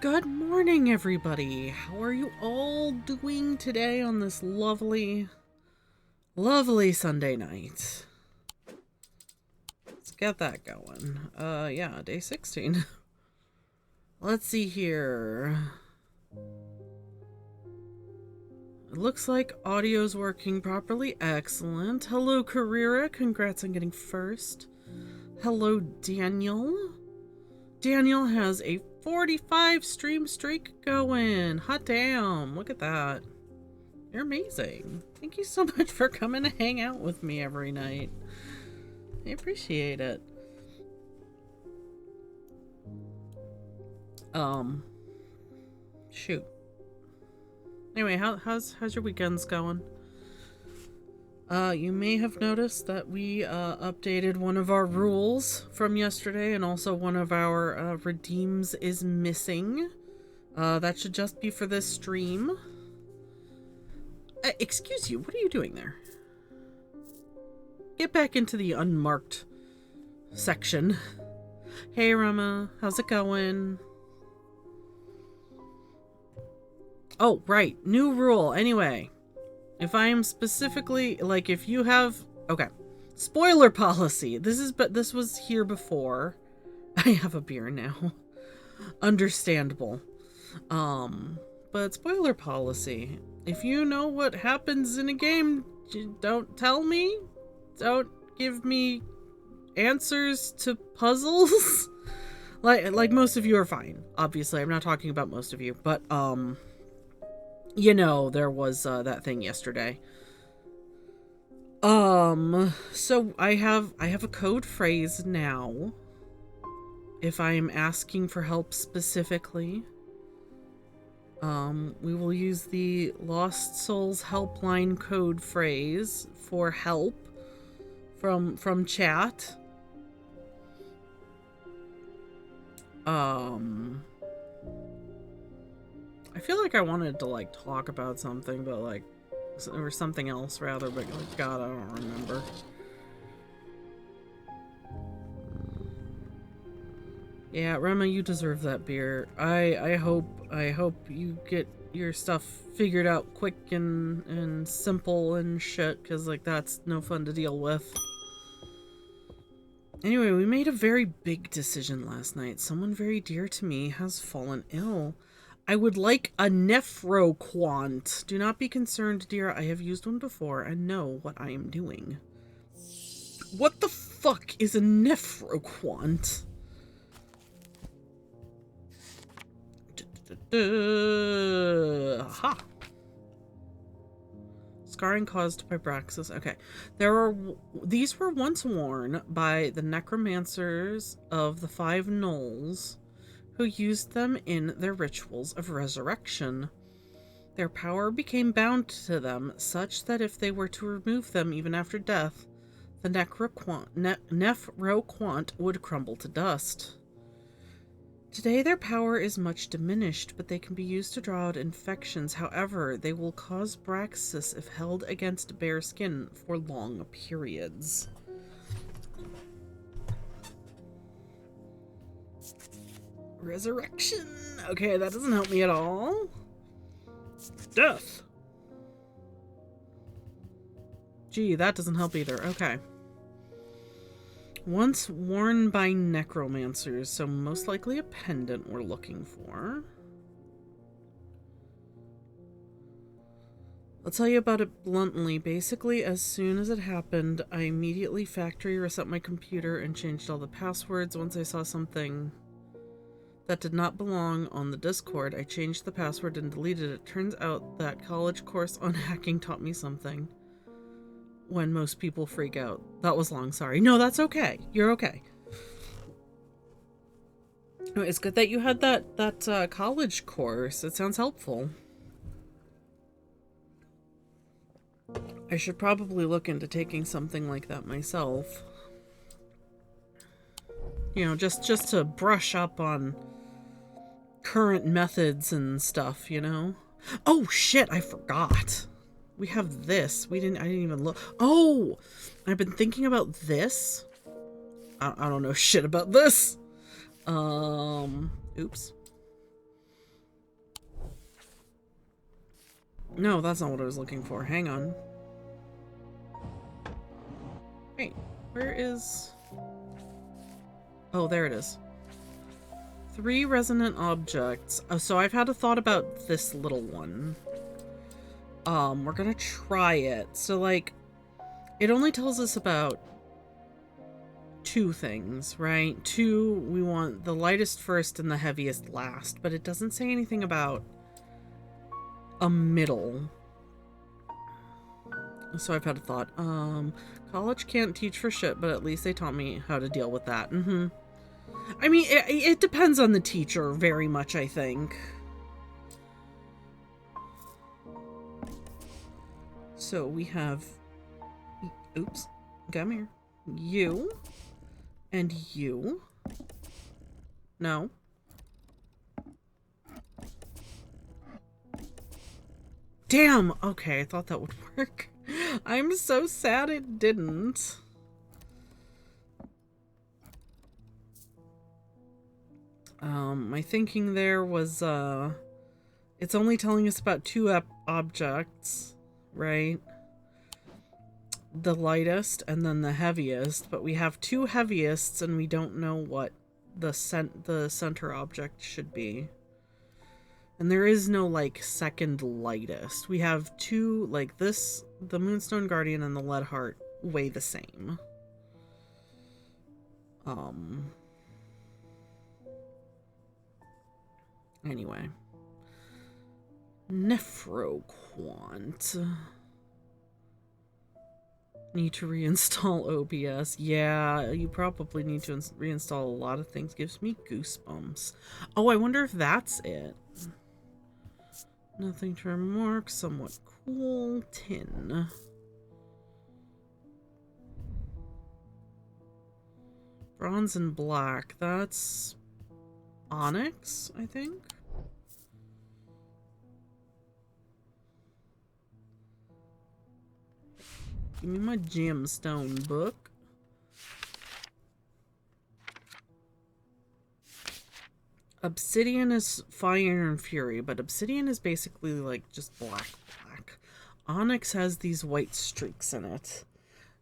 Good morning, everybody. How are you all doing today on this lovely, lovely Sunday night? Let's get that going. Yeah, day 16. Let's see here. It looks like audio's working properly. Excellent. Hello, Carrera. Congrats on getting first. Hello, Daniel. Daniel has a 45 stream streak going. Hot damn. Look at that. You're amazing. Thank you so much for coming to hang out with me every night. I appreciate it. Shoot. Anyway, how's your weekends going? You may have noticed that we updated one of our rules from yesterday, and also one of our redeems is missing. That should just be for this stream. Excuse you, what are you doing there? Get back into the unmarked section. Hey, Rama, how's it going? Oh, right, new rule. Anyway, if I am specifically, like, if you have, okay, spoiler policy. This was here before. I have a beer now. Understandable. But spoiler policy. If you know what happens in a game, don't tell me. Don't give me answers to puzzles. like most of you are fine. Obviously, I'm not talking about most of you, but you know, there was that thing yesterday. So I have a code phrase now. If I am asking for help specifically, we will use the Lost Souls helpline code phrase for help from chat. I feel like I wanted to like talk about something, but like, or something else rather, but like, God, I don't remember. Yeah, Rema, you deserve that beer. I hope you get your stuff figured out quick and simple and shit, because like that's no fun to deal with. Anyway, we made a very big decision last night. Someone very dear to me has fallen ill. I would like a nephroquant. Do not be concerned, dear. I have used one before and know what I am doing. What the fuck is a nephroquant? Ha. Scarring caused by Braxis. Okay. These were once worn by the necromancers of the Five Knolls, who used them in their rituals of resurrection. Their power became bound to them, such that if they were to remove them even after death, the nephroquant would crumble to dust. Today their power is much diminished, but they can be used to draw out infections. However, they will cause Braxis if held against bare skin for long periods. Resurrection. Okay, that doesn't help me at all. Death. Gee, that doesn't help either. Okay. Once worn by necromancers, so most likely a pendant we're looking for. I'll tell you about it bluntly. Basically, as soon as it happened, I immediately factory reset my computer and changed all the passwords. Once I saw something that did not belong on the Discord, I changed the password and deleted it. Turns out that college course on hacking taught me something. When most people freak out. That was long, sorry. No, that's okay. You're okay. No, it's good that you had that college course. It sounds helpful. I should probably look into taking something like that myself. You know, just to brush up on current methods and stuff, you know? Oh shit, I forgot. We have this. I didn't even look. Oh, I've been thinking about this. I don't know shit about this. Oops. No, that's not what I was looking for. Hang on. Wait, where is... Oh, there it is. 3 resonant objects. Oh, so I've had a thought about this little one. We're gonna try it. So, like, it only tells us about 2 things, right? 2, we want the lightest first and the heaviest last, but it doesn't say anything about a middle. So I've had a thought. College can't teach for shit, but at least they taught me how to deal with that. I mean, it depends on the teacher very much, I think. So we have... Oops. Come here. You. And you. No. Damn! Okay, I thought that would work. I'm so sad it didn't. My thinking there was, it's only telling us about 2 objects, right? The lightest and then the heaviest, but we have 2 heaviests and we don't know what the center object should be. And there is no, like, second lightest. We have 2, like this, the Moonstone Guardian and the Lead Heart weigh the same. Anyway. Nephroquant. Need to reinstall OBS. Yeah, you probably need to reinstall a lot of things. Gives me goosebumps. Oh, I wonder if that's it. Nothing to remark. Somewhat cool. Tin. Bronze and black. That's onyx, I think. Give me my gemstone book. Obsidian is fire and fury, but obsidian is basically like just black. Onyx has these white streaks in it.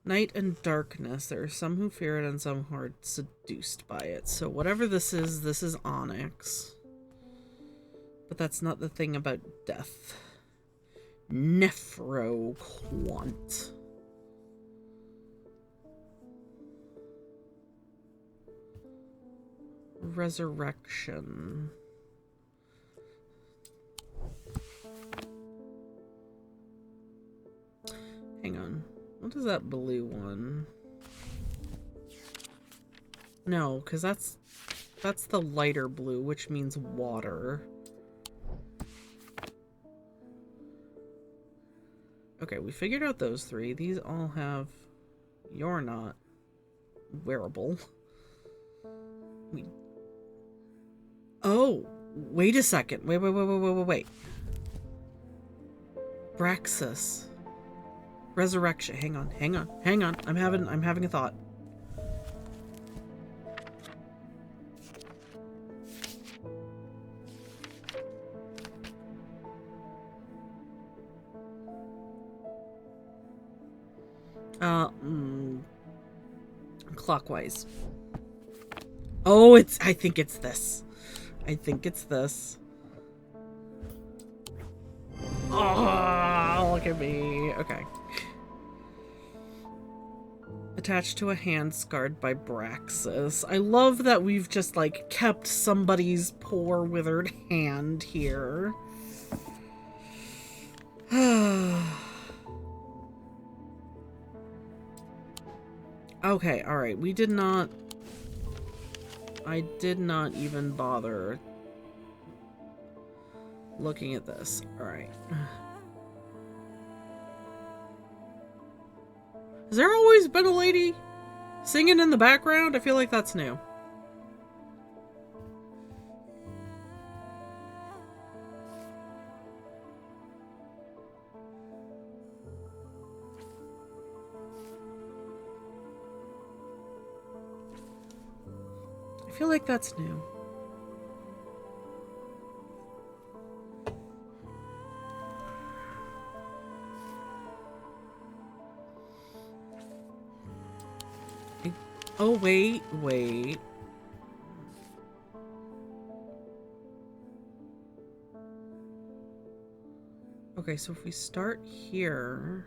Night and darkness. There are some who fear it and some who are seduced by it. So whatever this is onyx. But that's not the thing about death. Nephroquant. Resurrection. Hang on. What is that blue one? No, because that's the lighter blue, which means water. Okay, we figured out those 3. These all have... You're not wearable. Oh, wait a second. Wait. Braxis. Resurrection. Hang on. I'm having a thought. Clockwise. Oh, I think it's this. Oh, look at me. Okay. Attached to a hand scarred by Braxis. I love that we've just, like, kept somebody's poor withered hand here. Okay, alright. I did not even bother looking at this. Alright. Has there always been a lady singing in the background? I feel like that's new. I feel like that's new. Oh, wait, wait. Okay, so if we start here...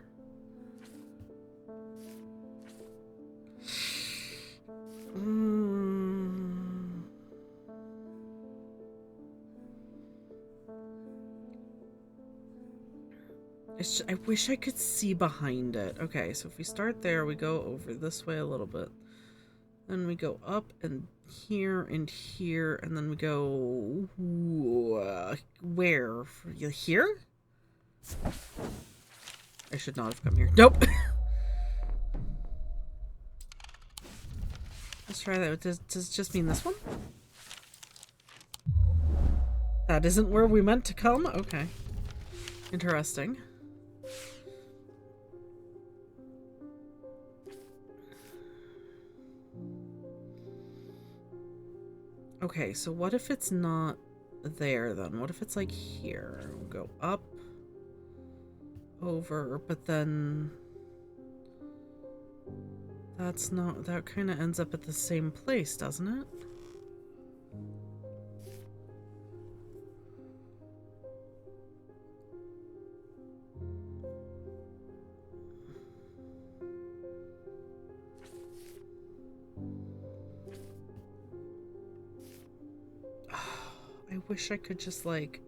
I wish I could see behind it. Okay, so if we start there, we go over this way a little bit. Then we go up and here, and then we go... where? Here? I should not have come here. Nope! Let's try that. Does it just mean this one? That isn't where we meant to come? Okay. Interesting. Okay, so what if it's not there then? What if it's like here? We'll go up, over, but then that's not, that kind of ends up at the same place, doesn't it? I wish I could just like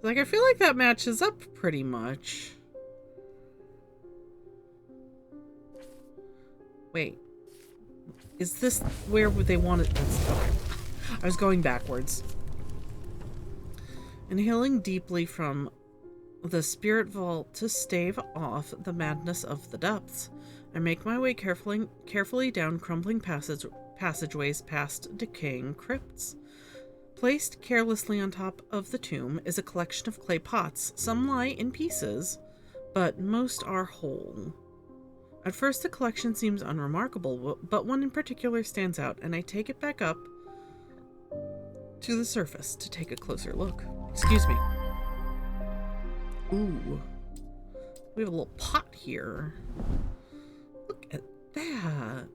I feel like that matches up pretty much. Wait. Is this where they wanted? Okay. I was going backwards. Inhaling deeply from the spirit vault to stave off the madness of the depths. I make my way carefully down crumbling passageways past decaying crypts. Placed carelessly on top of the tomb is a collection of clay pots. Some lie in pieces, but most are whole. At first the collection seems unremarkable, but one in particular stands out, and I take it back up to the surface to take a closer look. Excuse me. Ooh. We have a little pot here. Look at that.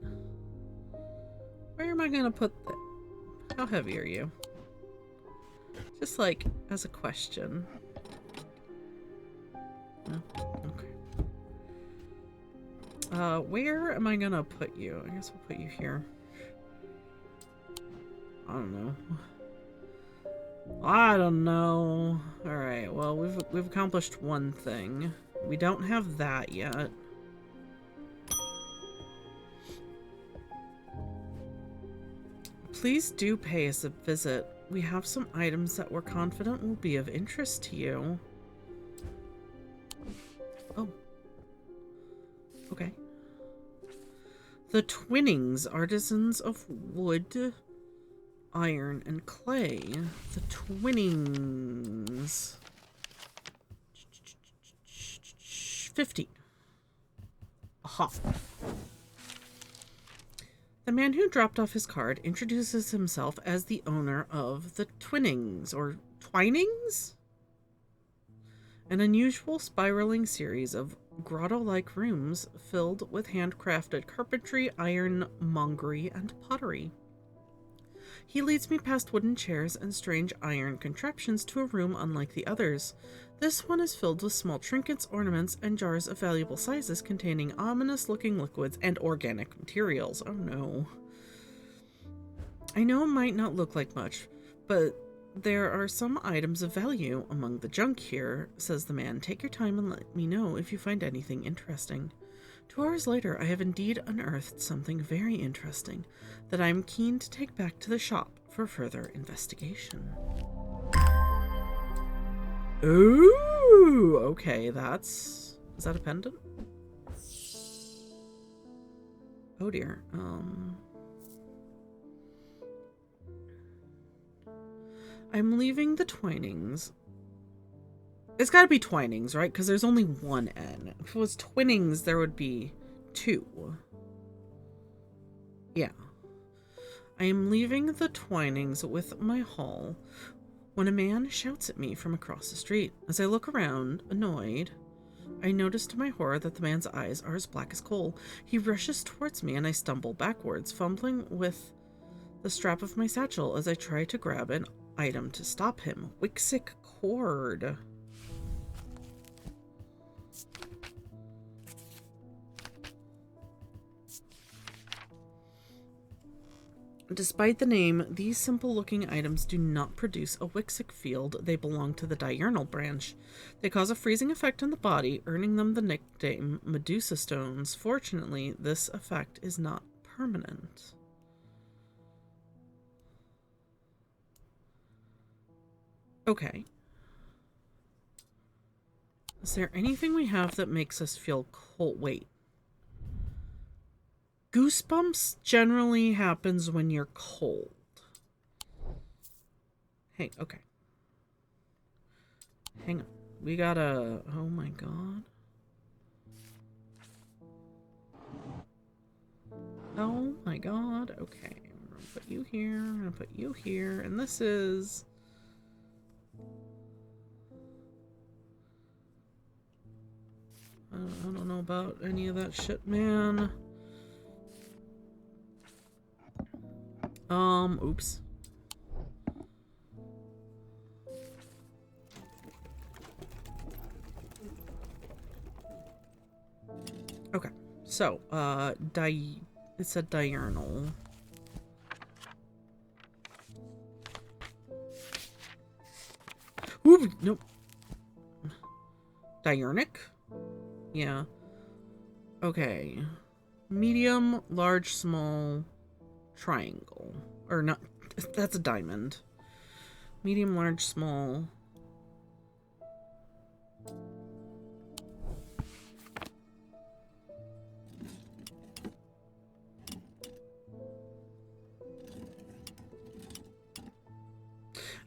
Where am I gonna put that? How heavy are you? Just like as a question. No? Okay. Where am I gonna put you? I guess we'll put you here. I don't know. I don't know. Alright, well, we've accomplished one thing. We don't have that yet. Please do pay us a visit. We have some items that we're confident will be of interest to you. Oh. Okay. The Twinnings, artisans of wood, iron, and clay. The Twinnings. 15. Aha. The man who dropped off his card introduces himself as the owner of the Twinnings, or Twinings? An unusual spiraling series of grotto-like rooms filled with handcrafted carpentry, ironmongery, and pottery. He leads me past wooden chairs and strange iron contraptions to a room unlike the others. This one is filled with small trinkets, ornaments, and jars of valuable sizes containing ominous-looking liquids and organic materials. Oh no. I know it might not look like much, but there are some items of value among the junk here, says the man. Take your time and let me know if you find anything interesting. 2 hours later, I have indeed unearthed something very interesting that I am keen to take back to the shop for further investigation. Ooh, okay, is that a pendant? Oh dear, I'm leaving the Twinings. It's gotta be Twinings, right? Because there's only one N. If it was Twinnings, there would be 2. Yeah. I am leaving the Twinings with my haul when a man shouts at me from across the street. As I look around, annoyed, I noticed to my horror that the man's eyes are as black as coal. He rushes towards me and I stumble backwards, fumbling with the strap of my satchel as I try to grab an item to stop him. Wixic cord. Despite the name, these simple-looking items do not produce a Wixic field. They belong to the diurnal branch. They cause a freezing effect on the body, earning them the nickname Medusa Stones. Fortunately, this effect is not permanent. Okay. Is there anything we have that makes us feel cold? Wait. Goosebumps generally happens when you're cold. Hey, okay. Hang on. We gotta... Oh my god. Oh my god. Okay. I'm gonna put you here. I'm gonna put you here. And this is... I don't know about any of that shit, man. Oops. Okay. So, it said diurnal. Ooh, nope. Diurnic? Yeah. Okay. Medium, large, small, triangle. Or not, that's a diamond. Medium, large, small.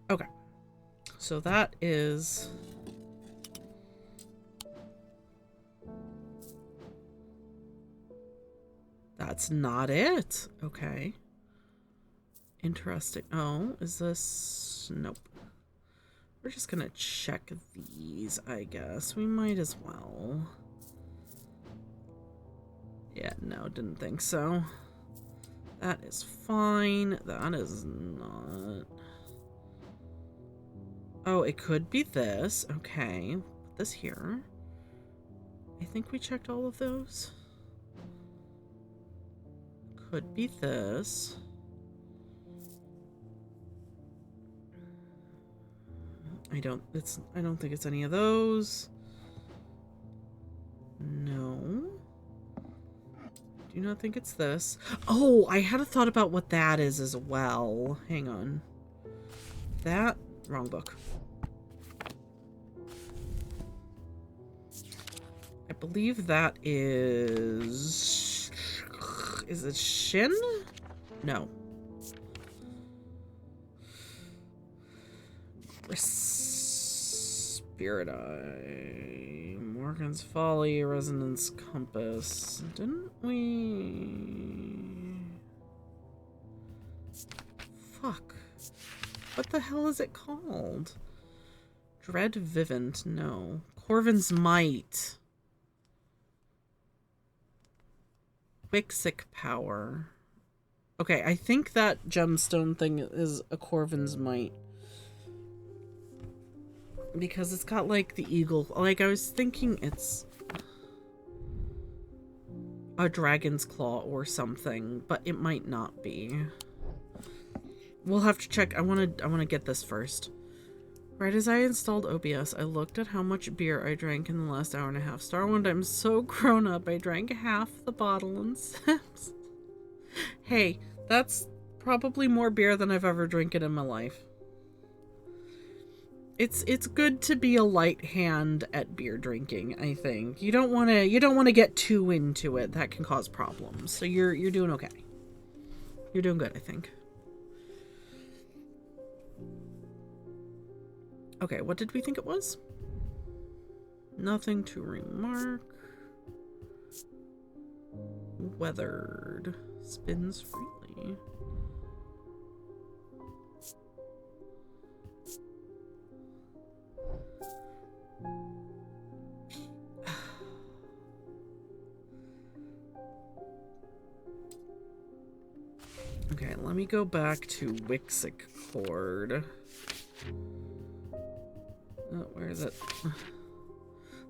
Okay. So that is... That's not it. Okay. Interesting. Oh, is this... Nope. We're just gonna check these, I guess. We might as well. Yeah, no, didn't think so. That is fine. That is not... Oh, it could be this. Okay. Put this here. I think we checked all of those. Could be this. I don't think it's any of those. No. Do not think it's this. Oh, I had a thought about what that is as well. Hang on. That, wrong book. I believe that is it Shin? No. Spirit Eye, Morgan's Folly, Resonance Compass. Didn't we? Fuck. What the hell is it called? Dread Vivint, no. Corvin's Might. Wixic Power. Okay, I think that gemstone thing is a Corvin's Might. Because it's got, like, the eagle. Like, I was thinking it's a dragon's claw or something, but it might not be. We'll have to check. I want to get this first. Right as I installed OBS, I looked at how much beer I drank in the last hour and a half. Starwind, I'm so grown up. I drank half the bottle in sips. Hey, that's probably more beer than I've ever drinking in my life. It's good to be a light hand at beer drinking, I think. You don't want to get too into it. That can cause problems. So you're doing okay. You're doing good, I think. Okay, what did we think it was? Nothing to remark. Weathered. Spins freely. Okay, let me go back to Wixic cord. Oh, where is it?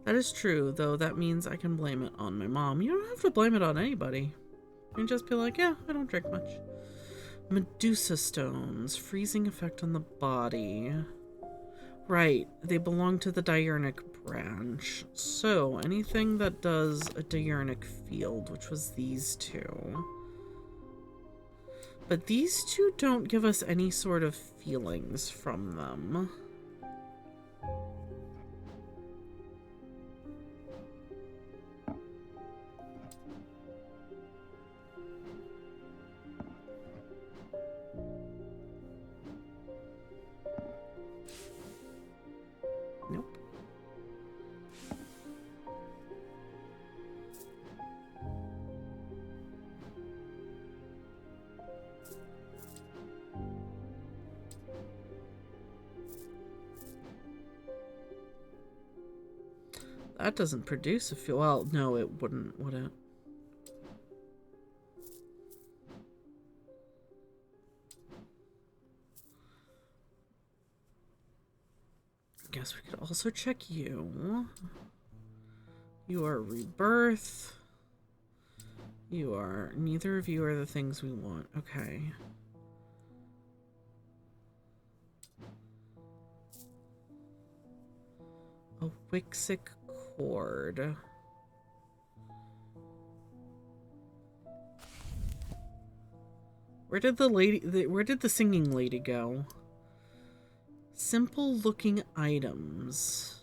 That is true, though that means I can blame it on my mom. You don't have to blame it on anybody. You can just be like, yeah, I don't drink much. Medusa stones. Freezing effect on the body. Right, they belong to the diurnic branch. So, anything that does a diurnic field, which was these two. But these two don't give us any sort of feelings from them. Nope. That doesn't produce a fuel. Well, no, it wouldn't, would it? Guess we could also check you. You are rebirth. You are... Neither of you are the things we want. Okay. A Wixic cord. Where did the lady... where did the singing lady go? Simple looking items.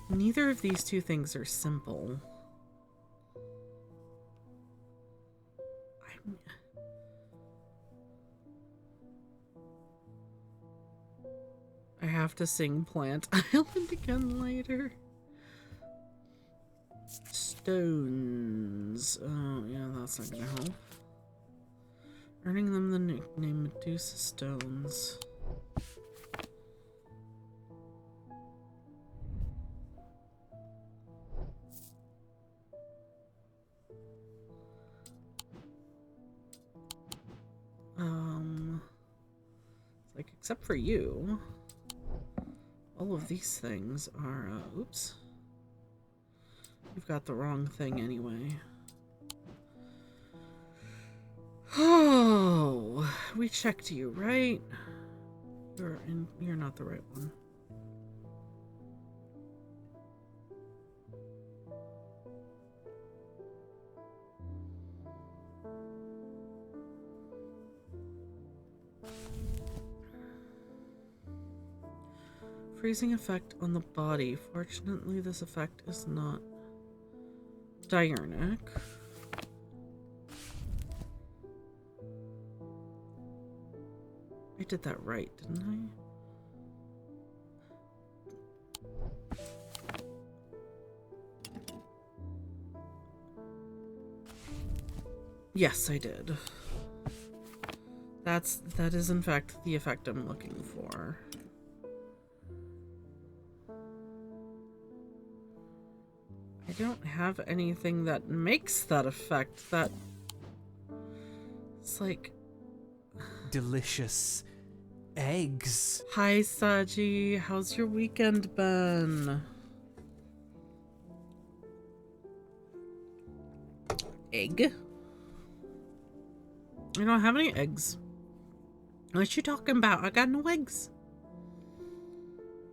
Neither of these two things are simple. I have to sing Plant Island again later. Stones. Oh, yeah, that's not gonna help. Earning them the nickname Medusa Stones. It's like, except for you, all of these things are, oops. You've got the wrong thing anyway. Oh, we checked you, right? You're not the right one. Freezing effect on the body. Fortunately, this effect is not diurnic. I did that right, didn't I? Yes, I did. That is in fact the effect I'm looking for. I don't have anything that makes that effect. That it's like delicious eggs. Hi Saji, how's your weekend been? Egg? I don't have any eggs. What you talking about? I got no eggs.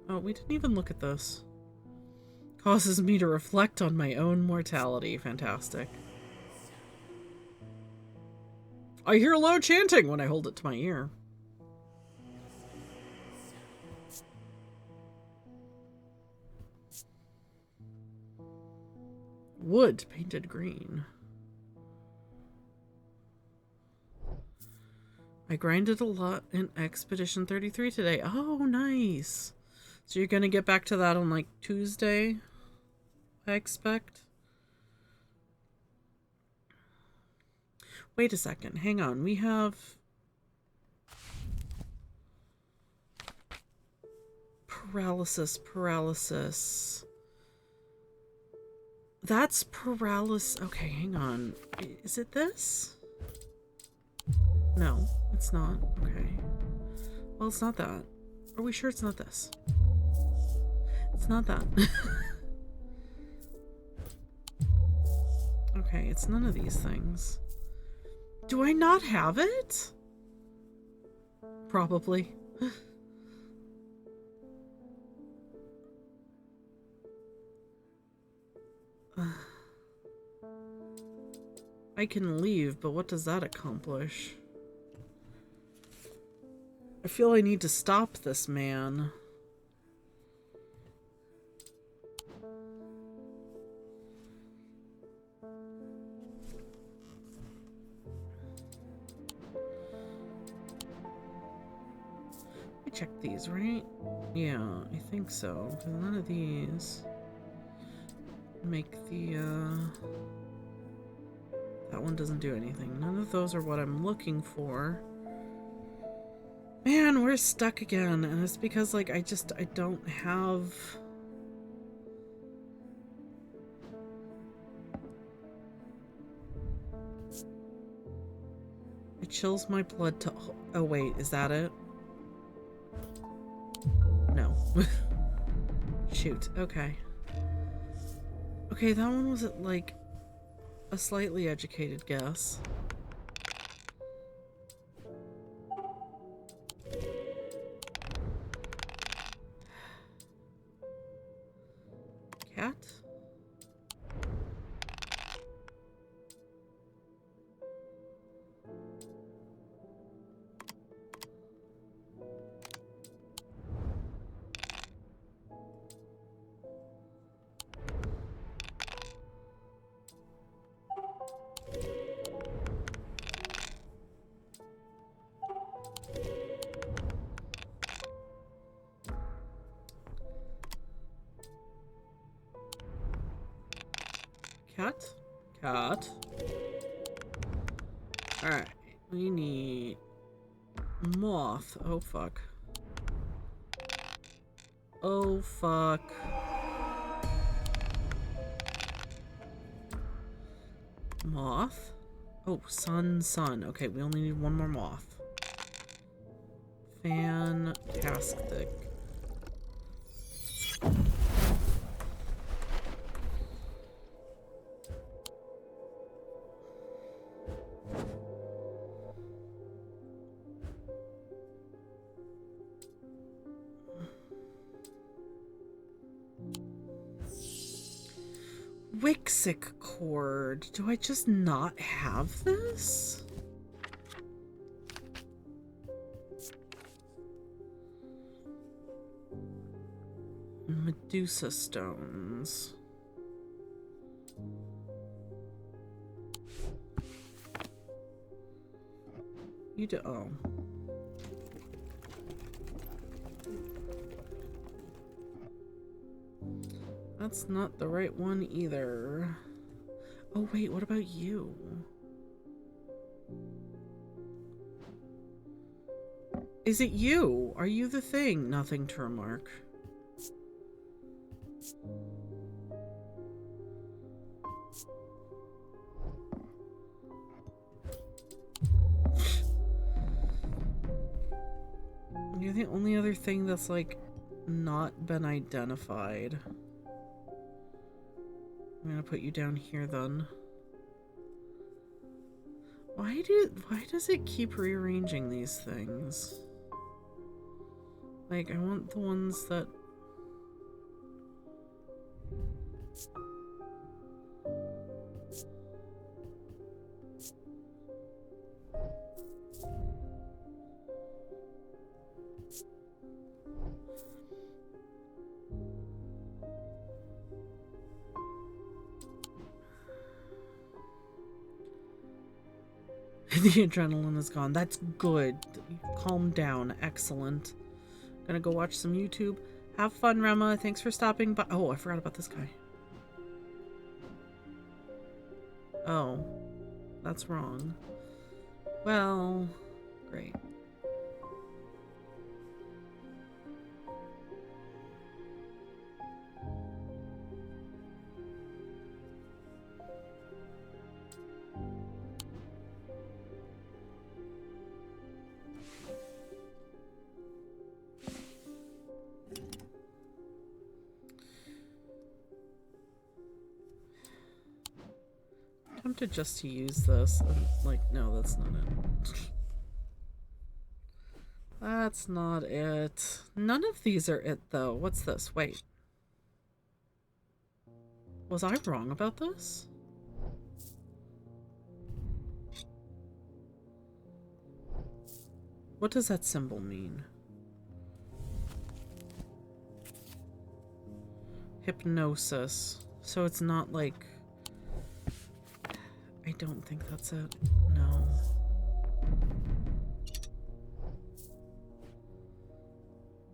Oh, we didn't even look at this. Causes me to reflect on my own mortality. Fantastic. I hear low chanting when I hold it to my ear. Wood painted green. I grinded a lot in Expedition 33 today. Oh, nice. So you're gonna get back to that on like Tuesday, I expect. Wait a second. Hang on. We have paralysis. That's paralysis. Okay, hang on. Is it this? No, it's not. Okay. Well, it's not that. Are we sure it's not this? It's not that. Okay, it's none of these things. Do I not have it? Probably. I can leave, but what does that accomplish? I feel I need to stop this man. I checked these, right? Yeah, I think so. Because none of these make the, that one doesn't do anything. None of those are what I'm looking for. Man, we're stuck again. And it's because, like, I don't have... It chills my blood to... Oh, wait, is that it? No. Shoot, okay. Okay, that one was, like, a slightly educated guess. Cat? Cat? Cat? Alright, we need... moth. Oh, fuck. Oh, fuck. Moth? Oh, sun. Okay, we only need one more moth. Fantastic. Wixic cord. Do I just not have this? Medusa stones. You do. Oh. That's not the right one either. Oh, wait, what about you? Is it you? Are you the thing? Nothing to remark. You're the only other thing that's, like, not been identified. I'm gonna put you down here, then. Why does it keep rearranging these things? Like, I want the ones that... The adrenaline is gone. That's good. Calm down. Excellent. Gonna go watch some YouTube. Have fun, Rema. Thanks for stopping by. Oh, I forgot about this guy. Oh. That's wrong. Well, great. tempted just to use this. Like, no, that's not it. That's not it. None of these are it, though. What's this? Wait. Was I wrong about this? What does that symbol mean? Hypnosis. So it's not like... I don't think that's it. No.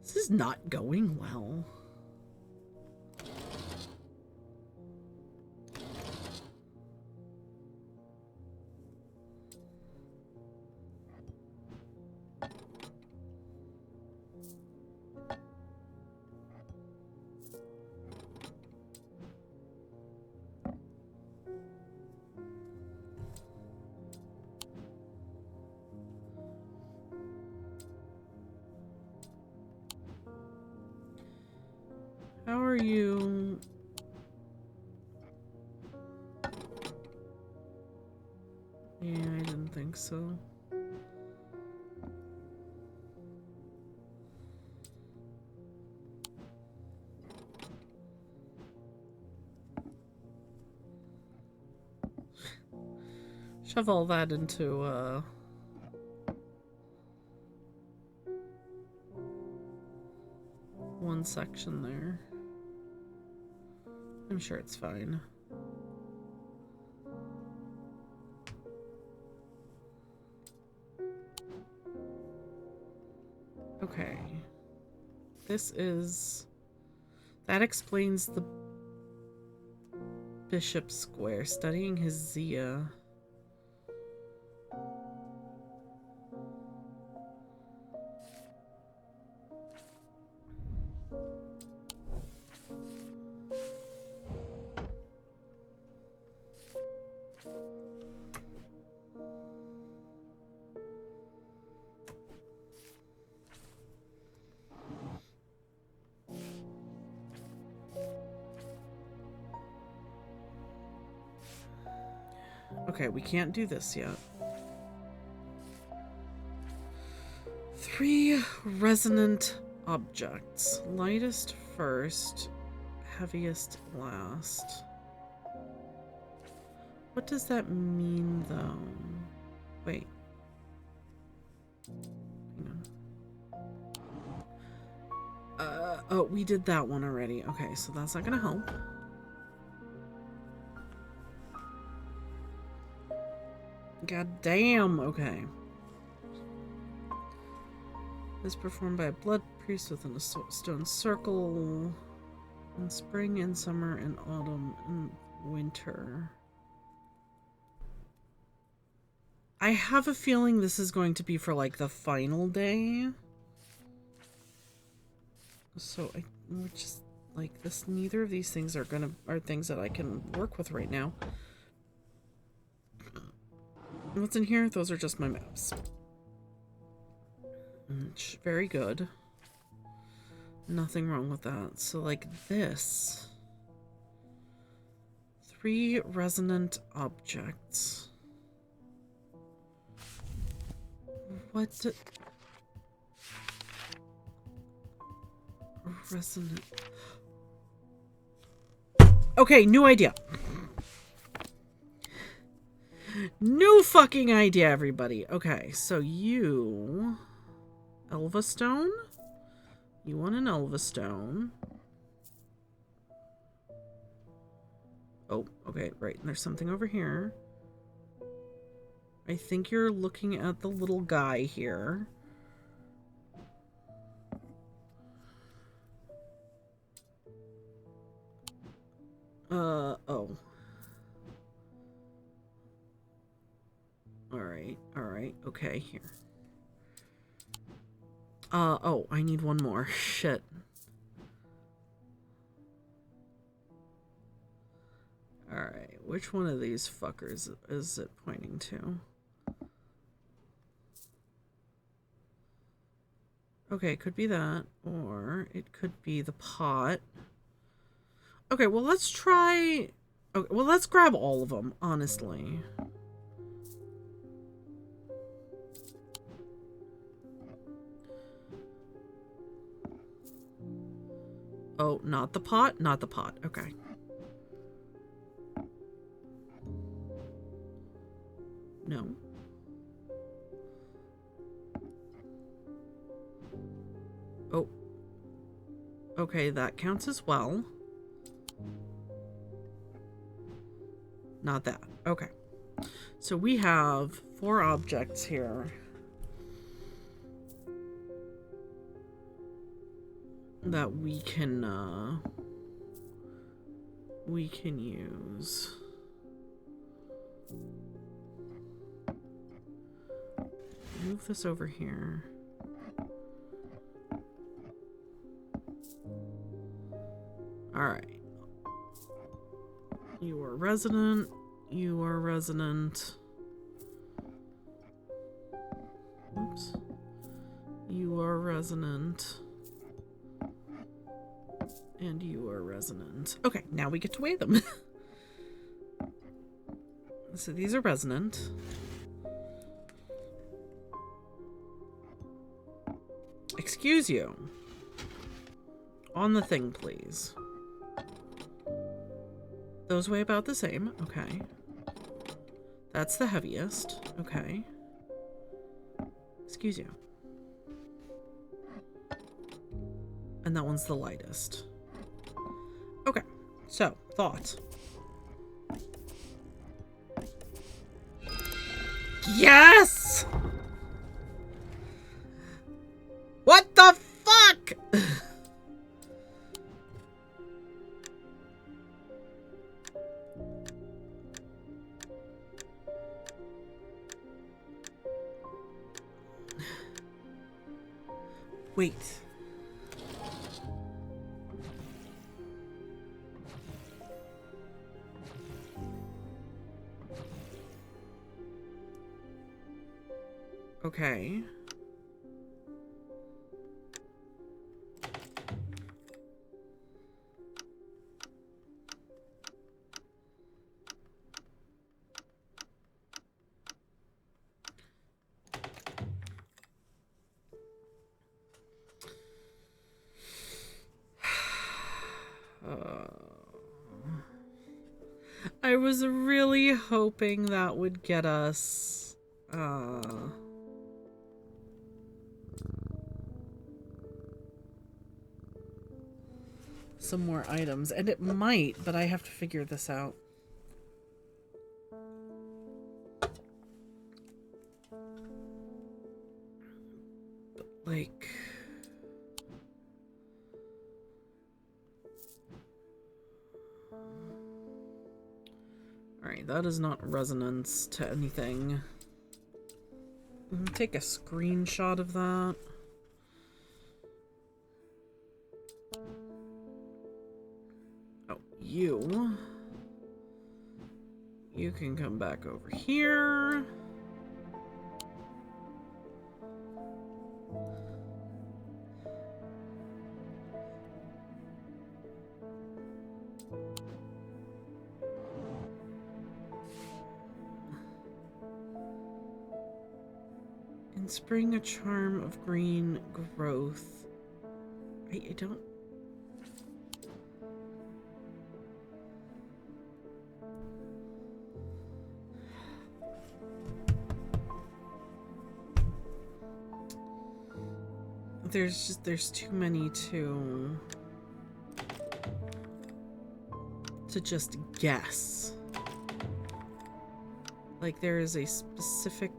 This is not going well. How are you? Yeah, I didn't think so. Shove all that into, one section there. I'm sure it's fine. Okay. This is... That explains the Bishop Square. Studying his Zia. Okay, we can't do this yet. 3 resonant objects. Lightest first, heaviest last. What does that mean, though? Wait. Hang on. Oh, we did that one already. Okay, so that's not gonna help. God damn, okay. Is performed by a blood priest within a stone circle in spring and summer and autumn and winter. I have a feeling this is going to be for like the final day. So I just like this, neither of these things are things that I can work with right now. What's in here? Those are just my maps. Very good. Nothing wrong with that. So like this. 3 resonant objects. What? Resonant. Okay, new idea. New fucking idea, everybody. Okay, so you... Elva Stone? You want an Elva Stone. Oh, okay, right. There's something over here. I think you're looking at the little guy here. Oh. Alright, okay, here. Oh, I need one more. Shit. Alright, which one of these fuckers is it pointing to? Okay, it could be that, or it could be the pot. Okay, well, let's try Okay, well, let's grab all of them, honestly. Oh, not the pot? Not the pot. Okay. No. Oh. Okay, that counts as well. Not that. Okay. So we have 4 objects here that we can use. Move this over here. All right. You are resident. You are resident. Oops. You are resident. And you are resonant. Okay, now we get to weigh them. So these are resonant. Excuse you. On the thing, please. Those weigh about the same. Okay. That's the heaviest. Okay. Excuse you. And that one's the lightest. Okay, so, thoughts. Yes! What the fuck? Wait. Okay. I was really hoping that would get us some more items, and it might, but I have to figure this out. But, like, alright, that is not resonance to anything. Take a screenshot of that. Oh, you can come back over here. In spring, a charm of green growth. I don't... There's too many to just guess. Like, there is a specific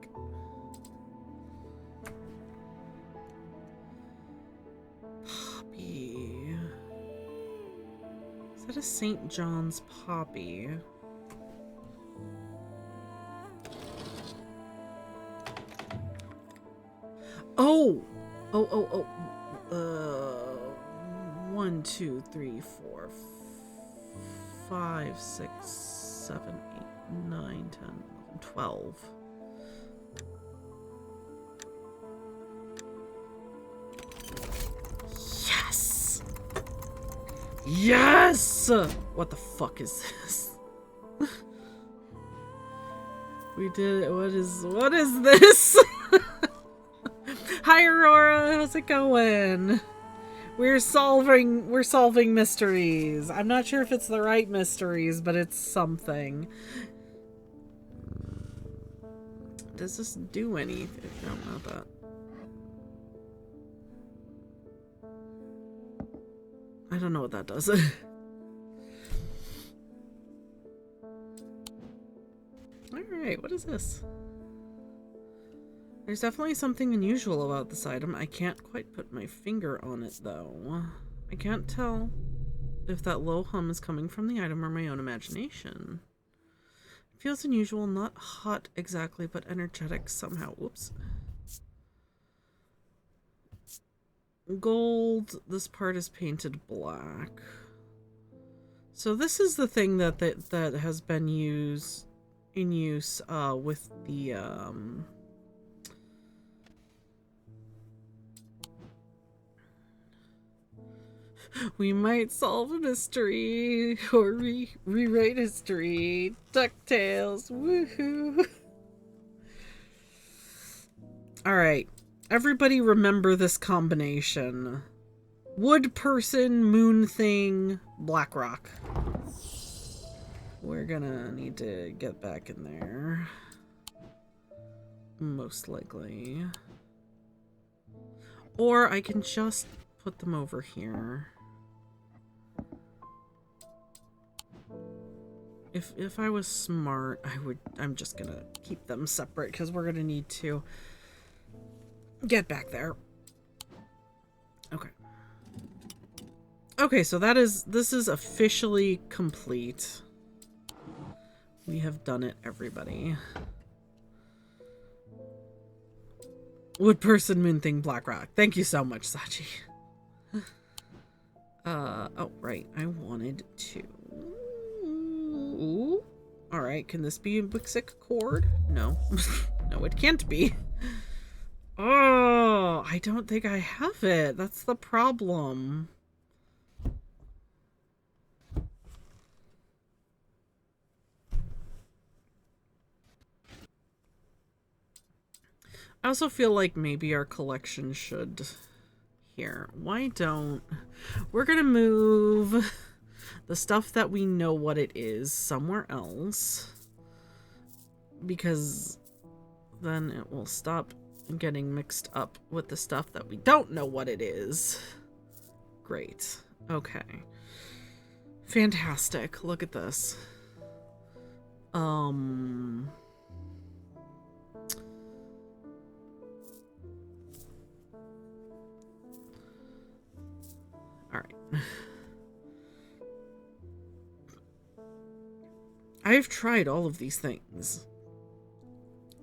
poppy. Is that a St. John's poppy? Oh! 1, 2, 3, 4, 5, 6, 7, 8, 9, 10, 11, 12. Yes! Yes! What the fuck is this? We did it. What is this? Hi Aurora, how's it going? We're solving mysteries. I'm not sure if it's the right mysteries, but it's something. Does this do anything? No, not that. I don't know what that does. Alright, what is this? There's definitely something unusual about this item. I can't quite put my finger on it, though. I can't tell if that low hum is coming from the item or my own imagination. It feels unusual, not hot exactly, but energetic somehow. Whoops. Gold. This part is painted black. So this is the thing that has been in use with the we might solve a mystery or rewrite history. DuckTales. Woohoo. Alright. Everybody remember this combination. Wood person, moon thing, black rock. We're gonna need to get back in there. Most likely. Or I can just put them over here. If I was smart, I'm just gonna keep them separate because we're gonna need to get back there. Okay. Okay, so this is officially complete. We have done it, everybody. Wood person, moon thing, black rock. Thank you so much, Sachi. Oh, right. I wanted to. Alright, can this be a Wixic cord? No. No, it can't be. Oh, I don't think I have it. That's the problem. I also feel like maybe our collection should... Here, why don't... We're gonna move the stuff that we know what it is somewhere else. Because then it will stop getting mixed up with the stuff that we don't know what it is. Great. Okay. Fantastic. Look at this. Alright. I've tried all of these things.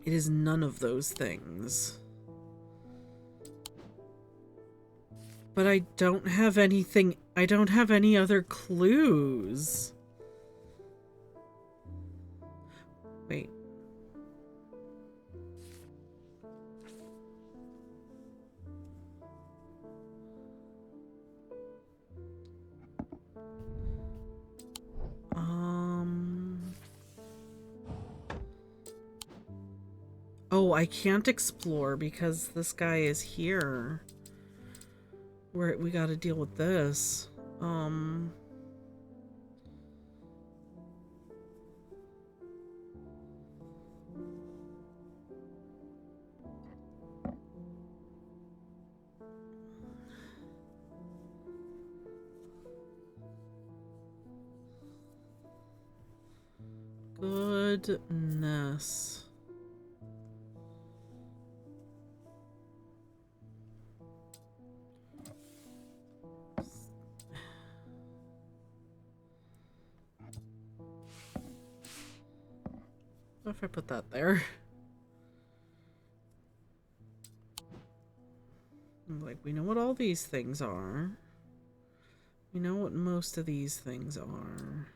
It is none of those things. But I don't have anything. I don't have any other clues. Wait. Oh, I can't explore because this guy is here. We gotta deal with this. Goodness. What if I put that there? Like, we know what all these things are. We know what most of these things are.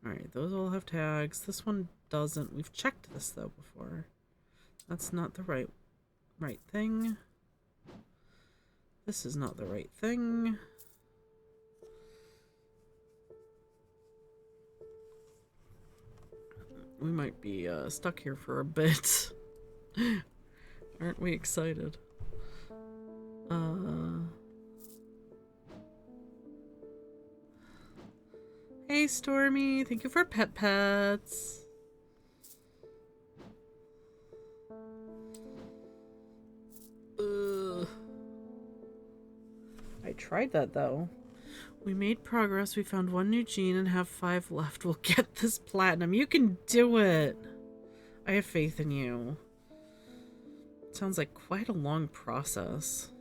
Alright, those all have tags. This one doesn't. We've checked this, though, before. That's not the right thing. This is not the right thing. we might be stuck here for a bit. Aren't we excited? Hey Stormy, thank you for pets. I tried that though. We made progress. We found 1 new gene and have 5 left. We'll get this platinum. You can do it. I have faith in you. Sounds like quite a long process.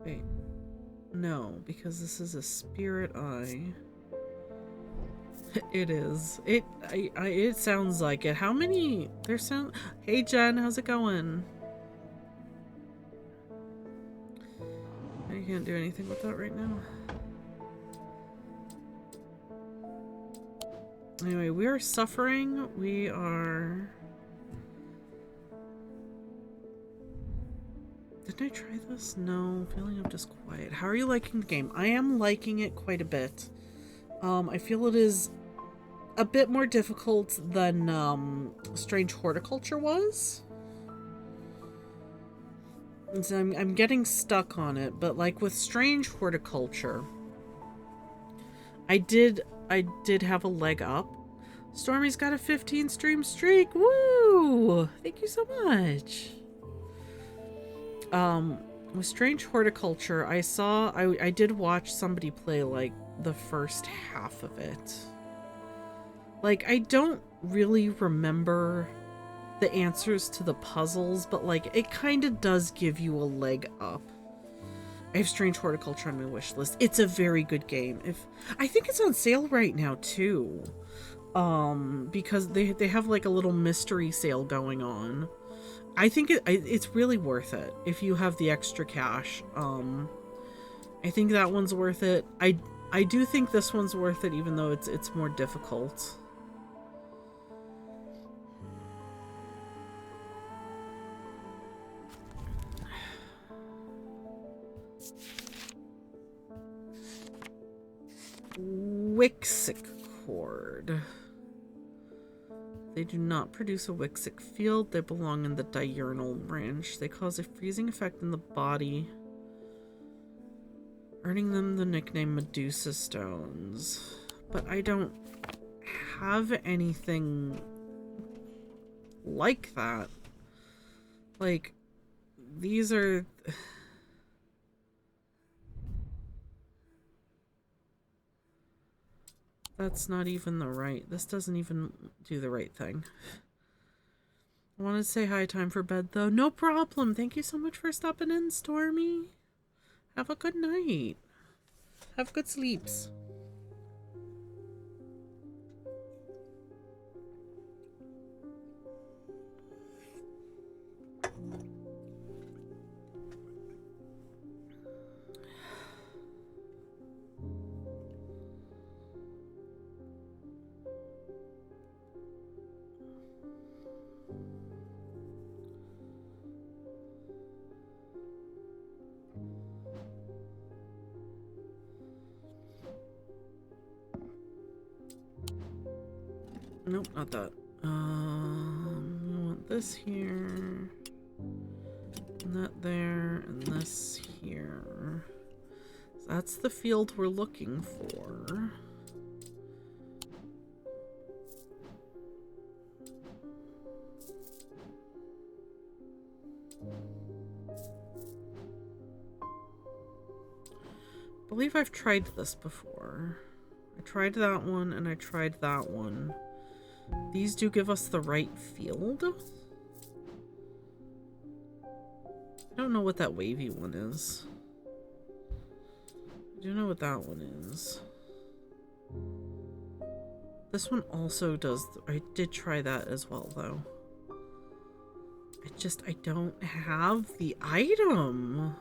Wait. No, because this is a spirit eye. It is. It sounds like it. How many? There's some. Hey Jen, how's it going? I can't do anything with that right now. Anyway, we are suffering. We are. Didn't I try this? No, feeling I'm just quiet. How are you liking the game? I am liking it quite a bit. I feel it is a bit more difficult than Strange Horticulture was. And so I'm getting stuck on it, but like with Strange Horticulture, I did have a leg up. Stormy's got a 15 stream streak. Woo! Thank you so much. With Strange Horticulture, I did watch somebody play like the first half of it. Like, I don't really remember the answers to the puzzles, but like it kind of does give you a leg up. I have Strange Horticulture on my wish list. It's a very good game. I think it's on sale right now too, because they have like a little mystery sale going on. I think it's really worth it if you have the extra cash. I think that one's worth it. I do think this one's worth it, even though it's more difficult. Wixic cord. They do not produce a Wixic field. They belong in the diurnal branch. They cause a freezing effect in the body, earning them the nickname Medusa Stones. But I don't have anything like that. Like, these are... That's not even the right... This doesn't even do the right thing. I want to say hi, time for bed, though. No problem. Thank you so much for stopping in, Stormy. Have a good night. Have good sleeps. Nope, not that. We want this here, and that there, and this here. So that's the field we're looking for. I believe I've tried this before. I tried that one and I tried that one. These do give us the right field. I don't know what that wavy one is. I do know what that one is. This one also does... I did try that as well, though. I don't have the item.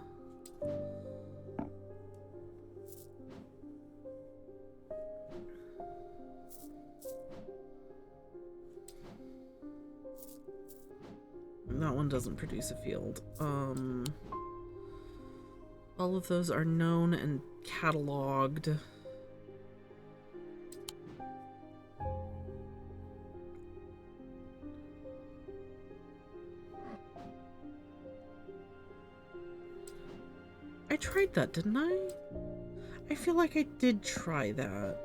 That one doesn't produce a field. All of those are known and cataloged. I tried that, didn't I? I feel like I did try that.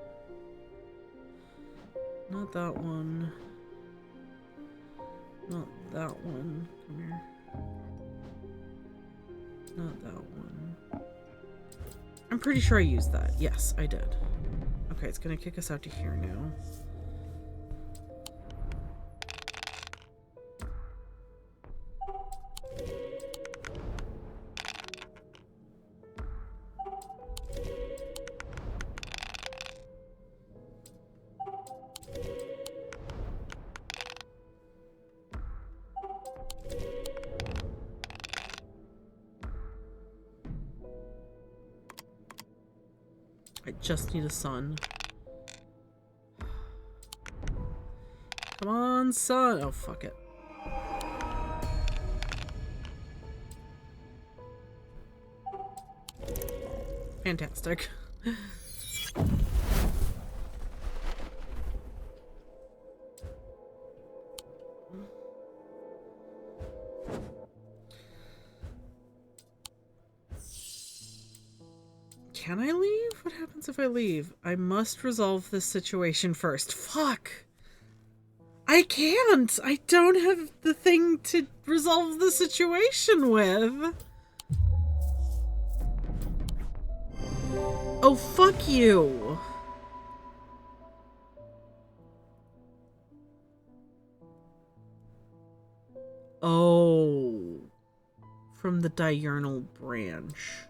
Not that one. Not that one. Come here. Not that one. I'm pretty sure I used that. Yes, I did. Okay, it's gonna kick us out to here now. I just need a sun. Come on, sun. Oh, fuck it. Fantastic. Can I leave? What happens if I leave? I must resolve this situation first. Fuck! I can't! I don't have the thing to resolve the situation with! Oh, fuck you! Oh. From the diurnal branch.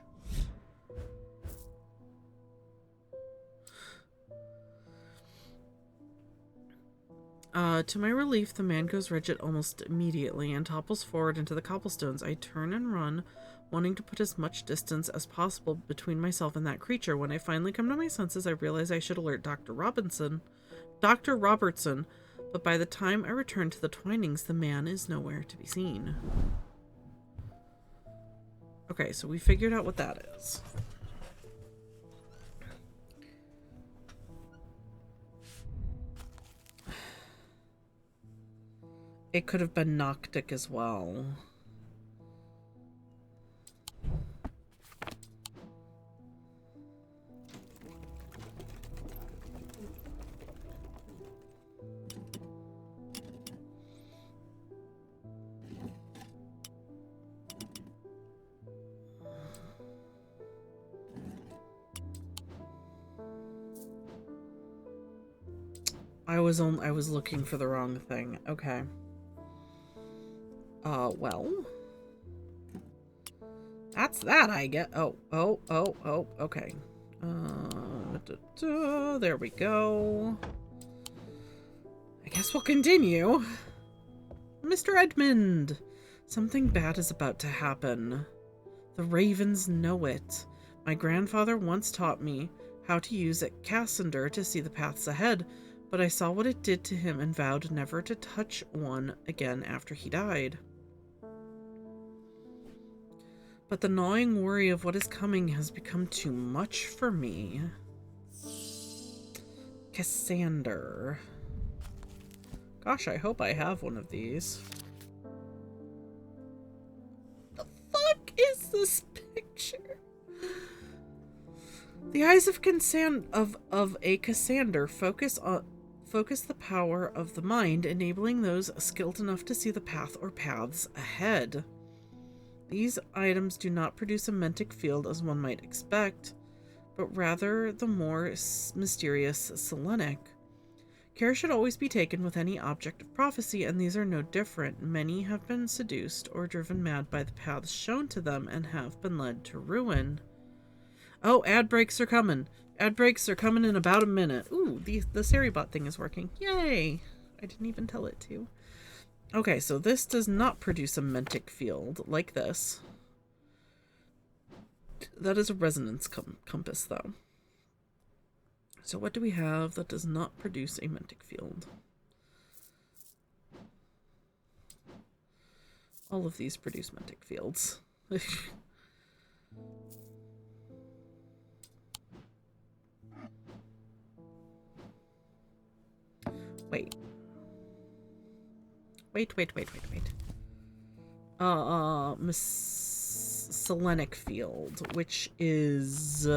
To my relief, the man goes rigid almost immediately and topples forward into the cobblestones. I turn and run, wanting to put as much distance as possible between myself and that creature. When I finally come to my senses, I realize I should alert Dr. Robertson, but by the time I return to the Twinings, the man is nowhere to be seen. Okay, so we figured out what that is. It could have been Noctic as well. I was looking for the wrong thing. Okay. Well. That's that, I get. Oh, okay. There we go. I guess we'll continue. Mr. Edmund! Something bad is about to happen. The ravens know it. My grandfather once taught me how to use a Cassander to see the paths ahead, but I saw what it did to him and vowed never to touch one again after he died. But the gnawing worry of what is coming has become too much for me. Cassander. Gosh, I hope I have one of these. The fuck is this picture? The eyes of a Cassander focus the power of the mind, enabling those skilled enough to see the path or paths ahead. These items do not produce a mentic field as one might expect, but rather the more mysterious Selenic. Care should always be taken with any object of prophecy, and these are no different. Many have been seduced or driven mad by the paths shown to them and have been led to ruin. Oh, ad breaks are coming. Ad breaks are coming in about a minute. Ooh, the Seribot thing is working. Yay! I didn't even tell it to. Okay, so this does not produce a mentic field like this. That is a resonance compass, though. So what do we have that does not produce a mentic field? All of these produce mentic fields. Wait. Wait. Selenic field, which is,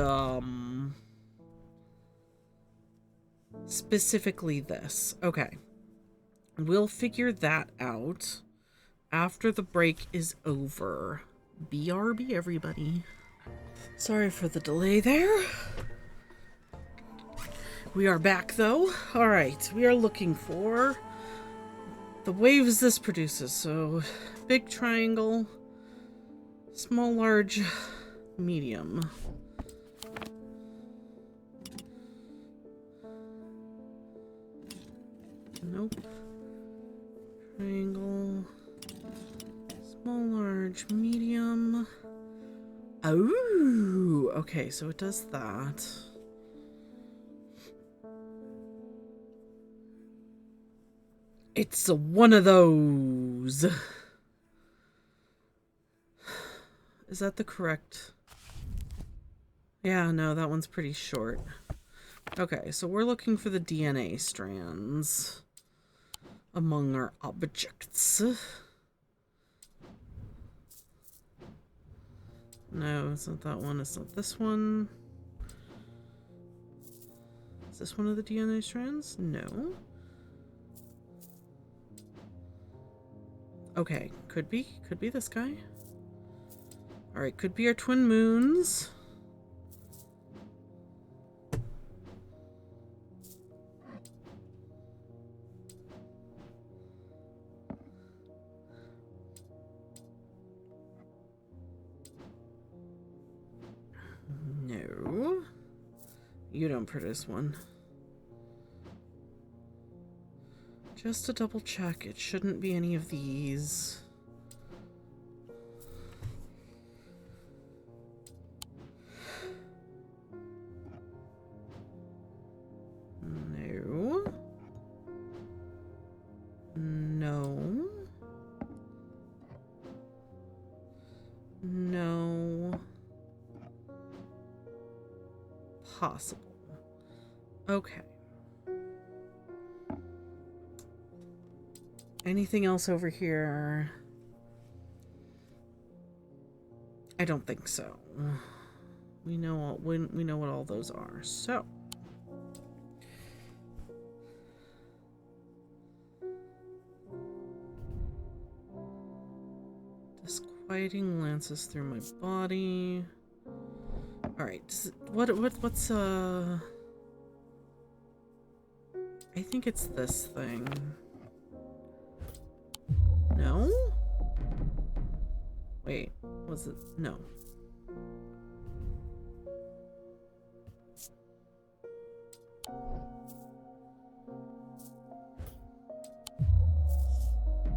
specifically this. Okay. We'll figure that out after the break is over. BRB, everybody. Sorry for the delay there. We are back, though. All right, we are looking for the waves this produces. So, big triangle, small, large, medium. Nope. Triangle, small, large, medium. Oh, okay, so it does that. It's one of those. Is that the correct? Yeah, no, that one's pretty short. Okay, so we're looking for the DNA strands among our objects. No, it's not that one. It's not this one. Is this one of the DNA strands? No. Okay, could be. Could be this guy. Alright, could be our twin moons. No. You don't produce one. Just to double check, it shouldn't be any of these. No. No. No. Possible. Okay. Anything else over here? I don't think so. We know what all those are. So, disquieting lances through my body. All right. What's I think it's this thing. No? Wait, was it? No.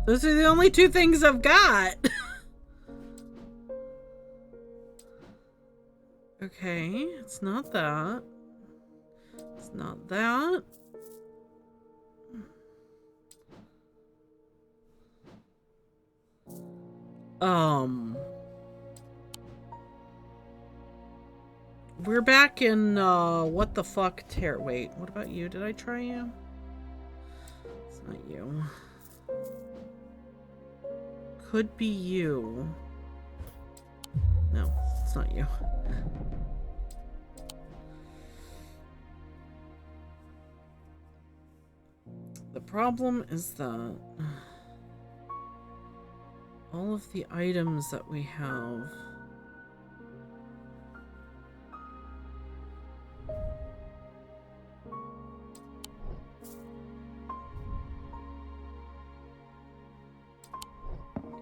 Those are the only two things I've got. Okay, it's not that. It's not that. We're back in, what the fuck wait, what about you? Did I try you? It's not you. Could be you. No, it's not you. The problem is that all of the items that we have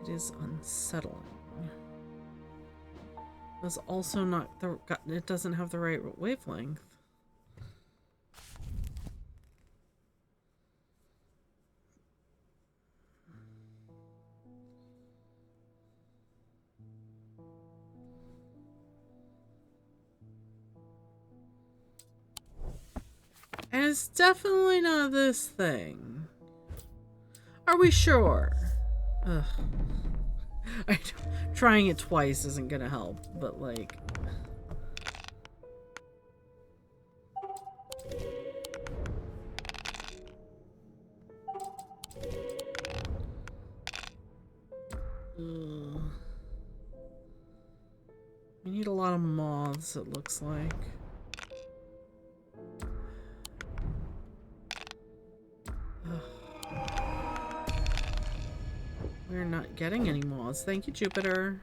it is unsettling. It's also not it doesn't have the right wavelength. And it's definitely not this thing. Are we sure? Ugh. Trying it twice isn't gonna help, but like... lot of moths, it looks like. We're not getting any moths. Thank you, Jupiter.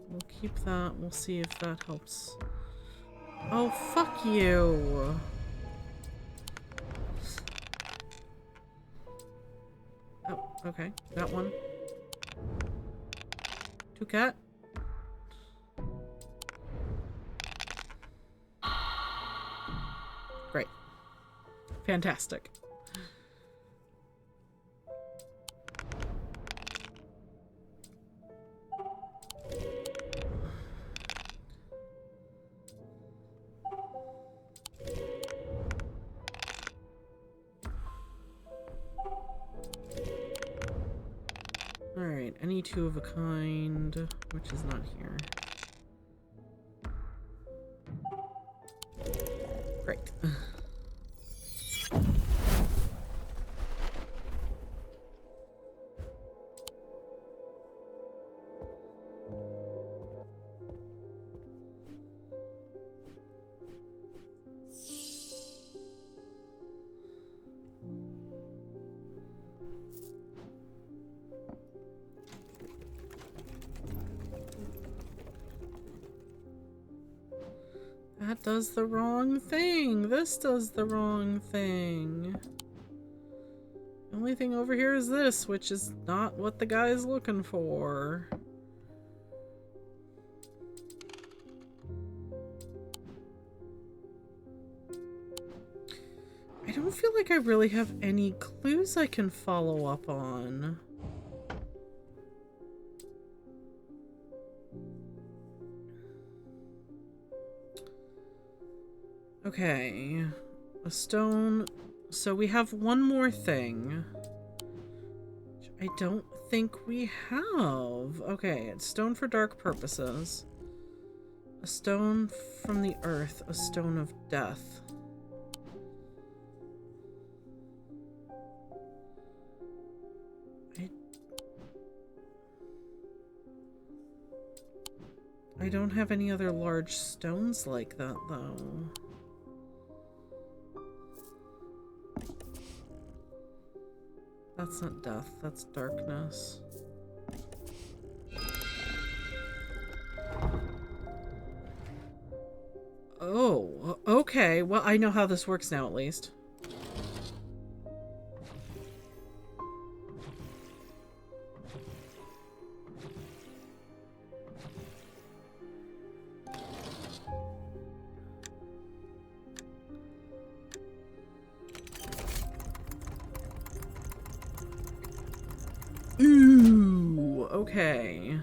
We'll keep that. We'll see if that helps. Oh, fuck you. Oh, okay. Got one. Two cat. Great. Fantastic. Alright, any two of a kind, which is not here. Great. That does the wrong thing. This does the wrong thing. The only thing over here is this, which is not what the guy's looking for. I don't feel like I really have any clues I can follow up on. Okay, a stone. So we have one more thing. Which I don't think we have. Okay, it's stone for dark purposes. A stone from the earth, a stone of death. I don't have any other large stones like that, though. That's not death, that's darkness. Oh, okay. Well, I know how this works now, at least. Ooh, okay.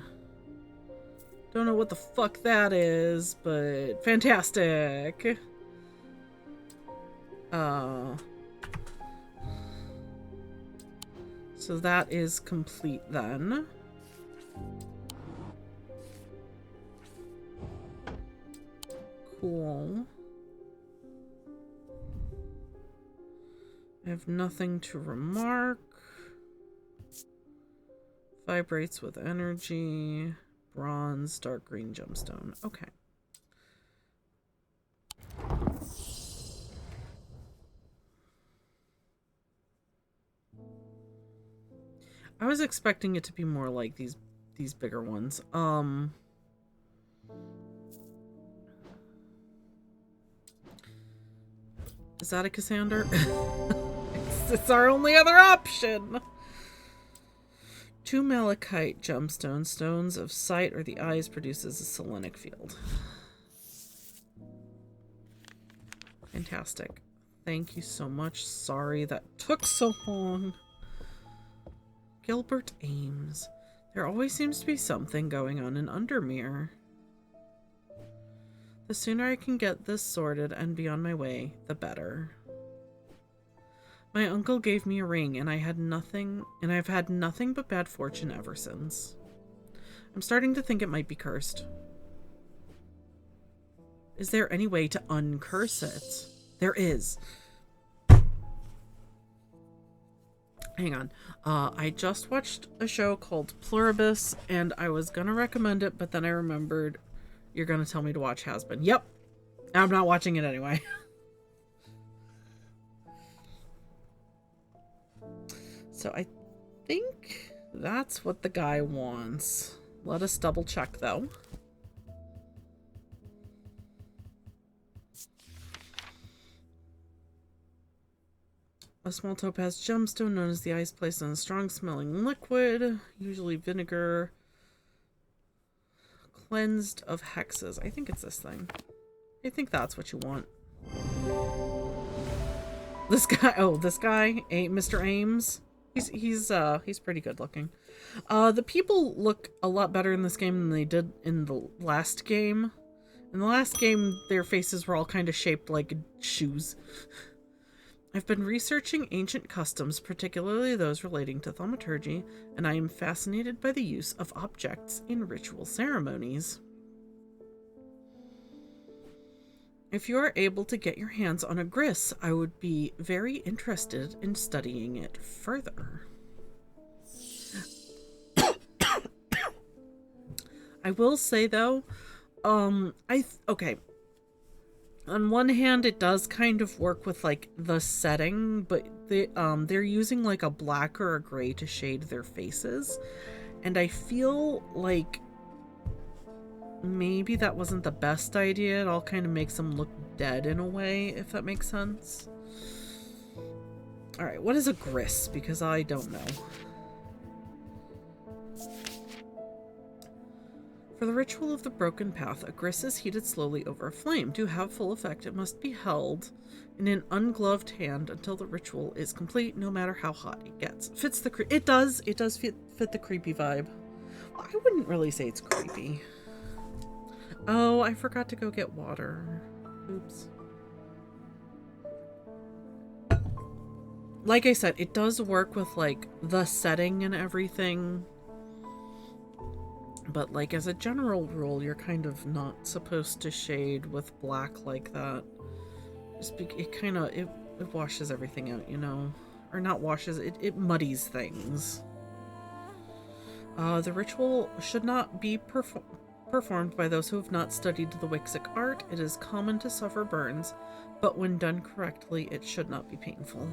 Don't know what the fuck that is, but fantastic. So that is complete then. Cool. I have nothing to remark. Vibrates with energy. Bronze, dark green gemstone. Okay. I was expecting it to be more like these bigger ones. Is that a Cassander? It's our only other option. 2 malachite gemstones, stones of sight or the eyes, produces a selenic field. Fantastic. Thank you so much. Sorry that took so long. Gilbert Ames. There always seems to be something going on in Undermere. The sooner I can get this sorted and be on my way, the better. My uncle gave me a ring and I've had nothing but bad fortune ever since. I'm starting to think it might be cursed. Is there any way to uncurse it? There is. Hang on. I just watched a show called Pluribus, and I was gonna recommend it, but then I remembered you're gonna tell me to watch Has Been. Yep. I'm not watching it anyway. So I think that's what the guy wants. Let us double check, though. A small topaz gemstone known as the ice placed in a strong smelling liquid, usually vinegar, cleansed of hexes. I think it's this thing. I think that's what you want. This guy, Mr. Ames. He's pretty good looking. The people look a lot better in this game than they did in the last game. In the last game, their faces were all kind of shaped like shoes. I've been researching ancient customs, particularly those relating to thaumaturgy, and I am fascinated by the use of objects in ritual ceremonies. If you are able to get your hands on a gris, I would be very interested in studying it further. I will say though, okay. On one hand, it does kind of work with like the setting, but they're using like a black or a gray to shade their faces, and I feel like maybe that wasn't the best idea. It all kind of makes them look dead in a way, if that makes sense. All right, what is a gris? Because I don't know. For the ritual of the broken path, a gris is heated slowly over a flame. To have full effect, it must be held in an ungloved hand until the ritual is complete, no matter how hot it gets. Fits the it does fit the creepy vibe. Well, I wouldn't really say it's creepy. Oh, I forgot to go get water. Oops. Like I said, it does work with like the setting and everything. But like as a general rule, you're kind of not supposed to shade with black like that. Just it washes everything out, you know? Or not washes, it muddies things. The ritual should not be performed by those who have not studied the Wixic art. It is common to suffer burns, but when done correctly, it should not be painful.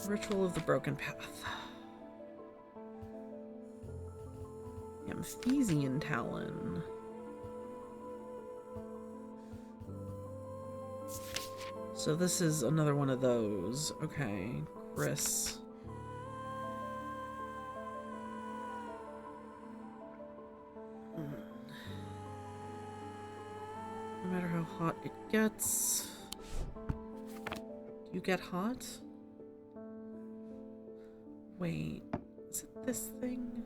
Ritual of the Broken Path. Amphesian Talon. So this is another one of those. Okay, Chris. No matter how hot it gets. Do you get hot? Wait, is it this thing?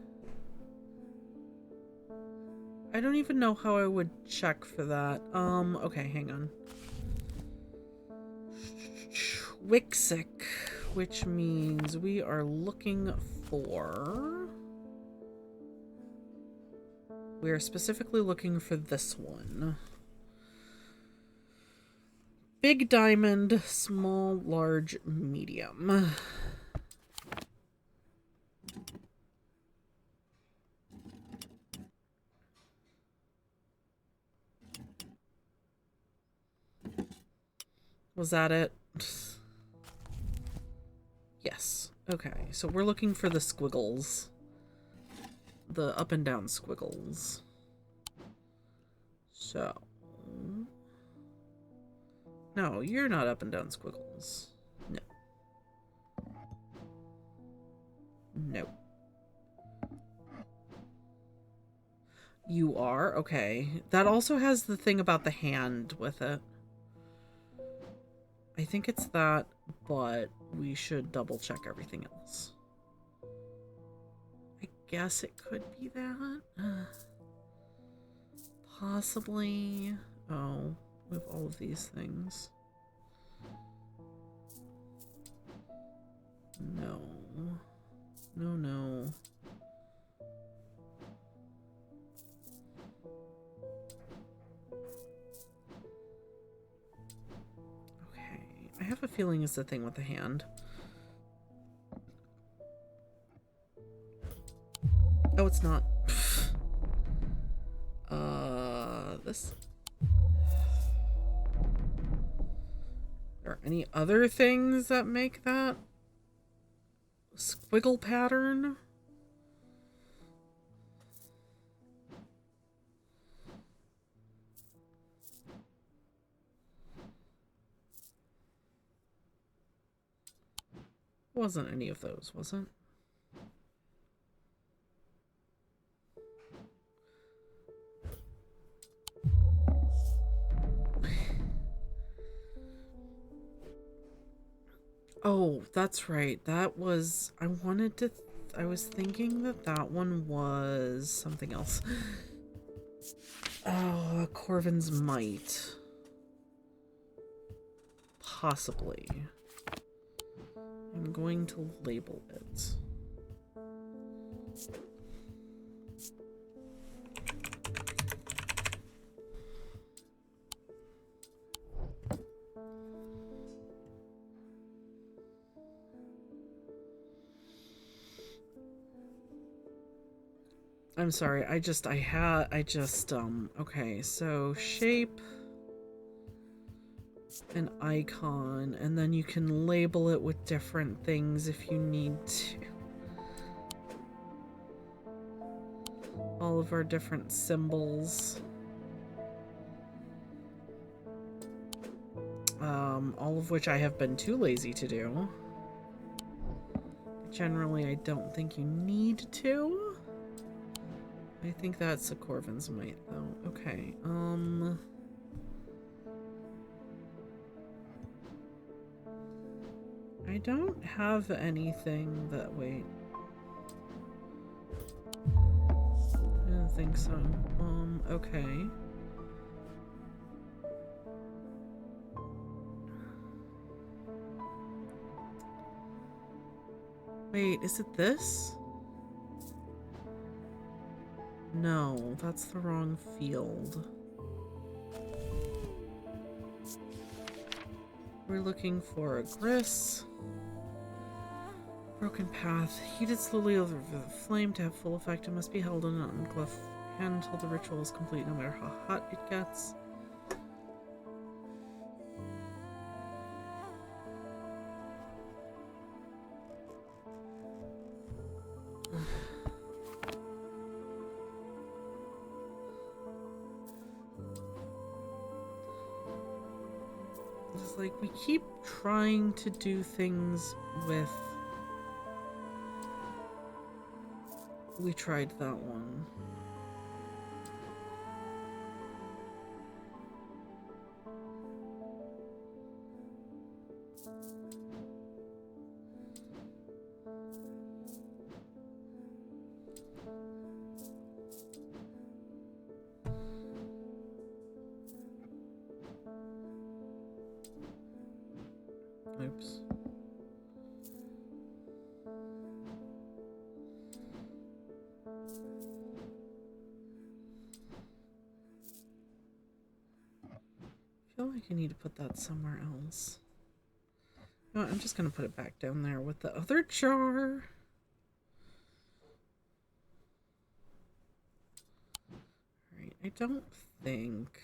I don't even know how I would check for that. Okay, hang on. Wixic, which means we are looking for... We are specifically looking for this one. Big diamond, small, large, medium. Was that it? Yes. Okay, so we're looking for the squiggles. The up and down squiggles. So... No, you're not up and down squiggles. No. No. You are? Okay. That also has the thing about the hand with it. I think it's that, but we should double check everything else. I guess it could be that. Possibly. Oh, we have all of these things. No. No, no. I have a feeling it's the thing with the hand. Oh, it's not. This. Are there any other things that make that squiggle pattern? Wasn't any of those, was it? Oh, that's right. That was... I wanted to... I was thinking that that one was something else. Oh, Corvin's Might. Possibly. I'm going to label it. I'm sorry, okay, so shape, an icon, and then you can label it with different things if you need to. All of our different symbols. All of which I have been too lazy to do. Generally, I don't think you need to. I think that's a Corvin's Might, though. Okay, I don't have anything that... Wait. I don't think so. Okay. Wait, is it this? No, that's the wrong field. We're looking for a Gris. Broken path. Heated slowly over the flame to have full effect. It must be held in an ungloved hand until the ritual is complete, no matter how hot it gets. It's like we keep trying to do things with... We tried that one. Oops. I feel like I need to put that somewhere else. No, I'm just gonna put it back down there with the other jar. Alright, I don't think...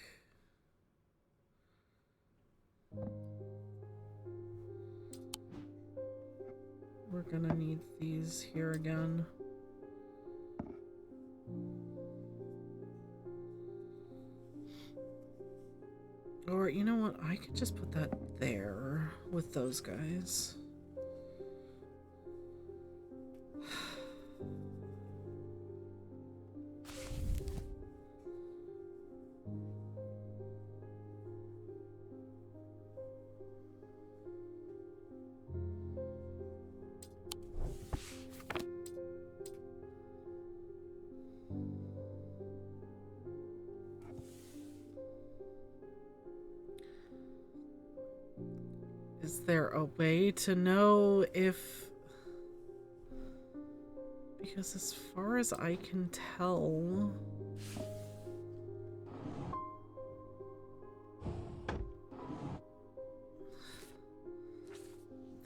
we're gonna need these here again. Or, you know what? I could just put that there with those guys. Is there a way to know if... Because as far as I can tell...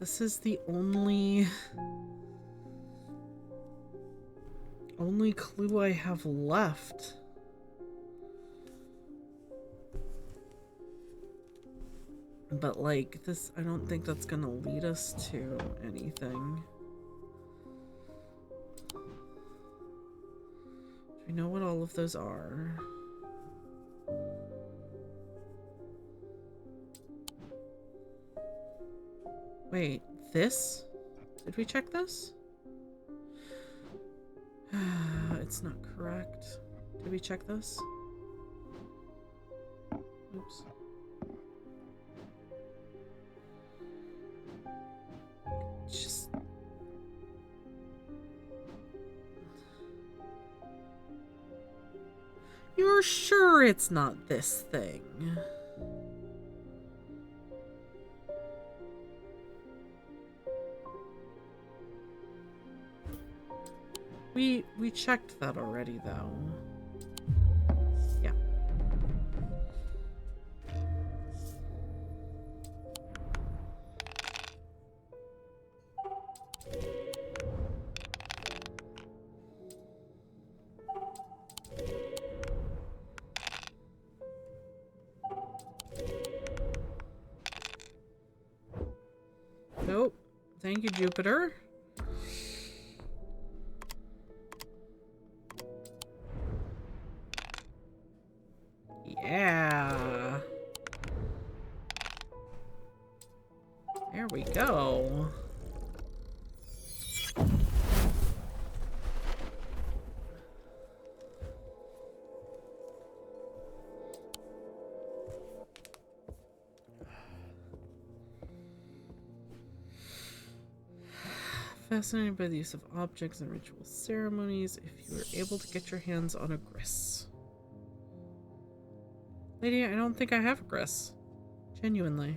This is the only only clue I have left. But like this, I don't think that's gonna lead us to anything. Do we know what all of those are? Wait, this? Did we check this? It's not correct. Did we check this? Oops. Just... You're sure it's not this thing? We checked that already, though. Yeah. Nope. Thank you, Jupiter. Yeah. There we go. Fascinated by the use of objects and ritual ceremonies if you were able to get your hands on a gris. Lady, I don't think I have a gris. Genuinely.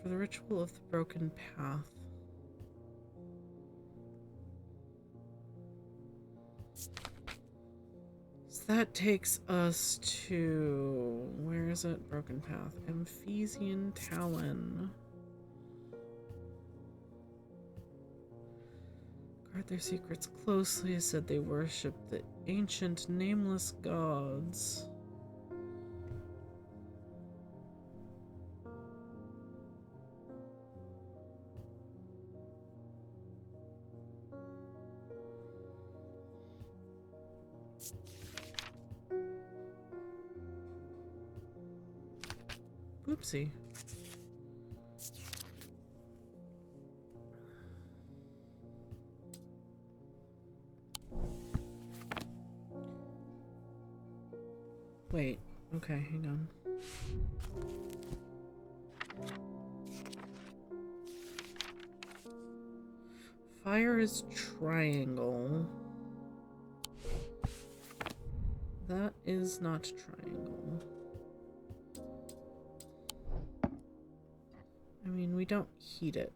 For the ritual of the broken path. So that takes us to... Where is it? Broken path. Amphesian Talon. Guard their secrets closely, said they worship the ancient nameless gods. Oopsie. Wait, okay, hang on. Fire is triangle. That is not triangle. I mean, we don't heat it.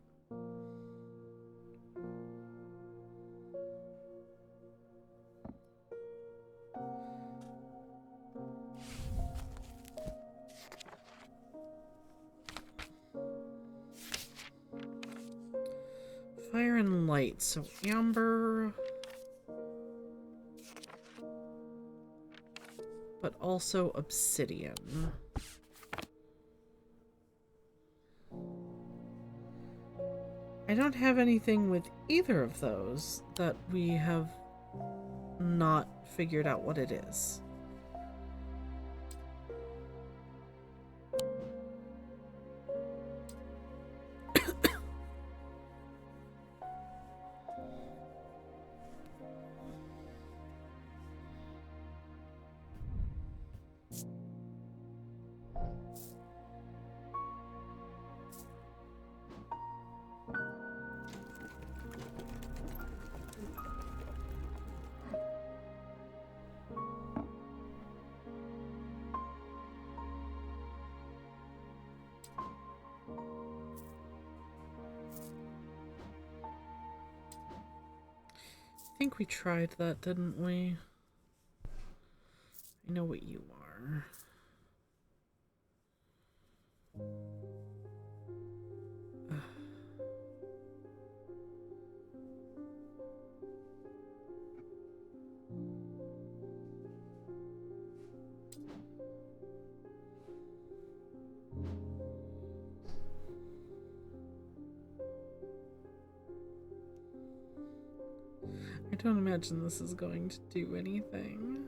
Fire and light, so amber. But also obsidian. I don't have anything with either of those that we have not figured out what it is. I think we tried that, didn't we? I know what you are. I don't imagine this is going to do anything.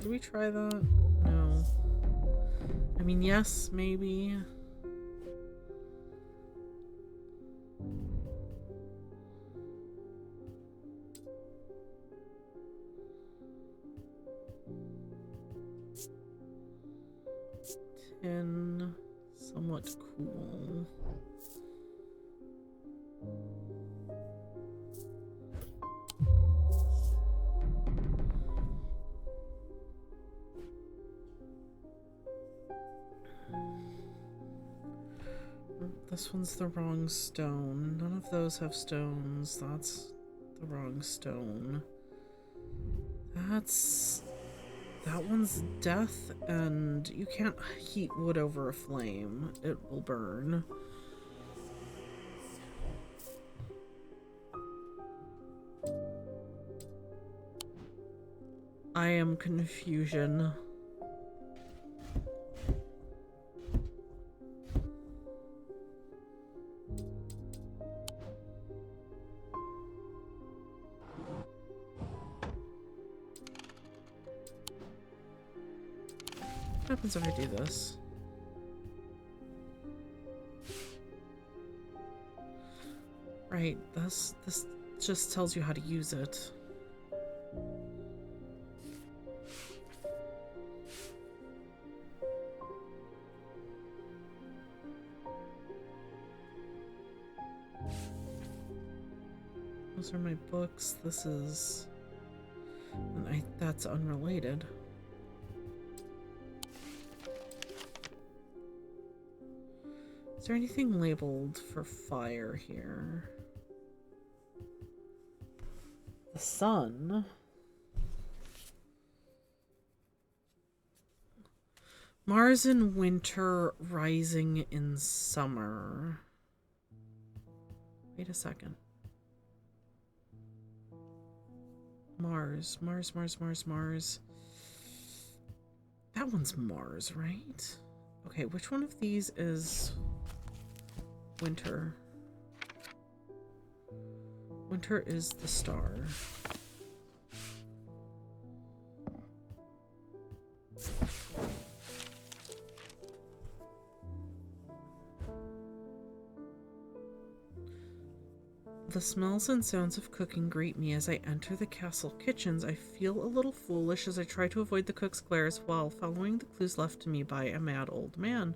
Did we try that? No. I mean, yes, maybe. Tin, somewhat cool. This one's the wrong stone. None of those have stones. That's the wrong stone. That one's death, and you can't heat wood over a flame. It will burn. I am confusion. What happens if I do this? Right, this just tells you how to use it. Those are my books. This is... that's unrelated. Is there anything labeled for fire here? The sun. Mars in winter, rising in summer. Wait a second. Mars. That one's Mars, right? Okay, which one of these is winter? Winter is the star. The smells and sounds of cooking greet me as I enter the castle kitchens. I feel a little foolish as I try to avoid the cook's glares while following the clues left to me by a mad old man.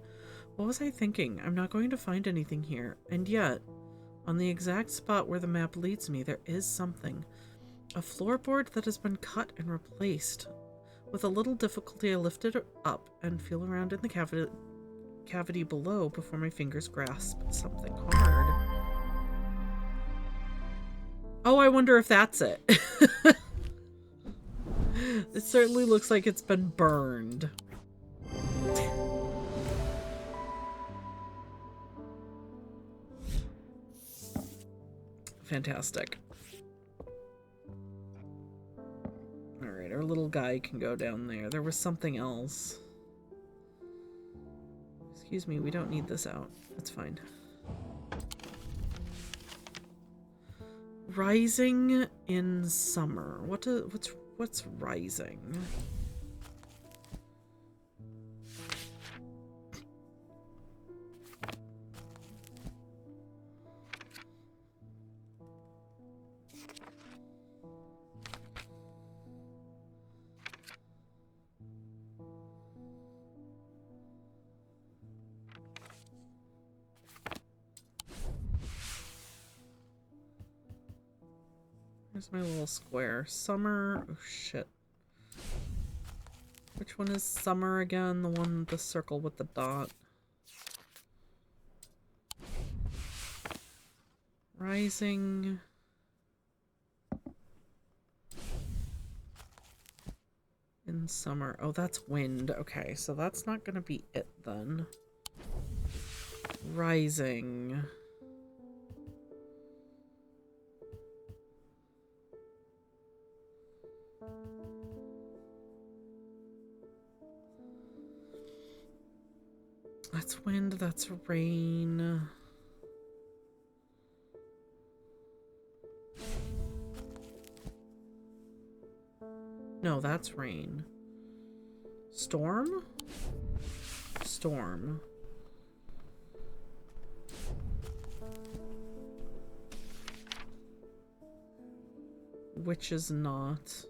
What was I thinking? I'm not going to find anything here. And yet, on the exact spot where the map leads me, there is something. A floorboard that has been cut and replaced. With a little difficulty, I lift it up and feel around in the cavity below before my fingers grasp something hard. Oh, I wonder if that's it. It certainly looks like it's been burned. Fantastic. Alright, our little guy can go down there. There was something else. Excuse me, we don't need this out. That's fine. Rising in summer. What's rising? Here's my little square. Summer. Oh, shit. Which one is summer again? The one, the circle with the dot. Rising. In summer. Oh, that's wind. Okay, so that's not gonna be it then. Rising. That's wind, that's rain. No, that's rain. Storm? Storm. Which is not.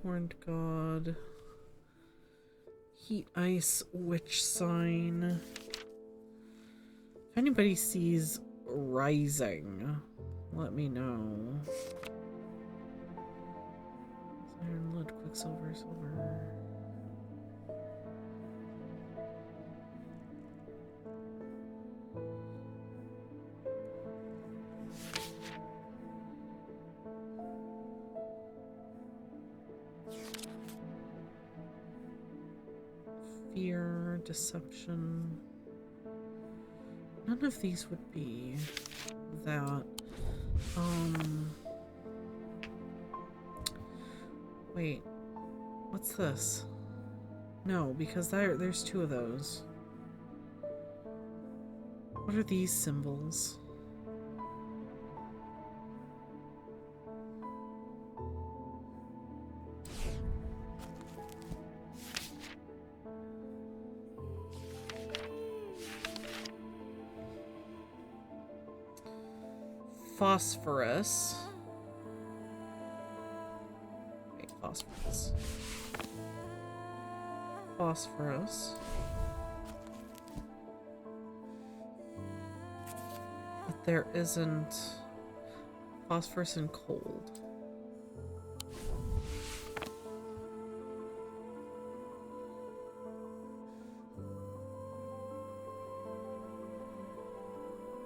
Horned God. Heat, ice, witch sign. If anybody sees rising, let me know. Iron, lead, quicksilver, silver. Fear, deception. None of these would be that. Wait. What's this? No, because there's two of those. What are these symbols? Phosphorus. Wait, phosphorus. Phosphorus. But there isn't phosphorus and cold.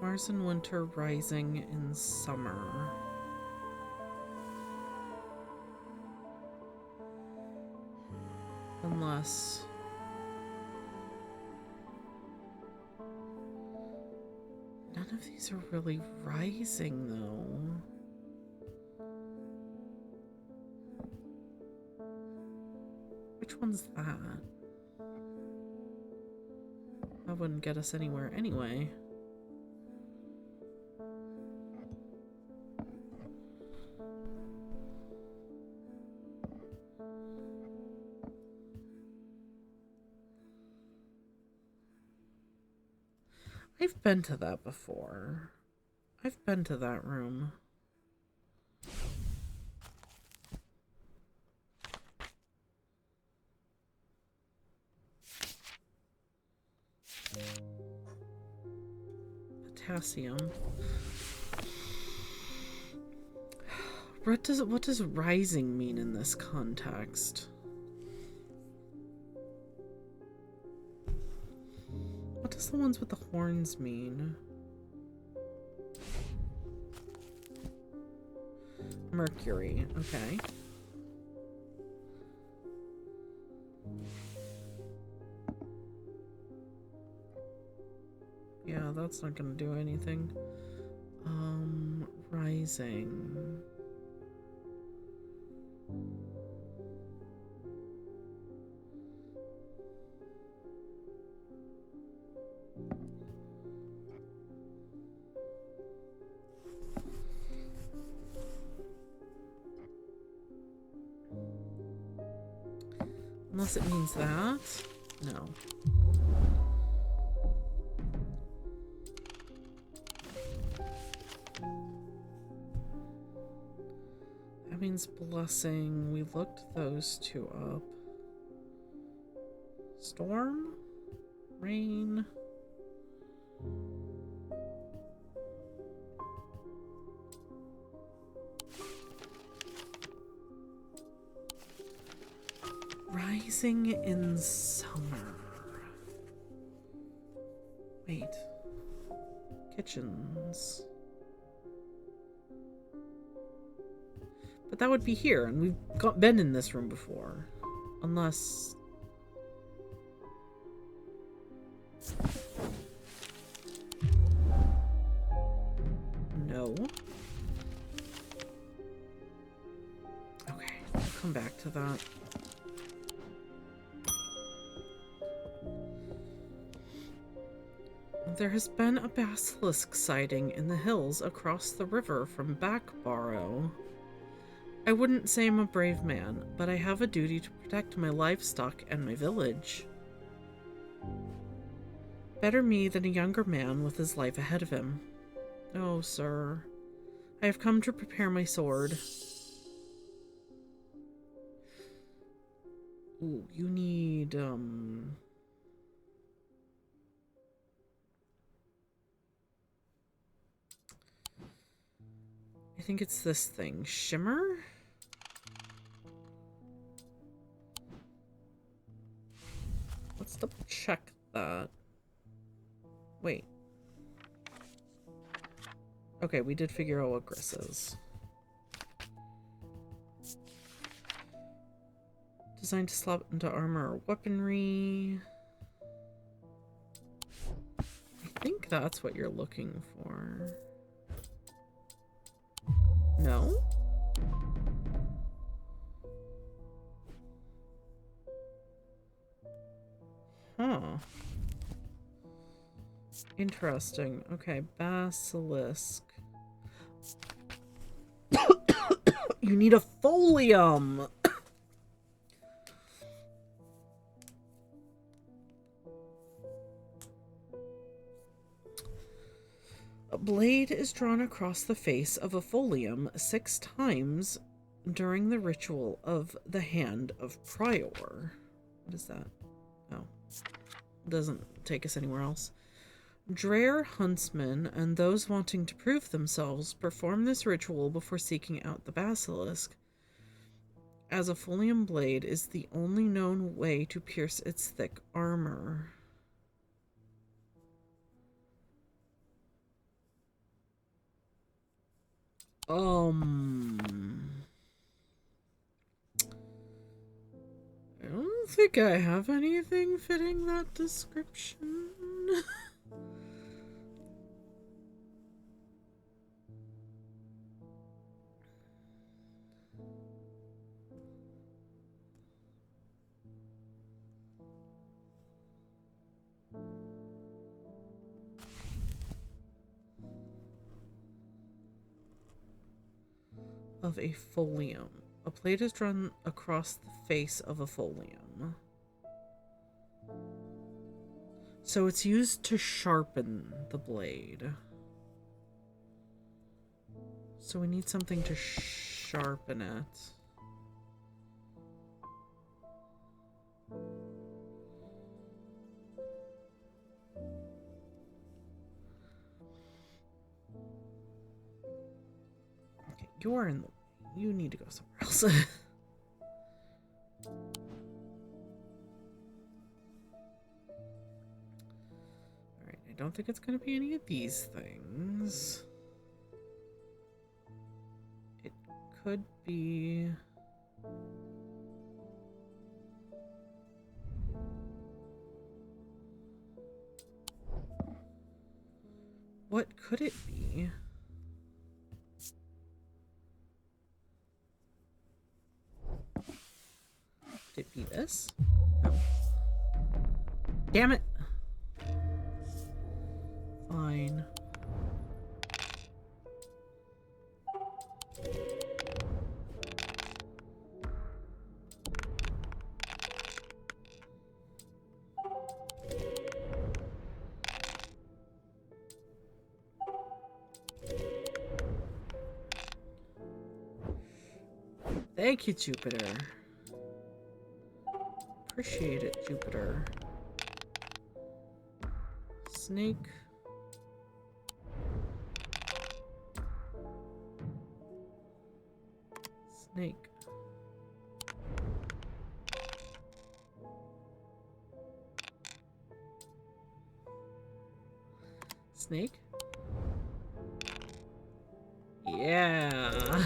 Mars in winter, rising in summer. Unless... None of these are really rising, though. Which one's that? That wouldn't get us anywhere anyway. I've been to that before. I've been to that room. Potassium. What does rising mean in this context? What does the ones with the horns mean? Mercury, okay. Yeah, that's not gonna do anything. Rising. Unless it means that? No. That means blessing. We looked those two up. Storm? Rain? Rising in summer. Wait. Kitchens. But that would be here, and we've been in this room before. Unless... No. Okay, we'll come back to that. There has been a basilisk sighting in the hills across the river from Backbarrow. I wouldn't say I'm a brave man, but I have a duty to protect my livestock and my village. Better me than a younger man with his life ahead of him. Oh, sir. I have come to prepare my sword. Ooh, you need, I think it's this thing. Shimmer? Let's double check that. Wait. Okay, we did figure out what Gris is. Designed to slap into armor or weaponry. I think that's what you're looking for. No? Huh. Interesting. Okay, basilisk. You need a folium! A blade is drawn across the face of a folium 6 times during the ritual of the Hand of Prior. What is that? Oh. Doesn't take us anywhere else. Dreher huntsmen and those wanting to prove themselves perform this ritual before seeking out the basilisk, as a folium blade is the only known way to pierce its thick armor. I don't think I have anything fitting that description. Of a folium. A blade is drawn across the face of a folium. So it's used to sharpen the blade. So we need something to sharpen it. Okay, you're in the... You need to go somewhere else. Alright, I don't think it's going to be any of these things. It could be... What could it be? Could it be this? No. Damn it! Fine. Thank you, Jupiter. Appreciate it, Jupiter. Snake. Snake. Snake? Yeah.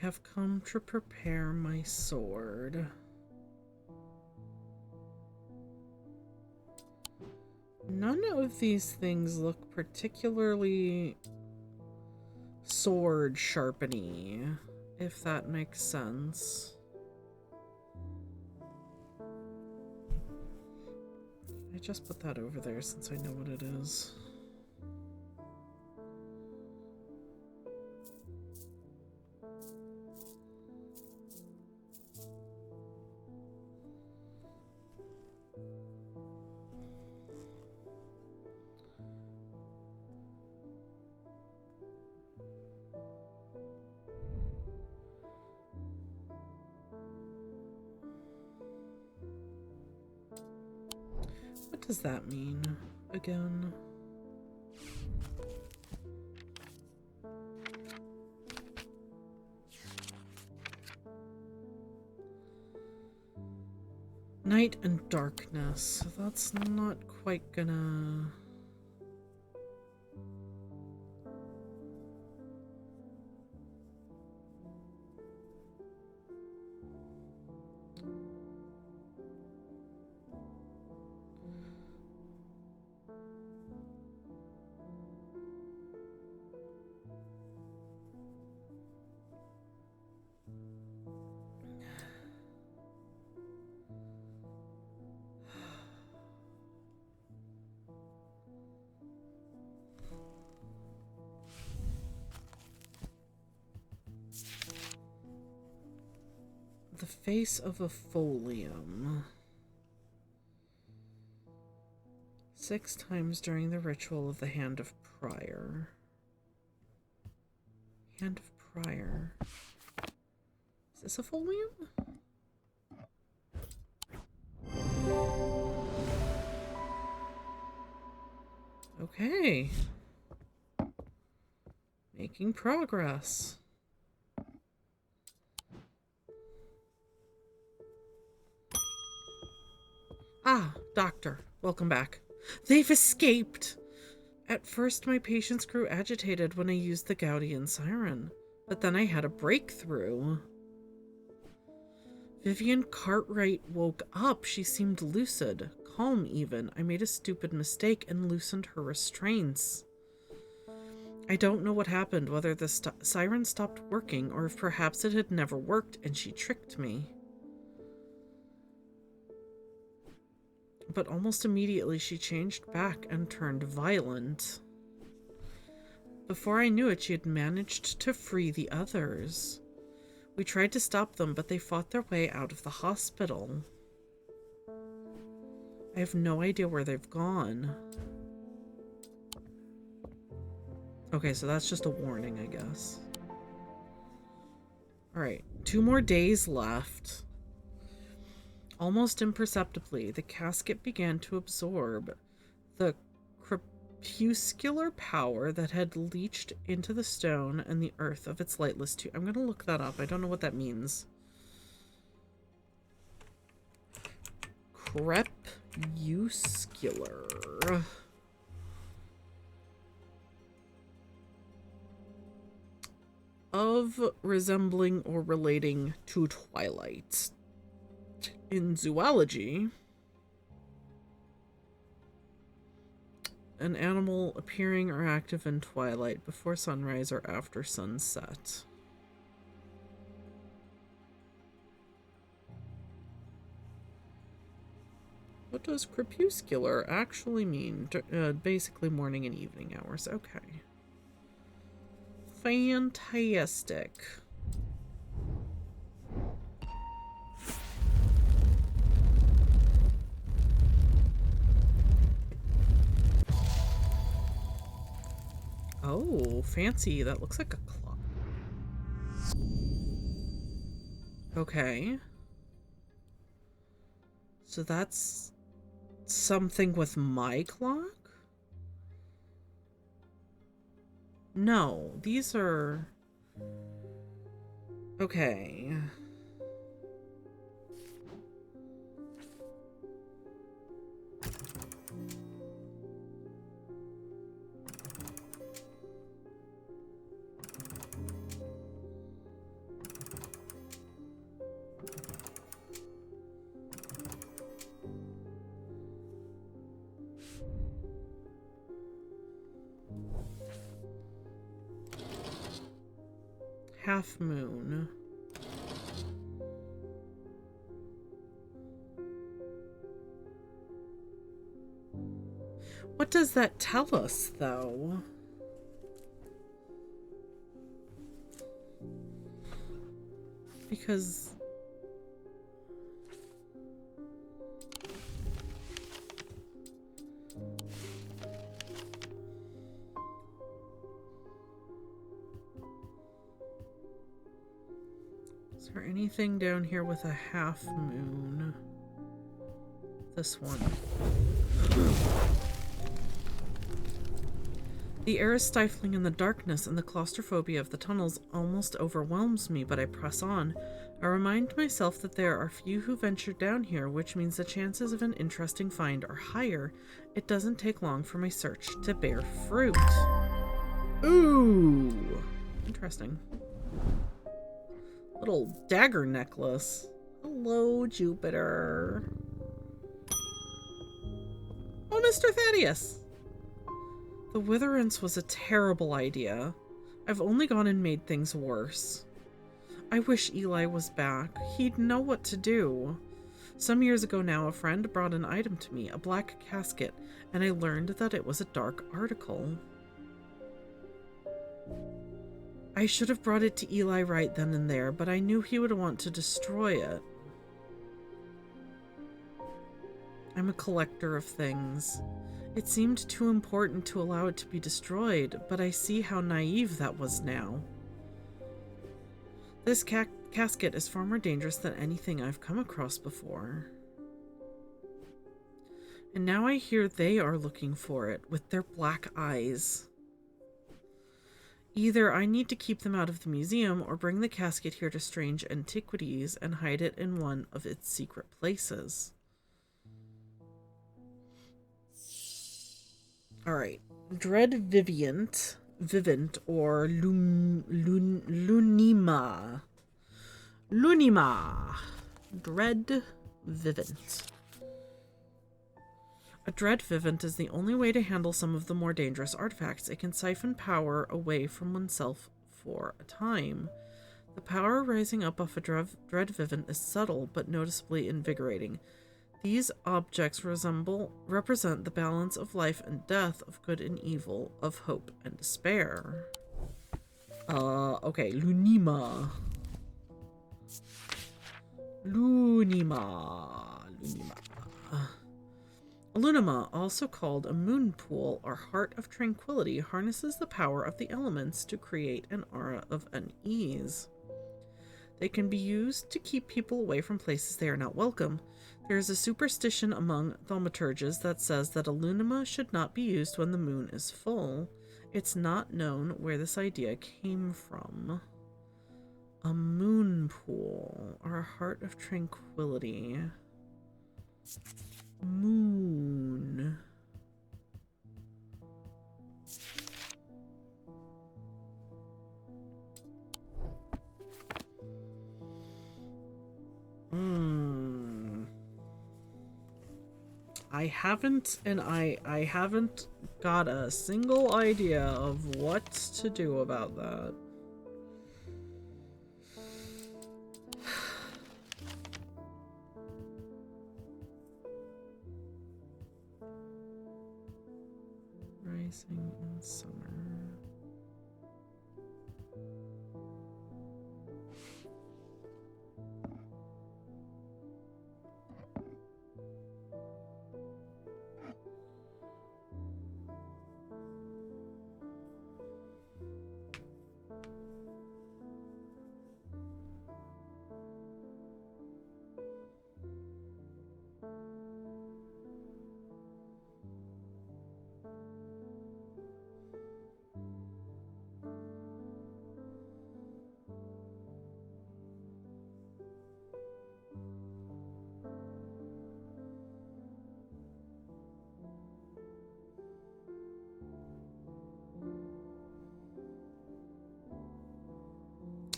I have come to prepare my sword. None of these things look particularly sword sharpeny, if that makes sense. I just put that over there since I know what it is. What does that mean again? Night and darkness. That's not quite gonna... The face of a folium. 6 times during the ritual of the Hand of Prior. Hand of Prior. Is this a folium? Okay. Making progress. Ah, doctor. Welcome back. They've escaped! At first, my patients grew agitated when I used the Gaudian siren, but then I had a breakthrough. Vivian Cartwright woke up. She seemed lucid, calm even. I made a stupid mistake and loosened her restraints. I don't know what happened, whether the siren stopped working or if perhaps it had never worked and she tricked me. But almost immediately she changed back and turned violent. Before I knew it, she had managed to free the others. We tried to stop them, but they fought their way out of the hospital. I have no idea where they've gone. Okay, so that's just a warning, I guess. Alright, 2 more days left. Almost imperceptibly, the casket began to absorb the crepuscular power that had leached into the stone and the earth of its lightless tomb. I'm gonna look that up. I don't know what that means. Crepuscular. Of resembling or relating to twilight. In zoology, an animal appearing or active in twilight before sunrise or after sunset. What does crepuscular actually mean? Basically morning and evening hours. Okay. Fantastic. Oh, fancy. That looks like a clock. Okay. So that's something with my clock? No, these are... Okay. half moon. What does that tell us, though? Because... is there anything down here with a half moon? This one. The air is stifling in the darkness, and the claustrophobia of the tunnels almost overwhelms me, but I press on. I remind myself that there are few who venture down here, which means the chances of an interesting find are higher. It doesn't take long for my search to bear fruit. Ooh! Interesting. Little dagger necklace. Hello, Jupiter. Oh, Mr. Thaddeus! The witherance was a terrible idea. I've only gone and made things worse. I wish Eli was back. He'd know what to do. Some years ago now, a friend brought an item to me, a black casket, and I learned that it was a dark article. I should have brought it to Eli right then and there, but I knew he would want to destroy it. I'm a collector of things. It seemed too important to allow it to be destroyed, but I see how naive that was now. This casket is far more dangerous than anything I've come across before. And now I hear they are looking for it with their black eyes. Either I need to keep them out of the museum or bring the casket here to Strange Antiquities and hide it in one of its secret places. Alright. Dread Vivint, or Lunima. Lunima. Dread Vivint. A Dread Vivint is the only way to handle some of the more dangerous artifacts. It can siphon power away from oneself for a time. The power rising up off a Dread Vivint is subtle but noticeably invigorating. These objects represent the balance of life and death, of good and evil, of hope and despair. Okay, Lunima. Lunima, also called a moon pool or heart of tranquility, harnesses the power of the elements to create an aura of unease. They can be used to keep people away from places they are not welcome. There is a superstition among thaumaturges that says that a lunima should not be used when the moon is full. It's not known where this idea came from. A moon pool, or a heart of tranquility. Moon. I haven't got a single idea of what to do about that. Rising in summer.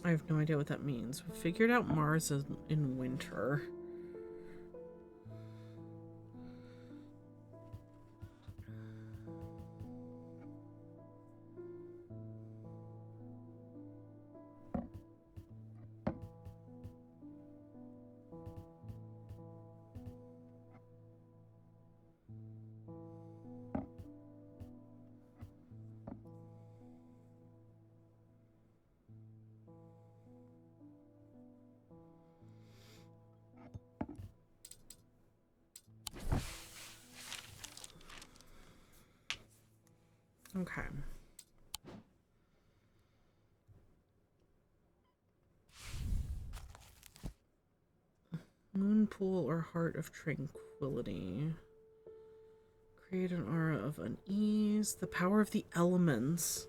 I have no idea what that means. We figured out Mars is in winter. Okay. Moon pool or heart of tranquility. Create an aura of unease. The power of the elements.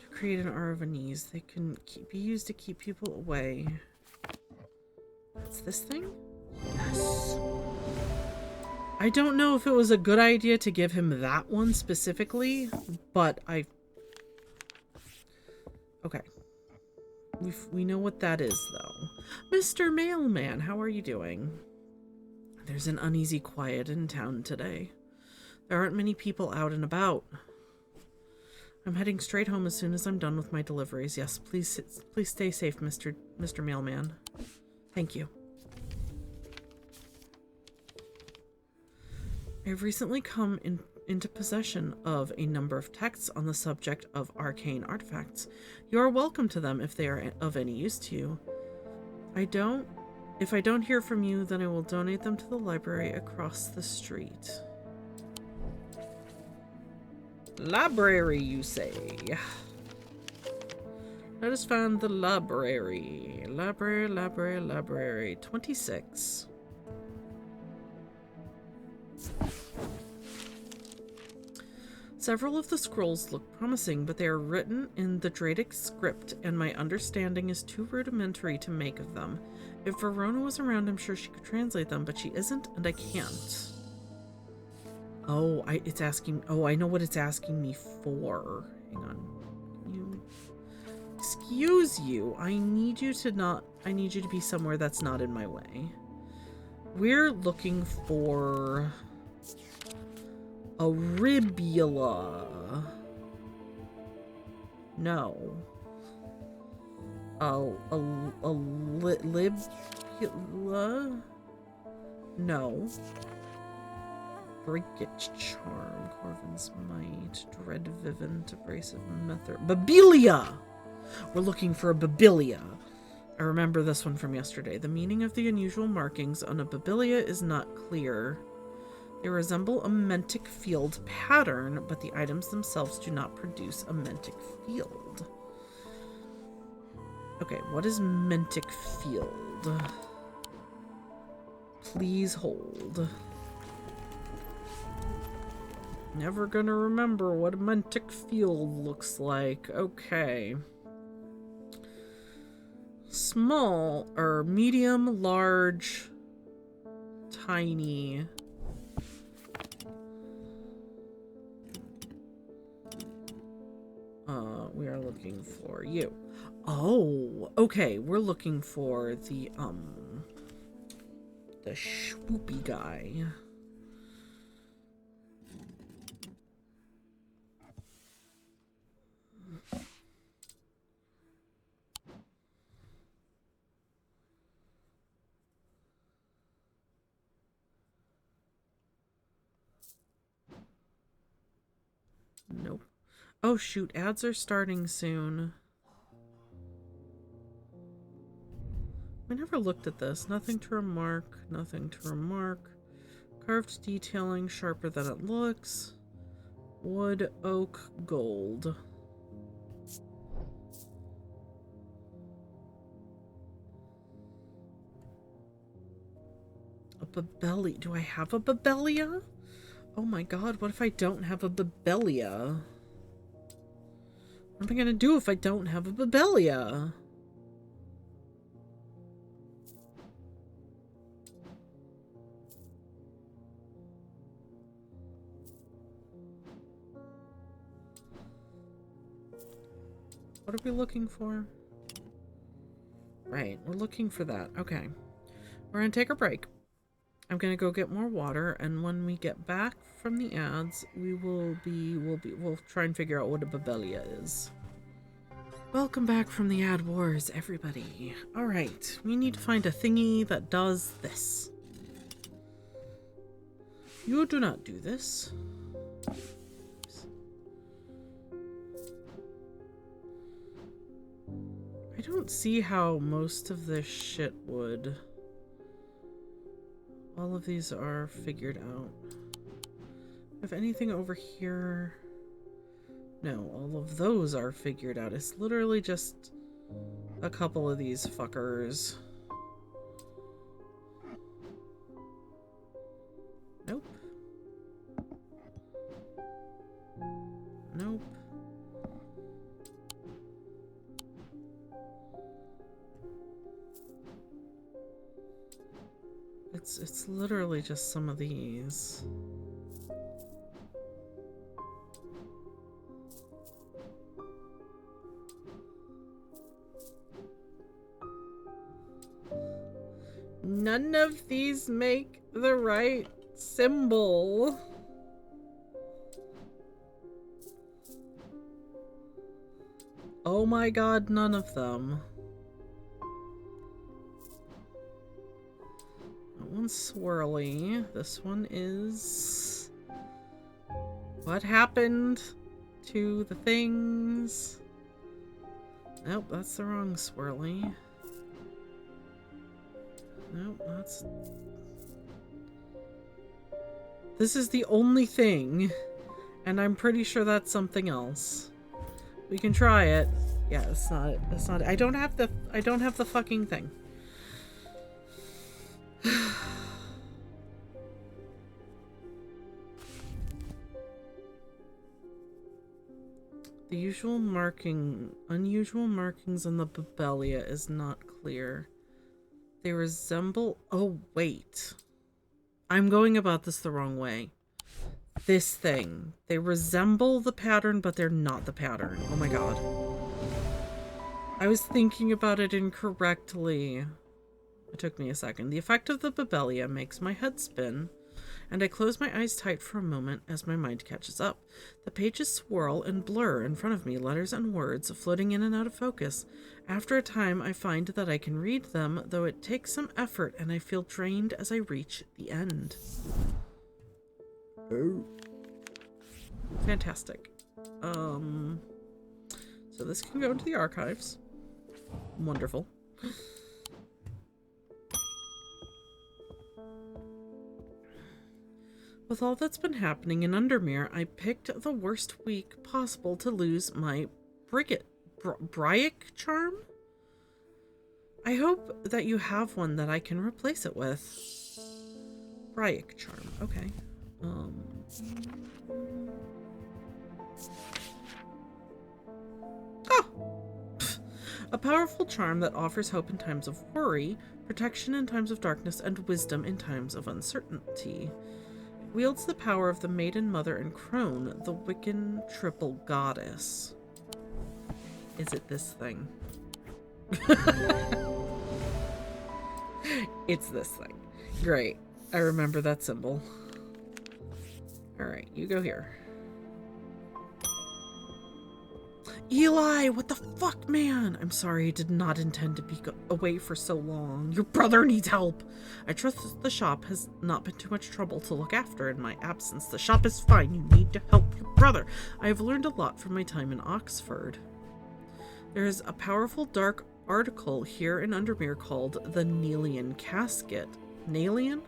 To create an aura of unease. They can be used to keep people away. That's this thing? Yes. I don't know if it was a good idea to give him that one specifically, but okay. We know what that is, though. Mr. Mailman, how are you doing? There's an uneasy quiet in town today. There aren't many people out and about. I'm heading straight home as soon as I'm done with my deliveries. Yes, please stay safe, Mr. Mailman. Thank you. I've recently come into possession of a number of texts on the subject of arcane artifacts. You are welcome to them if they are of any use to you. If I don't hear from you, then I will donate them to the library across the street. Library, you say? Let us find the library. Library. 26. Several of the scrolls look promising, but they are written in the Dradic script, and my understanding is too rudimentary to make of them. If Verona was around, I'm sure she could translate them, but she isn't, and I can't. Oh, it's asking... Oh, I know what it's asking me for. Hang on. Excuse you. I need you to be somewhere that's not in my way. We're looking for... a ribula. No. Libula? No. Breakage Charm, Corvin's Might, Dread Vivint, Abrasive Method. Babilia! We're looking for a Babilia. I remember this one from yesterday. The meaning of the unusual markings on a Babilia is not clear. They resemble a Mentic field pattern, but the items themselves do not produce a Mentic field. Okay, what is Mentic field? Please hold. Never gonna remember what a Mentic field looks like. Okay. Small, or medium, large, tiny. We are looking for you. Oh, okay. We're looking for the swoopy guy. Nope. Oh shoot, ads are starting soon. I never looked at this. Nothing to remark. Nothing to remark. Carved detailing sharper than it looks. Wood, oak, gold. A Babelia. Do I have a Babelia? Oh my god, what if I don't have a Babelia? What am I gonna do if I don't have a Babelia? What are we looking for? Right, we're looking for that. Okay. We're gonna take a break. I'm gonna go get more water, and when we get back from the ads, we'll try and figure out what a Babelia is. Welcome back from the ad wars, everybody. Alright, we need to find a thingy that does this. You do not do this. I don't see how most of this shit would... All of these are figured out. If anything over here... No, all of those are figured out. It's literally just a couple of these fuckers. Nope. Nope. It's literally just some of these. None of these make the right symbol. Oh my god, none of them. That one's swirly. This one is... What happened to the things? Nope, that's the wrong swirly. Nope, that's... This is the only thing, and I'm pretty sure that's something else. We can try it. Yeah, it's not it. That's not it. I don't have the fucking thing. The unusual markings on the Babelia is not clear. They resemble... Oh, wait. I'm going about this the wrong way. This thing. They resemble the pattern, but they're not the pattern. Oh my god. I was thinking about it incorrectly. It took me a second. The effect of the Babelia makes my head spin, and I close my eyes tight for a moment as my mind catches up. The pages swirl and blur in front of me, letters and words floating in and out of focus. After a time, I find that I can read them, though it takes some effort, and I feel drained as I reach the end. Oh. Fantastic. So this can go into the archives. Wonderful. With all that's been happening in Undermere, I picked the worst week possible to lose my Bryic charm? I hope that you have one that I can replace it with. Bryic charm, okay. A powerful charm that offers hope in times of worry, protection in times of darkness, and wisdom in times of uncertainty. It wields the power of the Maiden Mother and Crone, the Wiccan triple goddess. Is it this thing? It's this thing. Great. I remember that symbol. Alright, you go here. Eli, what the fuck, man? I'm sorry, I did not intend to be away for so long. Your brother needs help. I trust the shop has not been too much trouble to look after in my absence. The shop is fine. You need to help your brother. I have learned a lot from my time in Oxford. There is a powerful dark article here in Undermere called the Nelian Casket. Nelian?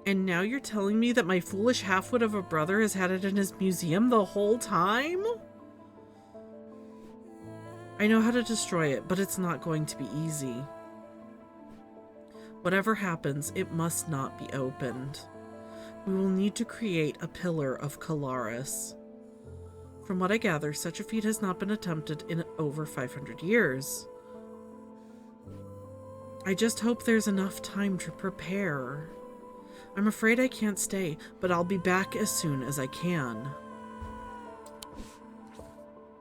And now you're telling me that my foolish halfwit of a brother has had it in his museum the whole time? I know how to destroy it, but it's not going to be easy. Whatever happens, it must not be opened. We will need to create a pillar of Calaris. From what I gather, such a feat has not been attempted in over 500 years. I just hope there's enough time to prepare. I'm afraid I can't stay, but I'll be back as soon as I can.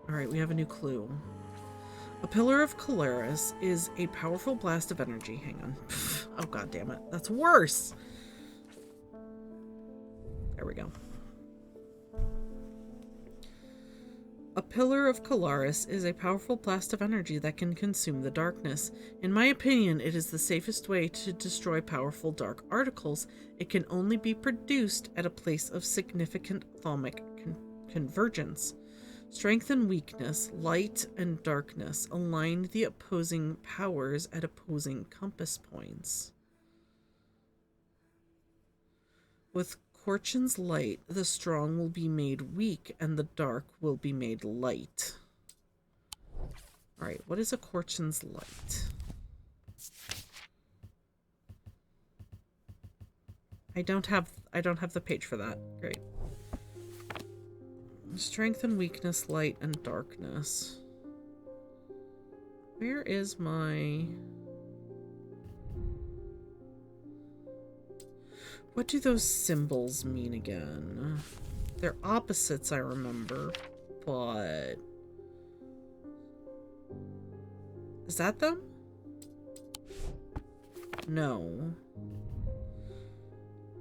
Alright, we have a new clue. A pillar of Calaris is a powerful blast of energy. Hang on. Oh, god damn it. That's worse. There we go. A pillar of Calaris is a powerful blast of energy that can consume the darkness. In my opinion, it is the safest way to destroy powerful dark articles. It can only be produced at a place of significant thaumic convergence. Strength and weakness, light and darkness, align the opposing powers at opposing compass points. With Corchin's light, the strong will be made weak, and the dark will be made light. Alright, what is a Corchin's light? I don't have the page for that. Great. Strength and weakness, light and darkness. Where is my... What do those symbols mean again? They're opposites, I remember, but... Is that them? No.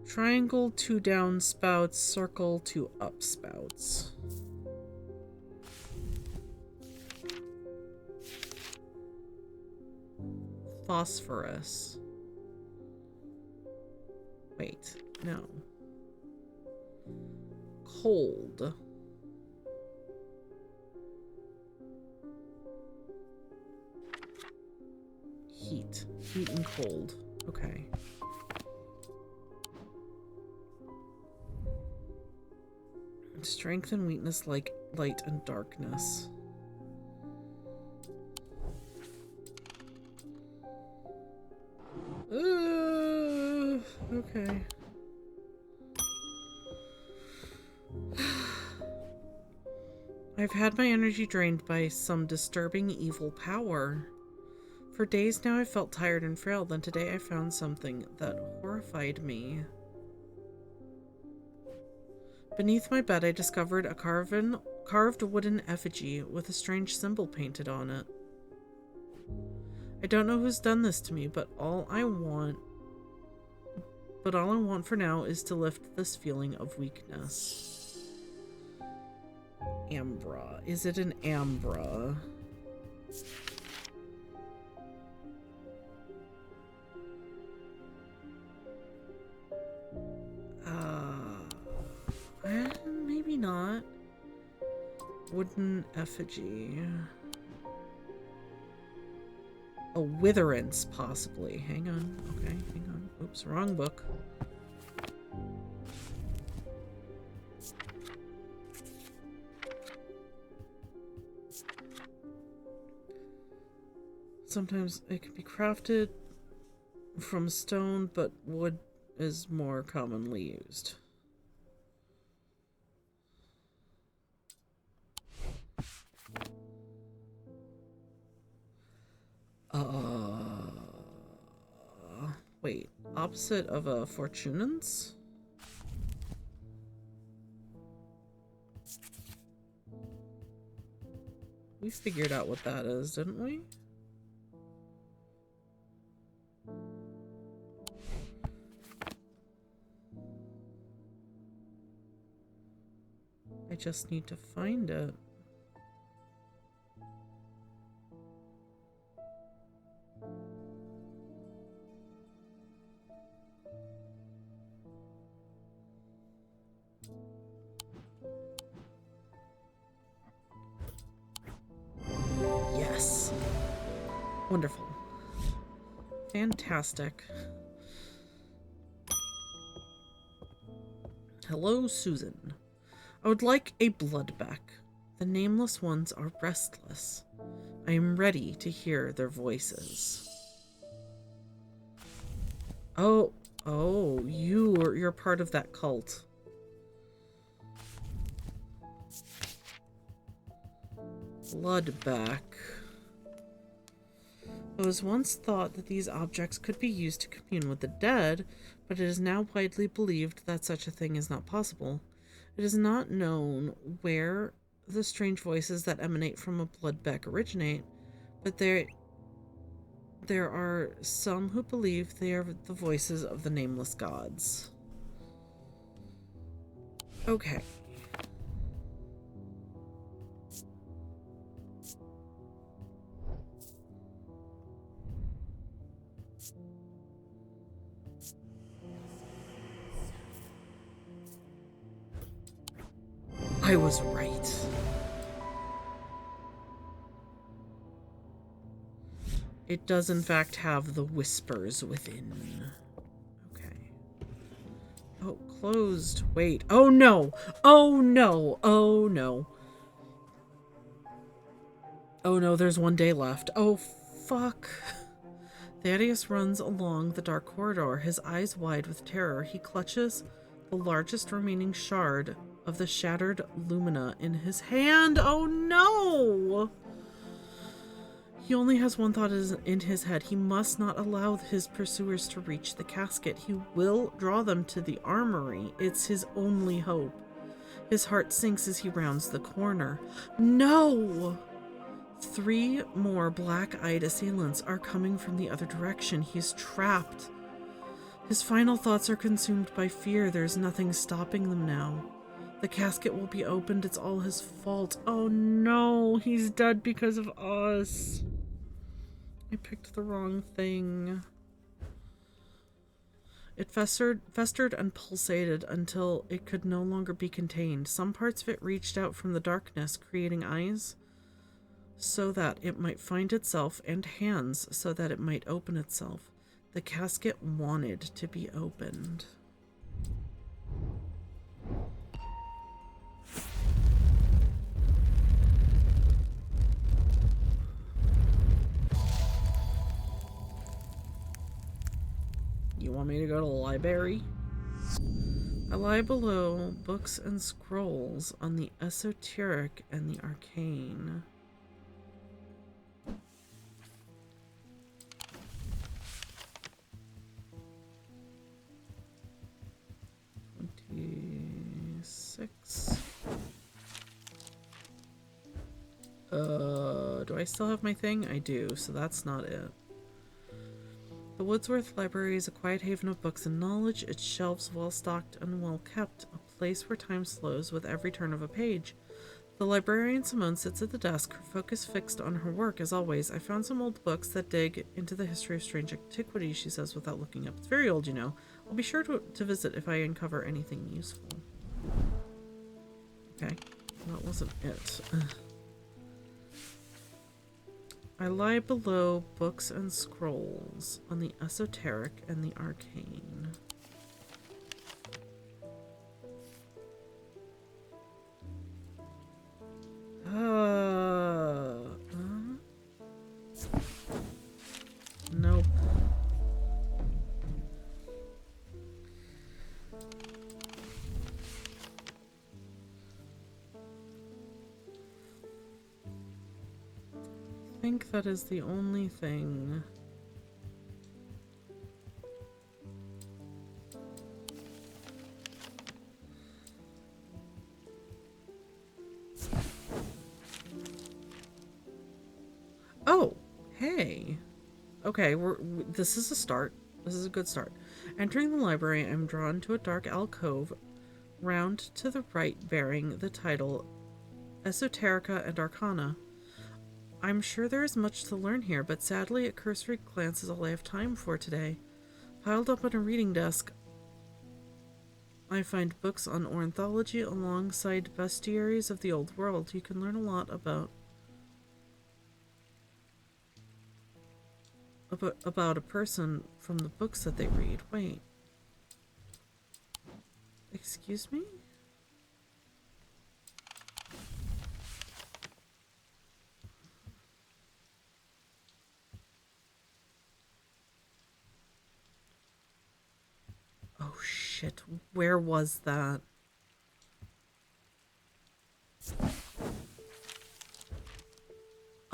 Triangle, 2 down spouts, circle, 2 up spouts. Phosphorus. Wait, no. Cold. Heat. Heat and cold. Okay. Strength and weakness, like light and darkness. Okay. I've had my energy drained by some disturbing evil power. For days now I've felt tired and frail, then today I found something that horrified me. Beneath my bed I discovered a carved wooden effigy with a strange symbol painted on it. I don't know who's done this to me, but all I want for now is to lift this feeling of weakness. Ambra. Is it an Ambra? Maybe not. Wooden effigy. A witherance, possibly. Hang on. Okay, hang on. Oops, wrong book. Sometimes it can be crafted from stone, but wood is more commonly used. Wait, opposite of a fortunance? We figured out what that is, didn't we? I just need to find it. Yes. Wonderful. Fantastic. Hello, Susan. I would like a bloodback. The nameless ones are restless. I am ready to hear their voices. Oh, you're part of that cult. Bloodback. It was once thought that these objects could be used to commune with the dead, but it is now widely believed that such a thing is not possible. It is not known where the strange voices that emanate from a bloodback originate, but there are some who believe they are the voices of the nameless gods. Okay. I was right. It does in fact have the whispers within. Okay. Oh, closed. Wait. Oh no! Oh no! Oh no. Oh no, there's 1 day left. Oh fuck. Thaddeus runs along the dark corridor, his eyes wide with terror. He clutches the largest remaining shard of the shattered lumina in his hand. Oh no! He only has one thought in his head. He must not allow his pursuers to reach the casket. He will draw them to the armory. It's his only hope. His heart sinks as he rounds the corner. No! 3 more black-eyed assailants are coming from the other direction. He's trapped. His final thoughts are consumed by fear. There's nothing stopping them now. The casket will be opened. It's all his fault. Oh no, he's dead because of us. I picked the wrong thing. It festered and pulsated until it could no longer be contained. Some parts of it reached out from the darkness, creating eyes so that it might find itself, and hands so that it might open itself. The casket wanted to be opened. You want me to go to the library? I lie below books and scrolls on the esoteric and the arcane. Six. Do I still have my thing? I do, so that's not it. The Woodsworth Library is a quiet haven of books and knowledge, its shelves well stocked and well kept, a place where time slows with every turn of a page. The librarian Simone sits at the desk, her focus fixed on her work. As always, I found some old books that dig into the history of strange antiquities, she says without looking up. It's very old, you know. I'll be sure to visit if I uncover anything useful. Okay, that wasn't it. I lie below books and scrolls on the esoteric and the arcane. Nope. I think that is the only thing. Oh, hey. Okay, this is a start. This is a good start. Entering the library, I'm drawn to a dark alcove, round to the right, bearing the title Esoterica and Arcana. I'm sure there is much to learn here, but sadly a cursory glance is all I have time for today. Piled up on a reading desk, I find books on ornithology alongside bestiaries of the old world. You can learn a lot about a person from the books that they read. Wait. Excuse me? Oh shit, where was that?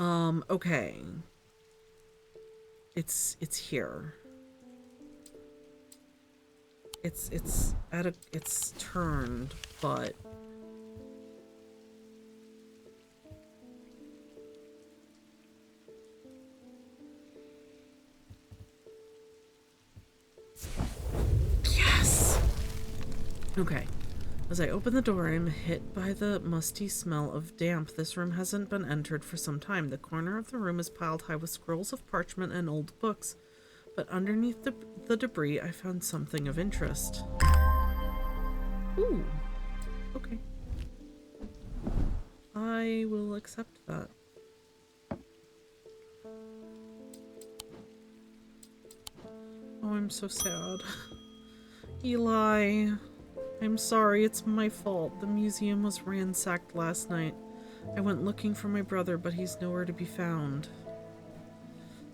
Okay. It's here. It's turned, but yes! Okay. As I open the door, I'm hit by the musty smell of damp. This room hasn't been entered for some time. The corner of the room is piled high with scrolls of parchment and old books, but underneath the debris, I found something of interest. Ooh. Okay. I will accept that. Oh, I'm so sad. Eli, I'm sorry, it's my fault. The museum was ransacked last night. I went looking for my brother, but he's nowhere to be found.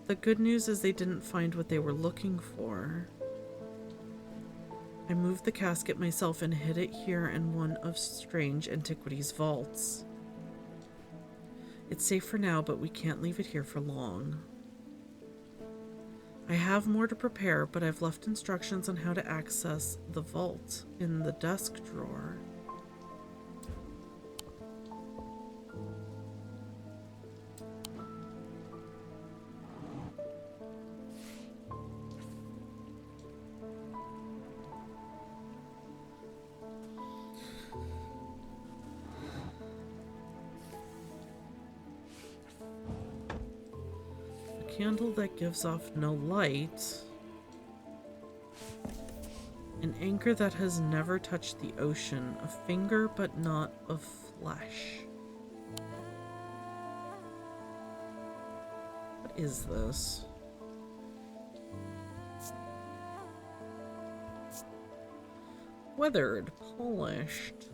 The good news is they didn't find what they were looking for. I moved the casket myself and hid it here in one of Strange Antiquities' vaults. It's safe for now, but we can't leave it here for long. I have more to prepare, but I've left instructions on how to access the vault in the desk drawer. Candle that gives off no light. An anchor that has never touched the ocean. A finger but not of flesh. What is this? Weathered, polished.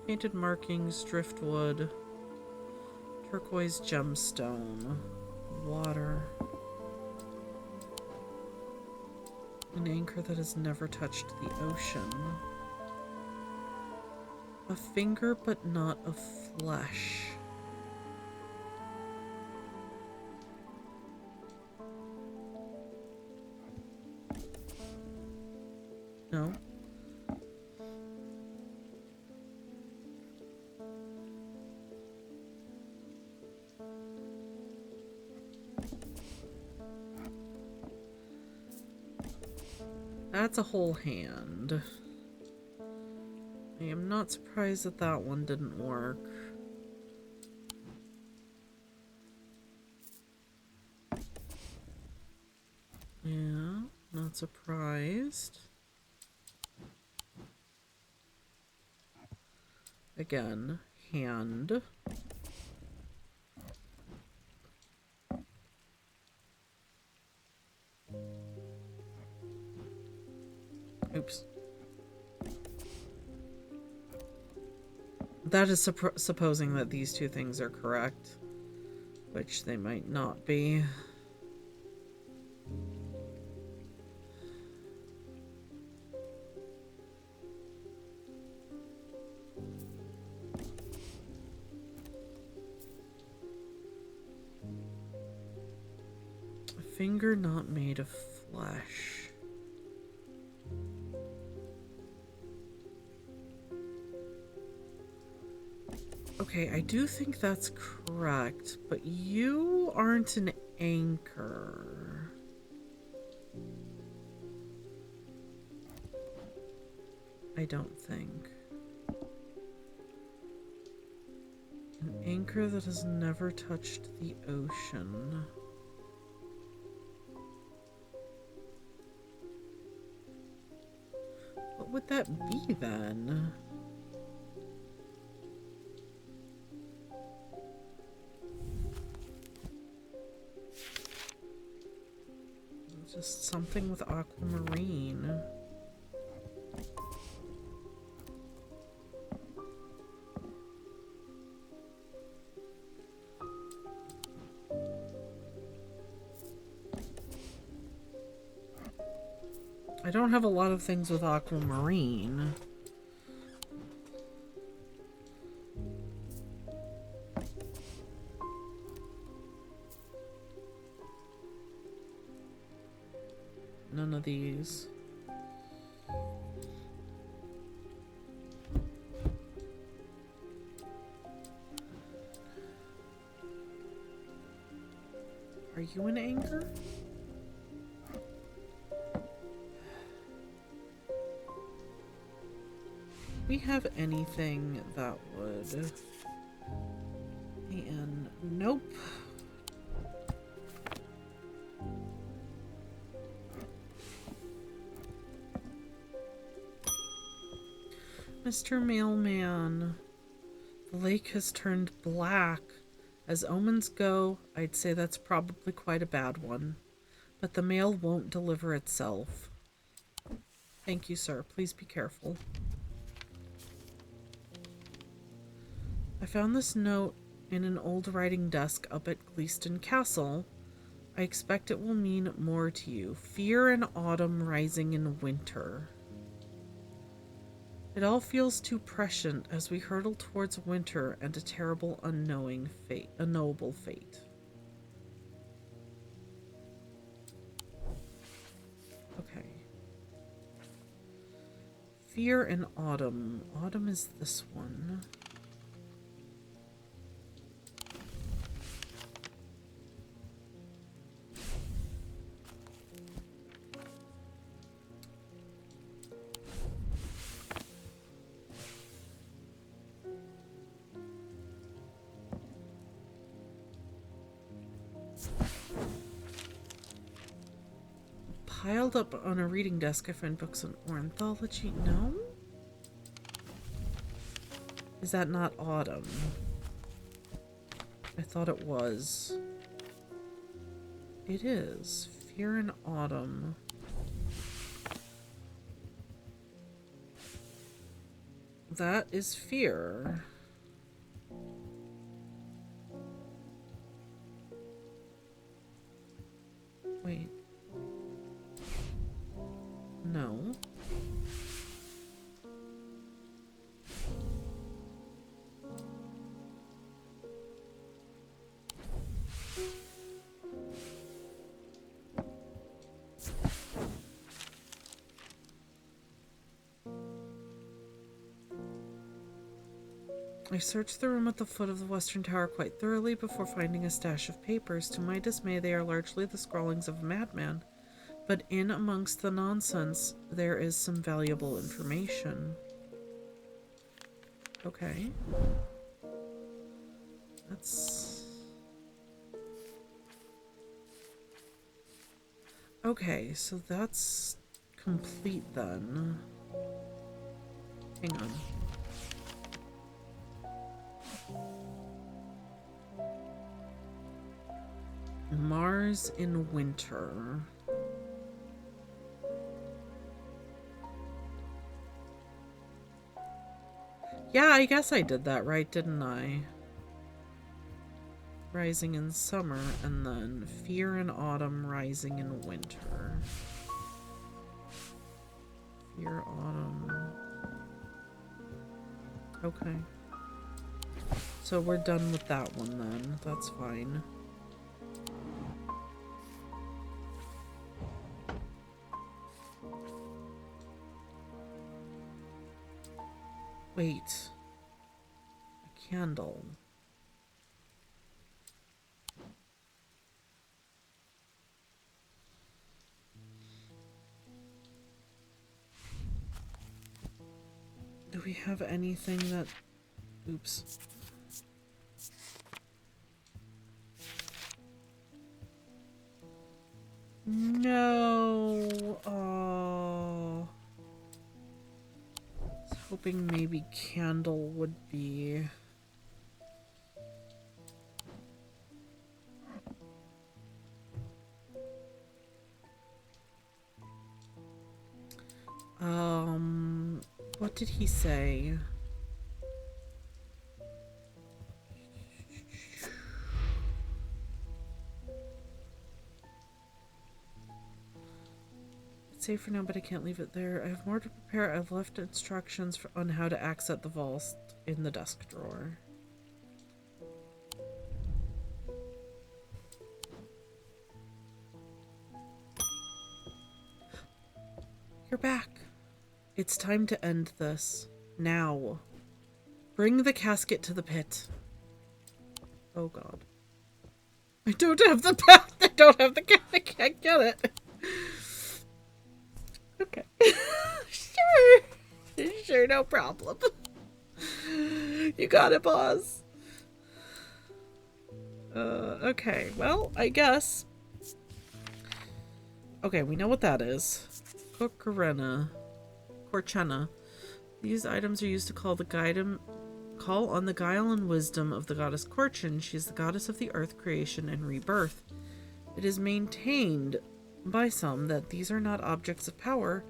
Painted markings, driftwood. Turquoise gemstone. Water. An anchor that has never touched the ocean. A finger but not of flesh. No. That's a whole hand. I am not surprised that that one didn't work. Yeah, not surprised. Again, hand. Oops. That is supposing that these two things are correct, which they might not be. A finger not made of flesh. Okay, I do think that's correct, but you aren't an anchor. I don't think. An anchor that has never touched the ocean. What would that be then? Just something with aquamarine. I don't have a lot of things with aquamarine. None of these. Are you an anchor? We have anything that would... And nope. Mr. Mailman, the lake has turned black. As omens go, I'd say that's probably quite a bad one. But the mail won't deliver itself. Thank you, sir. Please be careful. I found this note in an old writing desk up at Gleeston Castle. I expect it will mean more to you. Fear and autumn rising in winter. It all feels too prescient as we hurtle towards winter and a terrible unknowing fate, a knowable fate. Okay. Fear and autumn. Autumn is this one. Piled up on a reading desk, I find books on ornithology. No? Is that not autumn? I thought it was. It is. Fear and autumn. That is fear. Wait. No. I searched the room at the foot of the western tower quite thoroughly before finding a stash of papers. To my dismay, they are largely the scrawlings of a madman. But in amongst the nonsense, there is some valuable information. Okay. That's... Okay, so that's complete then. Hang on. Mars in winter. Yeah, I guess I did that right, didn't I? Rising in summer, and then fear in autumn, rising in winter. Fear, autumn. Okay. So we're done with that one then. That's fine. Wait. A candle. Do we have anything that... Oops. No. Oh. I was hoping maybe candle would be... What did he say? It's safe for now, but I can't leave it there. I have more to prepare. I've left instructions on how to access the vault in the desk drawer. You're back. It's time to end this. Now. Bring the casket to the pit. Oh god. I don't have the path. I don't have the casket. I can't get it. Okay. Sure. Sure, no problem. You got it, boss. Okay. Well, I guess. Okay, we know what that is. Corchena. These items are used to call on the guile and wisdom of the goddess Corchin. She is the goddess of the earth, creation, and rebirth. It is maintained by some that these are not objects of power,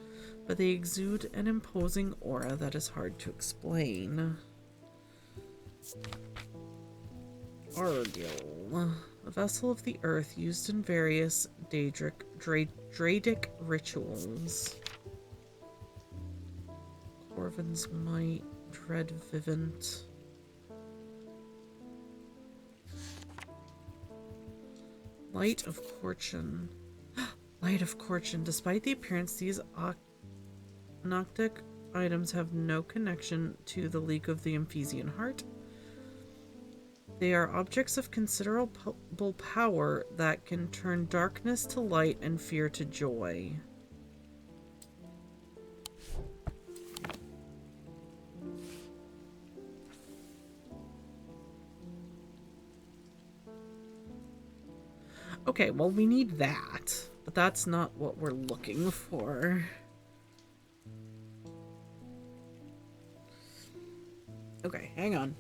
but they exude an imposing aura that is hard to explain. Argil, a vessel of the earth used in various Dradic rituals. Corvin's Might, Dread Vivint. Light of Fortune. Light of Fortune. Despite the appearance, these Noctic items have no connection to the League of the Emphesian Heart. They are objects of considerable power that can turn darkness to light and fear to joy. Okay, well, we need that, but that's not what we're looking for. Okay, hang on.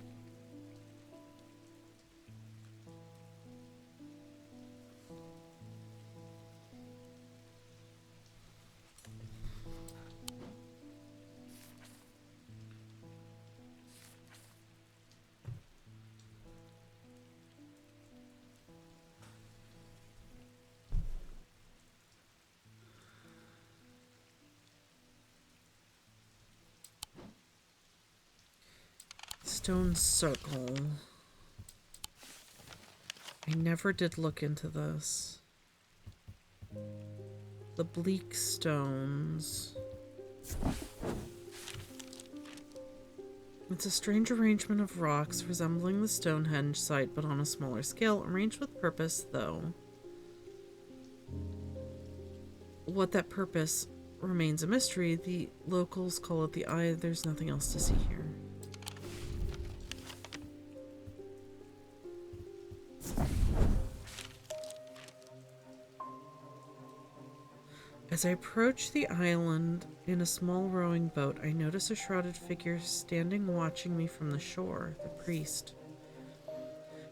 Stone Circle. I never did look into this. The Bleak Stones. It's a strange arrangement of rocks resembling the Stonehenge site, but on a smaller scale, arranged with purpose, though. What that purpose remains a mystery. The locals call it the Eye. There's nothing else to see here. As I approach the island in a small rowing boat, I notice a shrouded figure standing watching me from the shore, the priest.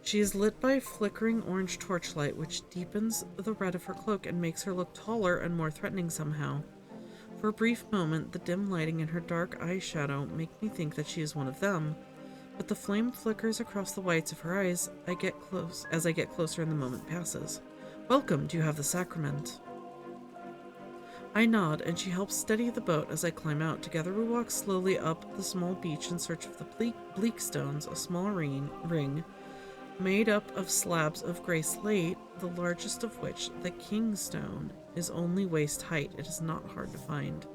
She is lit by a flickering orange torchlight, which deepens the red of her cloak and makes her look taller and more threatening somehow. For a brief moment, the dim lighting and her dark eyeshadow make me think that she is one of them, but the flame flickers across the whites of her eyes as I get closer and the moment passes. Welcome, do you have the sacrament? I nod, and she helps steady the boat as I climb out. Together we walk slowly up the small beach in search of the bleak stones, a small ring made up of slabs of gray slate, the largest of which, the king stone, is only waist height. It is not hard to find.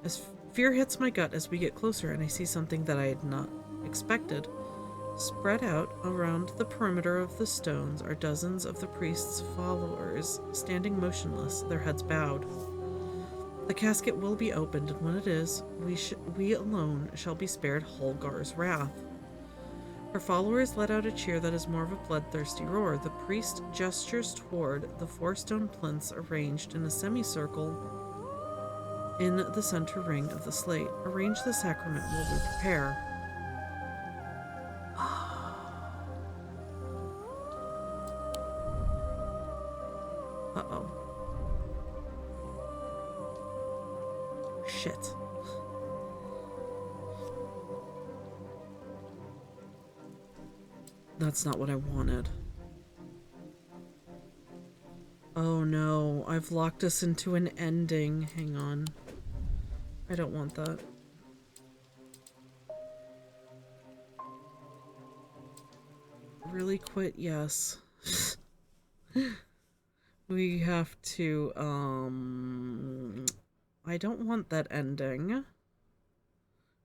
As fear hits my gut as we get closer, and I see something that I had not expected. Spread out around the perimeter of the stones are dozens of the priest's followers, standing motionless, their heads bowed. The casket will be opened, and when it is, we alone shall be spared Holgar's wrath. Her followers let out a cheer that is more of a bloodthirsty roar. The priest gestures toward the 4 stone plinths arranged in a semicircle in the center ring of the slate. Arrange the sacrament while we prepare. Uh-oh. Shit. That's not what I wanted. Oh no, I've locked us into an ending. Hang on. I don't want that. Really quit? Yes. We have to, I don't want that ending.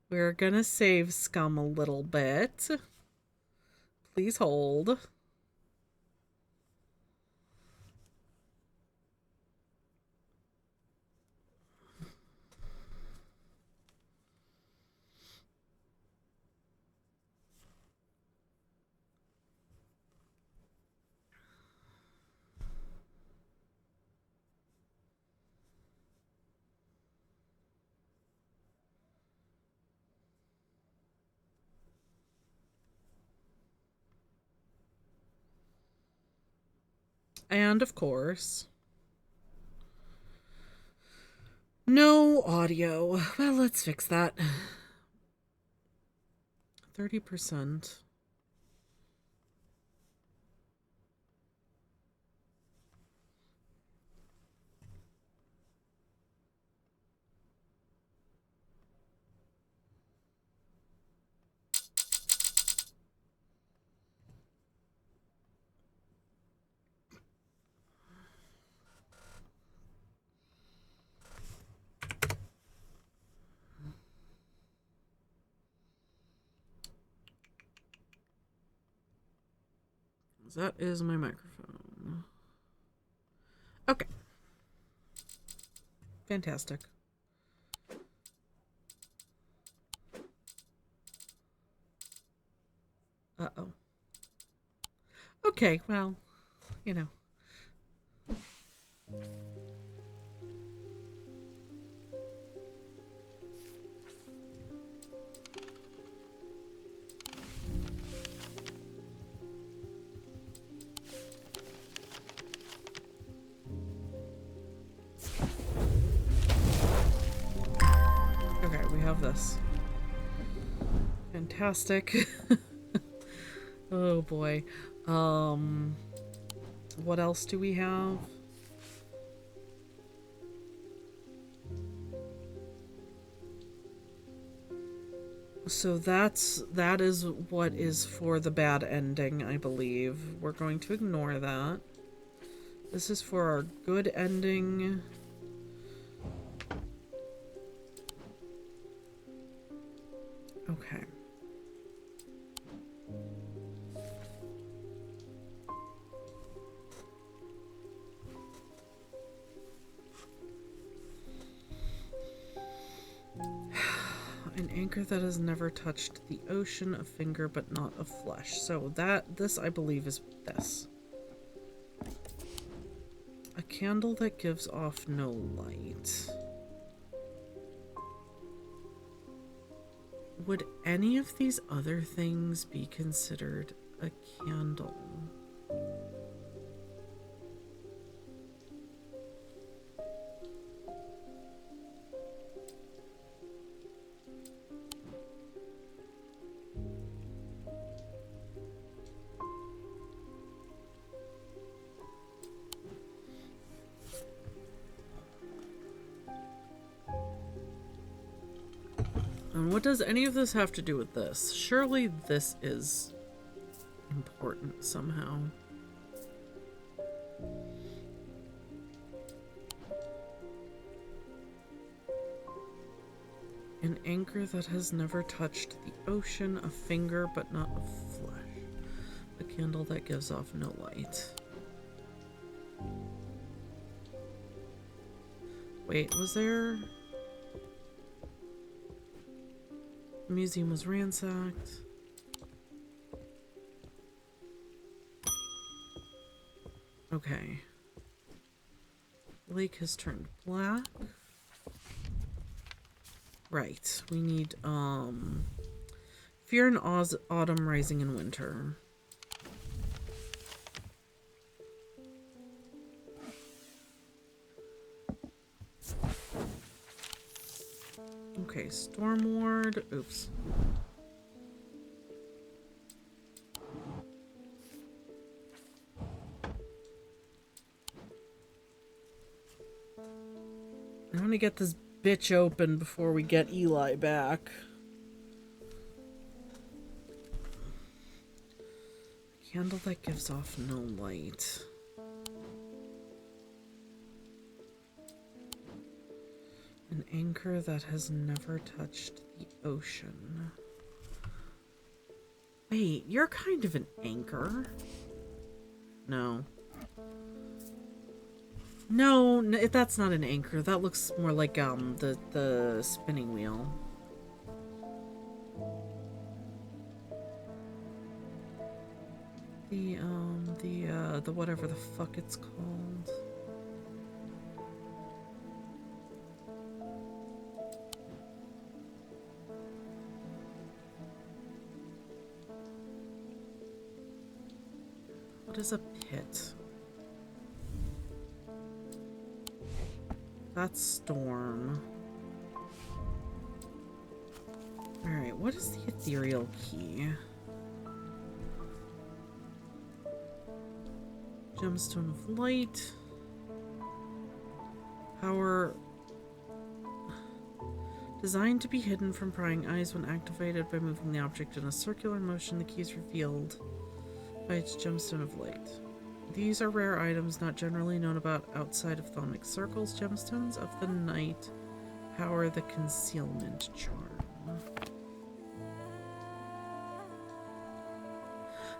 We're gonna save Scum a little bit. Please hold. And of course, No audio. Well, let's fix that. 30%. That is my microphone. Okay. Fantastic. Uh-oh. Okay, well, you know. Okay, we have this. Fantastic. Oh boy. What else do we have? So that is what is for the bad ending, I believe. We're going to ignore that. This is for our good ending. Okay. An anchor that has never touched the ocean, a finger but not of flesh. So this I believe is this. A candle that gives off no light. Would any of these other things be considered a candle? And what does any of this have to do with this? Surely this is important somehow. An anchor that has never touched the ocean, a finger but not of flesh. A candle that gives off no light. Wait, was there... The museum was ransacked. Okay. Lake has turned black. Right. We need, Fear in Autumn, Rising in Winter. Okay, Storm Ward. Oops. I want to get this bitch open before we get Eli back. A candle that gives off no light. An anchor that has never touched the ocean. Wait, you're kind of an anchor. No. No, that's not an anchor. That looks more like the spinning wheel. The whatever the fuck it's called. What is a pit? That's Storm. Alright, what is the ethereal key? Gemstone of Light. Power. Designed to be hidden from prying eyes when activated by moving the object in a circular motion, the key is revealed by its Gemstone of Light. These are rare items not generally known about outside of Thaumic circles. Gemstones of the Night power the concealment charm.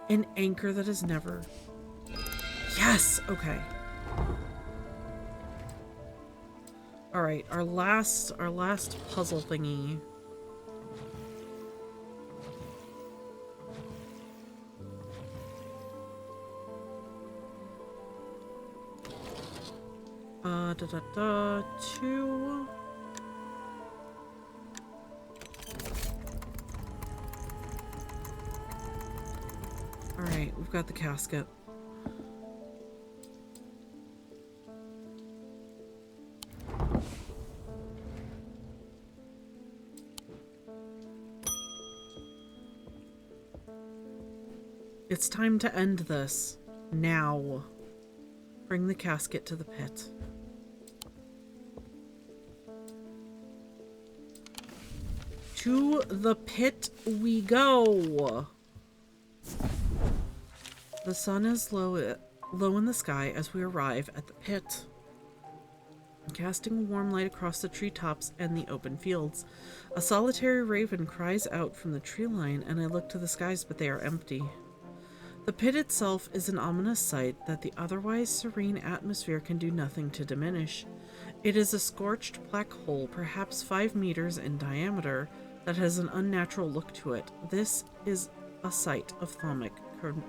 An anchor that is never... Yes! Okay. Alright, our last puzzle thingy. Two. Alright, we've got the casket. It's time to end this. Now. Bring the casket to the pit. To the pit we go. The sun is low in the sky as we arrive at the pit, casting a warm light across the treetops and the open fields. A solitary raven cries out from the tree line, and I look to the skies, but they are empty. The pit itself is an ominous sight that the otherwise serene atmosphere can do nothing to diminish. It is a scorched black hole, perhaps 5 meters in diameter, that has an unnatural look to it. This is a site of Thaumic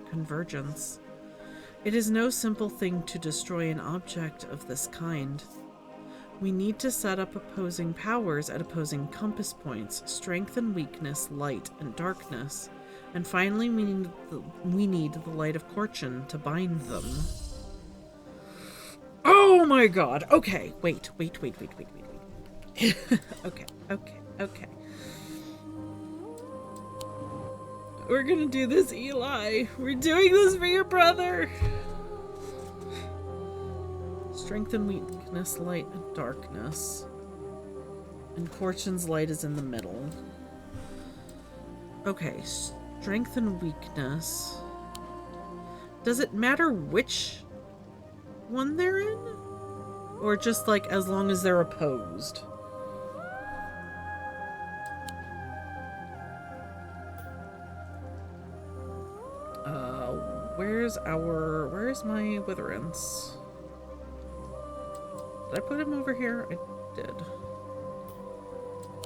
convergence. It is no simple thing to destroy an object of this kind. We need to set up opposing powers at opposing compass points, strength and weakness, light and darkness. And finally, we need the light of Fortune to bind them. Oh my god! Okay, wait. Okay. We're gonna do this, Eli. We're doing this for your brother. Strength and weakness, light and darkness. And Fortune's light is in the middle. Okay, strength and weakness. Does it matter which one they're in? Or just like as long as they're opposed? Where's my Witherance? Did I put him over here? I did.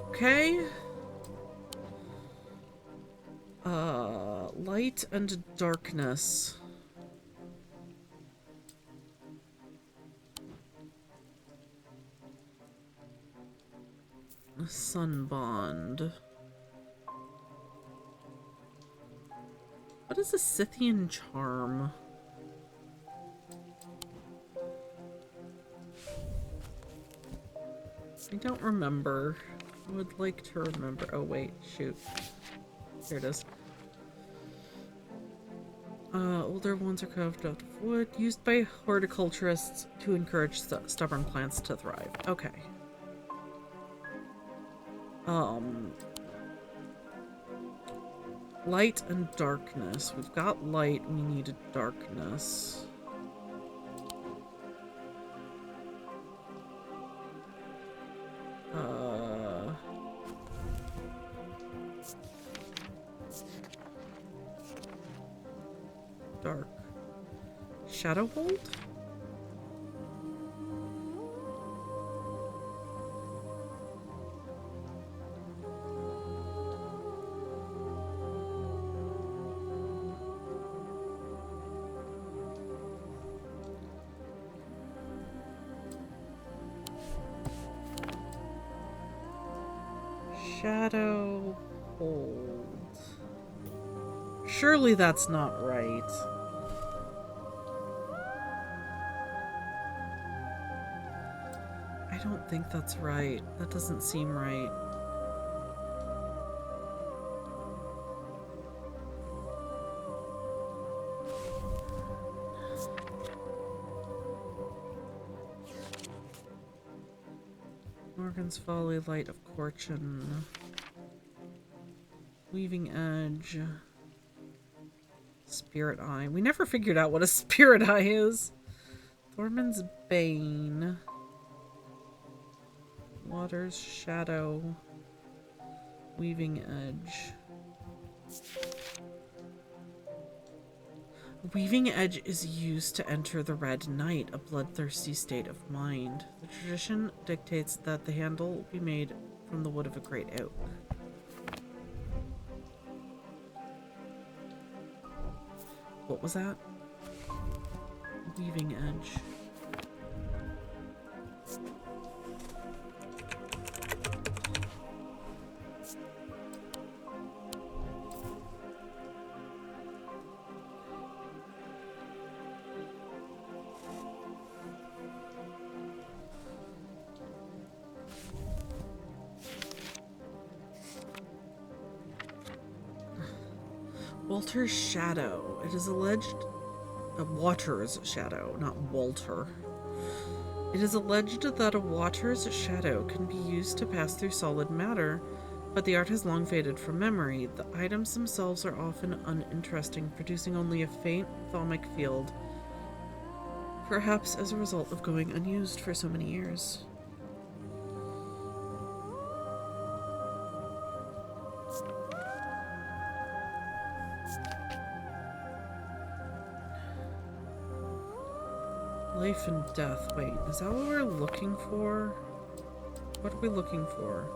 Okay. Light and darkness. A sun bond. What is a Scythian charm? I don't remember. I would like to remember. Oh wait, shoot. Here it is. Older ones are carved out of wood, used by horticulturists to encourage stubborn plants to thrive. Okay. Light and darkness. We've got light, we need darkness. Dark. Shadowhold? Shadow hold. Surely that's not right. I I don't think that's right. That doesn't seem right. Morgan's Folly, Light of Fortune, Weaving Edge, Spirit Eye. We never figured out what a Spirit Eye is. Thorman's Bane, Water's Shadow, Weaving Edge. Weaving Edge is used to enter the Red Night, a bloodthirsty state of mind. The tradition dictates that the handle be made from the wood of a great oak. What was that? Weaving Edge. Walter's Shadow. It is alleged... Water's Shadow, not Walter. It is alleged that a water's shadow can be used to pass through solid matter, but the art has long faded from memory. The items themselves are often uninteresting, producing only a faint thaumic field, perhaps as a result of going unused for so many years. Life and death. Wait, is that what we're looking for? What are we looking for?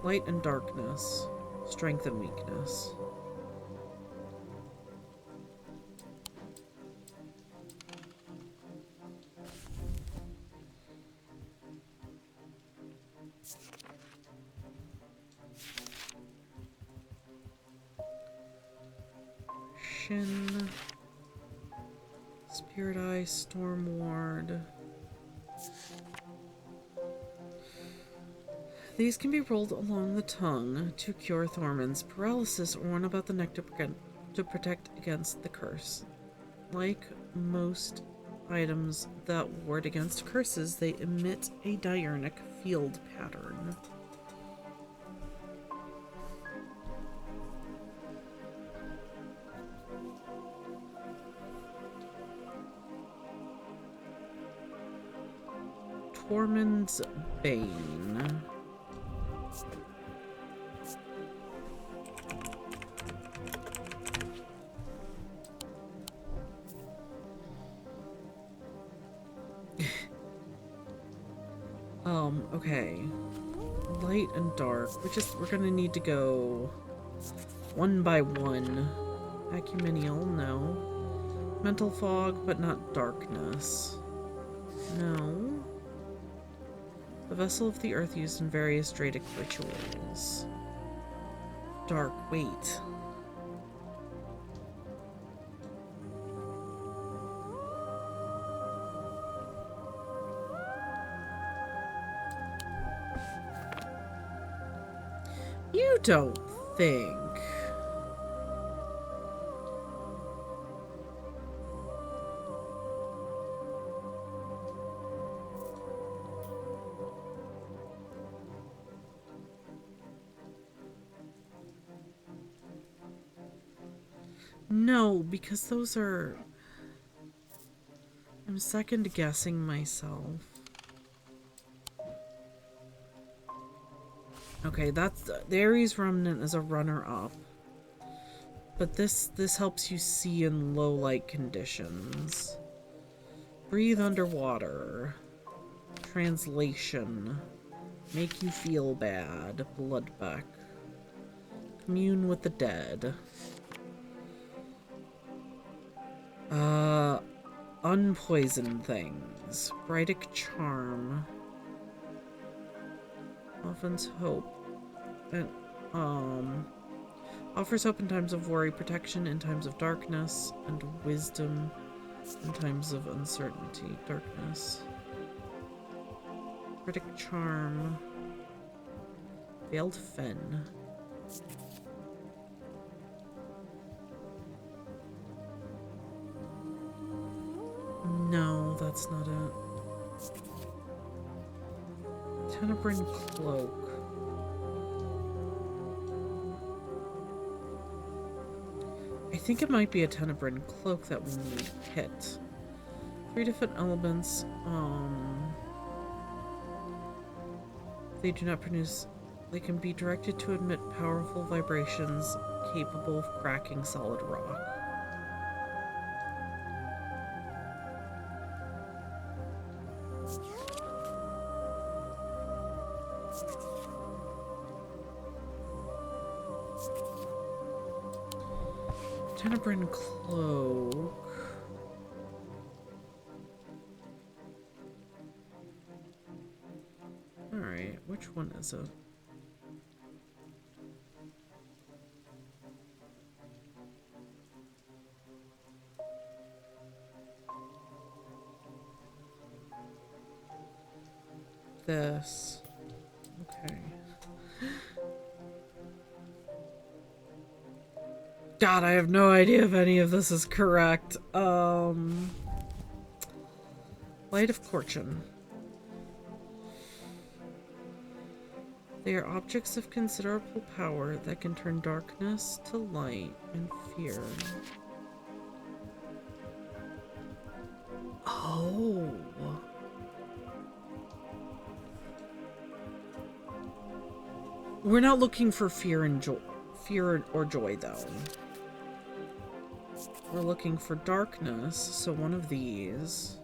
Light and darkness. Strength and weakness. Shin. Spirit Eye, Storm Ward. These can be rolled along the tongue to cure Thorman's paralysis or worn about the neck to protect against the curse. Like most items that ward against curses, they emit a diurnic field pattern. Tormund's Bane. Okay. Light and dark. We're gonna need to go one by one. Ecumenial, no. Mental fog, but not darkness. No. The vessel of the earth used in various Dradic rituals. Dark, wait. You don't think... No, because those are... I'm second guessing myself. Okay, that's... The Ares Remnant is a runner-up. But this helps you see in low light conditions. Breathe underwater. Translation. Make you feel bad. Bloodback. Commune with the dead. Unpoison things. Brightic charm. Offers hope. And, offers hope in times of worry, protection in times of darkness, and wisdom in times of uncertainty. Darkness. Critic Charm. Veiled Fen. No, that's not it. Tenebrin Cloak. I think it might be a Tenebrin Cloak that we need hit. 3 different elements. They do not produce. They can be directed to emit powerful vibrations capable of cracking solid rock. Tenebrin Cloak. Alright, which one is it? This. Okay. God, I have no idea if any of this is correct. Light of Fortune. They are objects of considerable power that can turn darkness to light and fear. Oh. We're not looking for fear and joy. Fear or joy, though. We're looking for darkness, so one of these.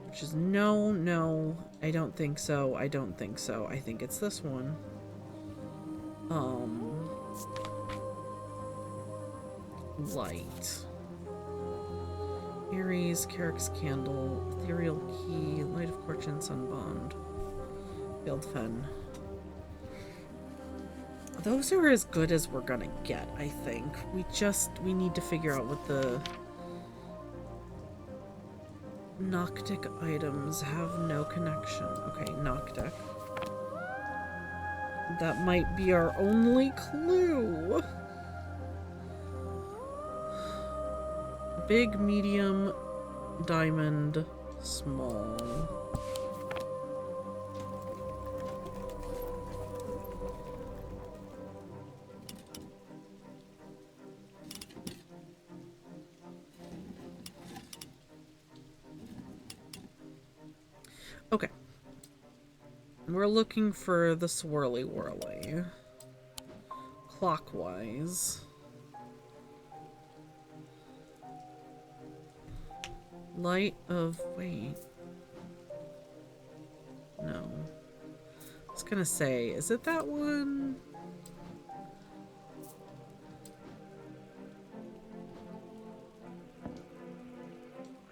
Which is no, I don't think so, I don't think so. I think it's this one. Light. Aries, Carrick's Candle, Ethereal Key, Light of Fortune, Sunbond. Veiled Fen. Those are as good as we're gonna get, I think. We need to figure out what the Noctic items have no connection. Okay, Noctic. That might be our only clue. Big, medium, diamond, small. Okay. We're looking for the swirly whirly. Clockwise. Light of... wait. No. I was gonna say, is it that one?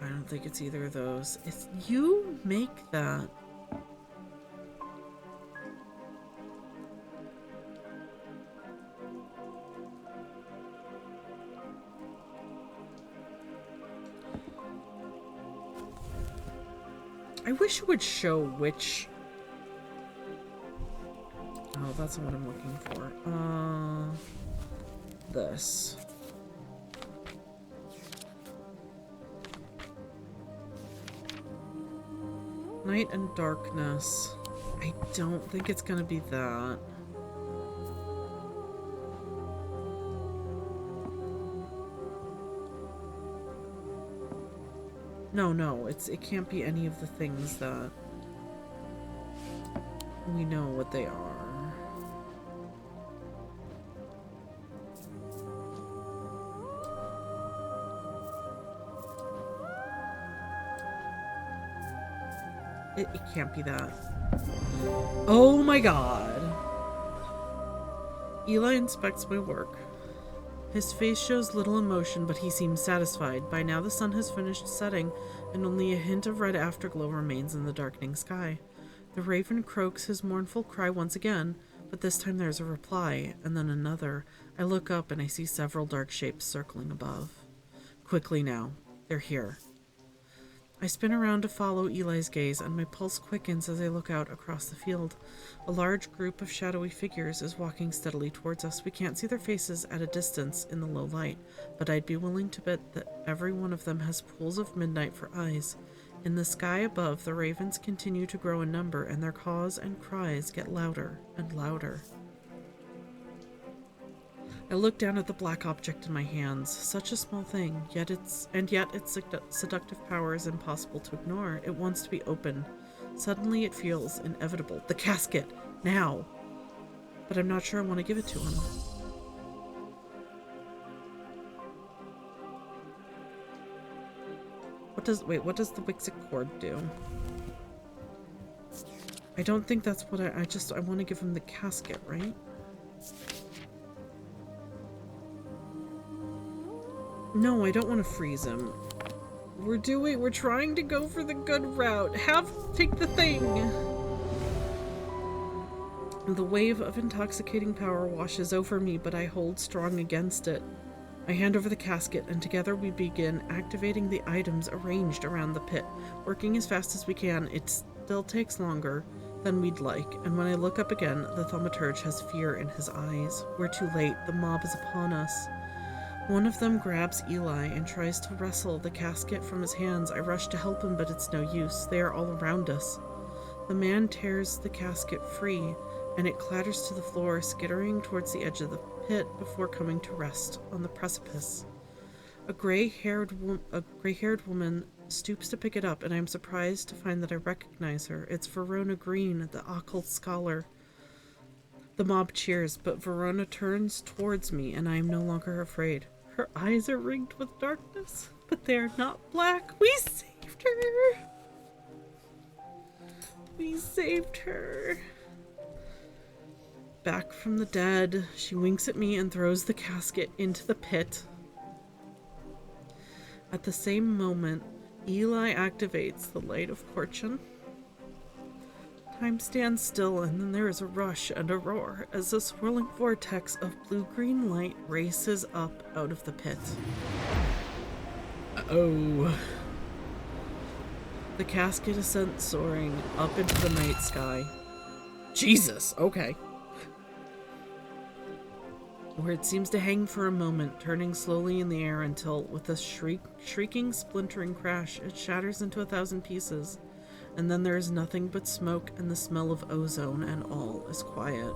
I don't think it's either of those. It's you make that. I wish it would show which... oh, that's what I'm looking for. This. Night and darkness. I don't think it's gonna be that. No, it can't be any of the things that we know what they are. It can't be that. Oh my god. Eli inspects my work. His face shows little emotion, but he seems satisfied. By now the sun has finished setting, and only a hint of red afterglow remains in the darkening sky. The raven croaks his mournful cry once again, but this time there's a reply, and then another. I look up and I see several dark shapes circling above. Quickly now. They're here. I spin around to follow Eli's gaze, and my pulse quickens as I look out across the field. A large group of shadowy figures is walking steadily towards us. We can't see their faces at a distance in the low light, but I'd be willing to bet that every one of them has pools of midnight for eyes. In the sky above, the ravens continue to grow in number, and their caws and cries get louder and louder. I look down at the black object in my hands. Such a small thing, yet its seductive power is impossible to ignore. It wants to be opened. Suddenly it feels inevitable. The casket! Now! But I'm not sure I want to give it to him. What does the Wixit cord do? I don't think that's what I want to give him the casket, right? No, I don't want to freeze him. We're trying to go for the good route. Take the thing! The wave of intoxicating power washes over me, but I hold strong against it. I hand over the casket, and together we begin activating the items arranged around the pit. Working as fast as we can, it still takes longer than we'd like, and when I look up again, the thaumaturge has fear in his eyes. We're too late. The mob is upon us. One of them grabs Eli and tries to wrestle the casket from his hands. I rush to help him, but it's no use. They are all around us. The man tears the casket free, and it clatters to the floor, skittering towards the edge of the pit before coming to rest on the precipice. A gray-haired woman stoops to pick it up, and I'm surprised to find that I recognize her. It's Verona Green, the occult scholar. The mob cheers, but Verona turns towards me, and I am no longer afraid. Her eyes are ringed with darkness, but they are not black. We saved her! We saved her! Back from the dead, she winks at me and throws the casket into the pit. At the same moment, Eli activates the Light of Fortune. Time stands still, and then there is a rush and a roar as a swirling vortex of blue-green light races up out of the pit. Oh. The casket is sent soaring up into the night sky. Jesus, okay. Where it seems to hang for a moment, turning slowly in the air until, with a shrieking, splintering crash, it shatters into 1,000 pieces. And then there is nothing but smoke and the smell of ozone, and all is quiet.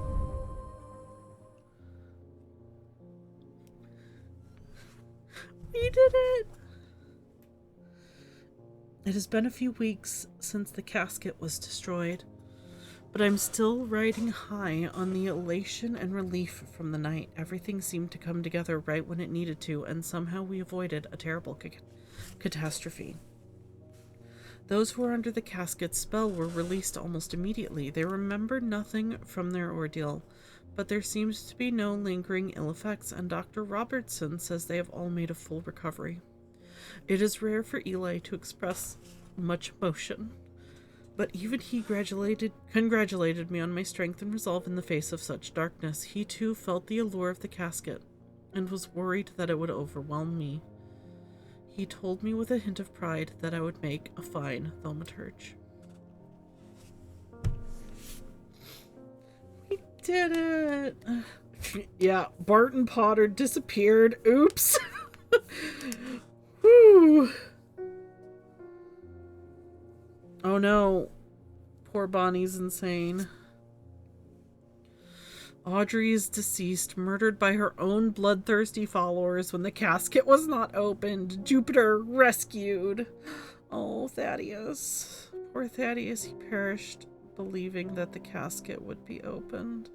We did it! It has been a few weeks since the casket was destroyed, but I'm still riding high on the elation and relief from the night. Everything seemed to come together right when it needed to, and somehow we avoided a terrible catastrophe. Those who were under the casket's spell were released almost immediately. They remembered nothing from their ordeal, but there seems to be no lingering ill effects, and Dr. Robertson says they have all made a full recovery. It is rare for Eli to express much emotion, but even he congratulated me on my strength and resolve in the face of such darkness. He too felt the allure of the casket, and was worried that it would overwhelm me. He told me with a hint of pride that I would make a fine thaumaturge. We did it! Yeah, Barton Potter disappeared. Oops! Whew! Oh no. Poor Bonnie's insane. Audrey is deceased, murdered by her own bloodthirsty followers when the casket was not opened. Jupiter rescued. Oh, Thaddeus. Poor Thaddeus, he perished believing that the casket would be opened.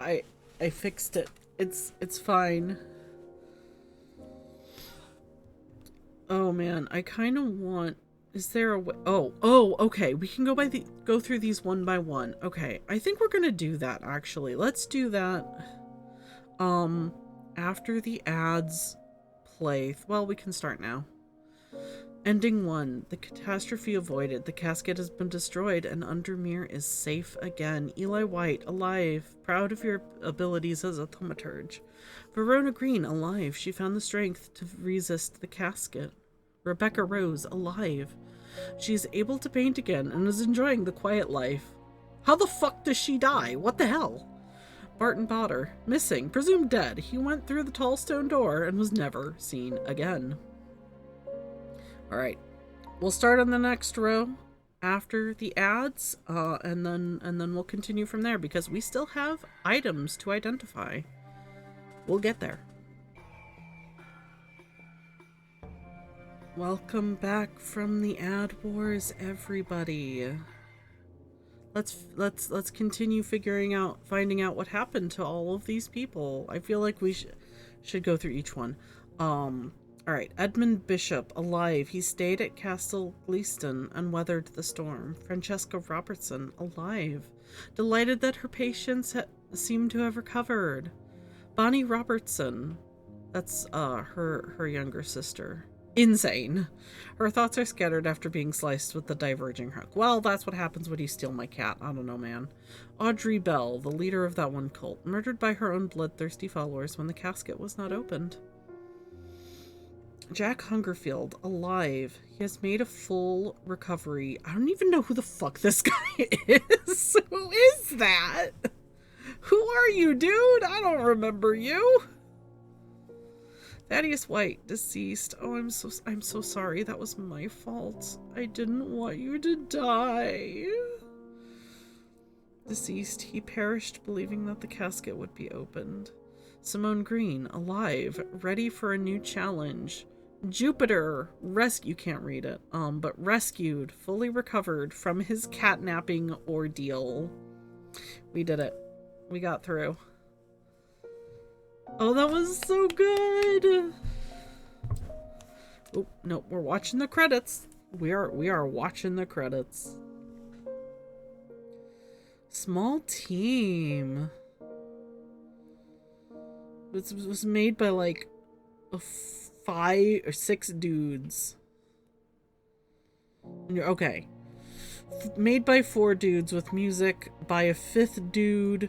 I fixed it. It's fine. Oh man, I kind of want... Is there a way? Oh, okay. We can go through these one by one. Okay, I think we're gonna do that actually. Let's do that. After the ads play. Well, we can start now. Ending 1. The catastrophe avoided. The casket has been destroyed and Undermere is safe again. Eli White, alive. Proud of your abilities as a thaumaturge. Verona Green, alive. She found the strength to resist the casket. Rebecca Rose, alive. She is able to paint again and is enjoying the quiet life. How the fuck does she die? What the hell? Barton Botter, missing, presumed dead. He went through the tall stone door and was never seen again. Alright, we'll start on the next row after the ads, and then we'll continue from there because we still have items to identify. We'll get there. Welcome back from the ad wars, everybody. Let's continue finding out what happened to all of these people. I feel like we should go through each one. Alright, Edmund Bishop, alive. He stayed at Castle Gleaston and weathered the storm. Francesca Robertson, alive. Delighted that her patients seemed to have recovered. Bonnie Robertson, that's her younger sister. Insane. Her thoughts are scattered after being sliced with the diverging hook. Well, that's what happens when you steal my cat. I don't know, man. Audrey Bell, the leader of that one cult, murdered by her own bloodthirsty followers when the casket was not opened. Jack Hungerfield, alive. He has made a full recovery. I don't even know who the fuck this guy is. Who is that? Who are you, dude? I don't remember you. Thaddeus White, deceased. Oh, I'm so sorry. That was my fault. I didn't want you to die. Deceased. He perished believing that the casket would be opened. Simone Green, alive, ready for a new challenge. Jupiter, you can't read it, but rescued, fully recovered from his catnapping ordeal. We did it. We got through. Oh, that was so good. Oh, no, we're watching the credits. We are watching the credits. Small team. It was made by like 5 or 6 dudes. Okay. Made by 4 dudes with music by a 5th dude,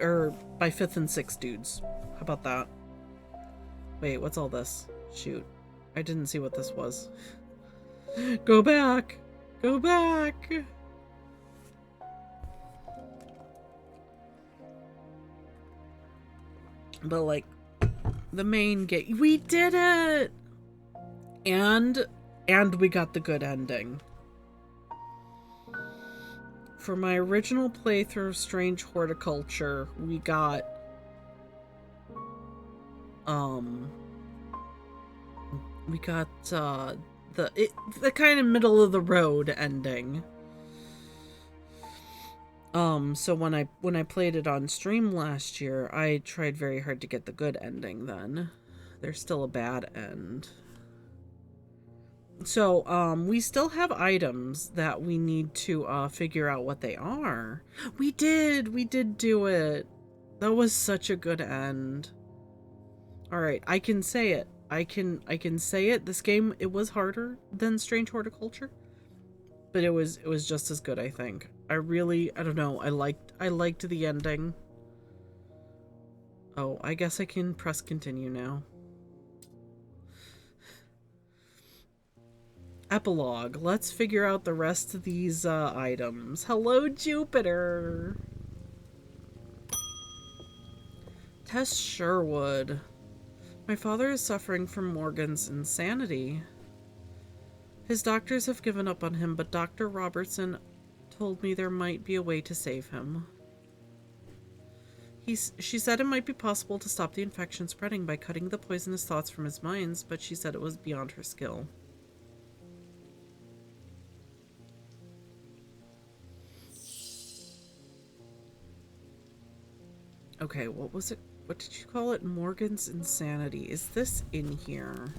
or by 5th and 6th dudes. How about that? Wait, what's all this? Shoot. I didn't see what this was. Go back! Go back! But like, the main game. We did it! And we got the good ending. For my original playthrough of Strange Horticulture, we got the kind of middle of the road ending. So when I played it on stream last year, I tried very hard to get the good ending then. There's still a bad end. So, we still have items that we need to figure out what they are. We did do it. That was such a good end. Alright, I can say it. I can say it. This game, it was harder than Strange Horticulture, but it was just as good, I think. I don't know, I liked the ending. Oh, I guess I can press continue now. Epilogue. Let's figure out the rest of these items. Hello, Jupiter. Tess Sherwood. My father is suffering from Morgan's insanity. His doctors have given up on him, but Dr. Robertson told me there might be a way to save him. She said it might be possible to stop the infection spreading by cutting the poisonous thoughts from his minds, but she said it was beyond her skill. Okay, what was it? What did you call it? Morgan's insanity. Is this in here?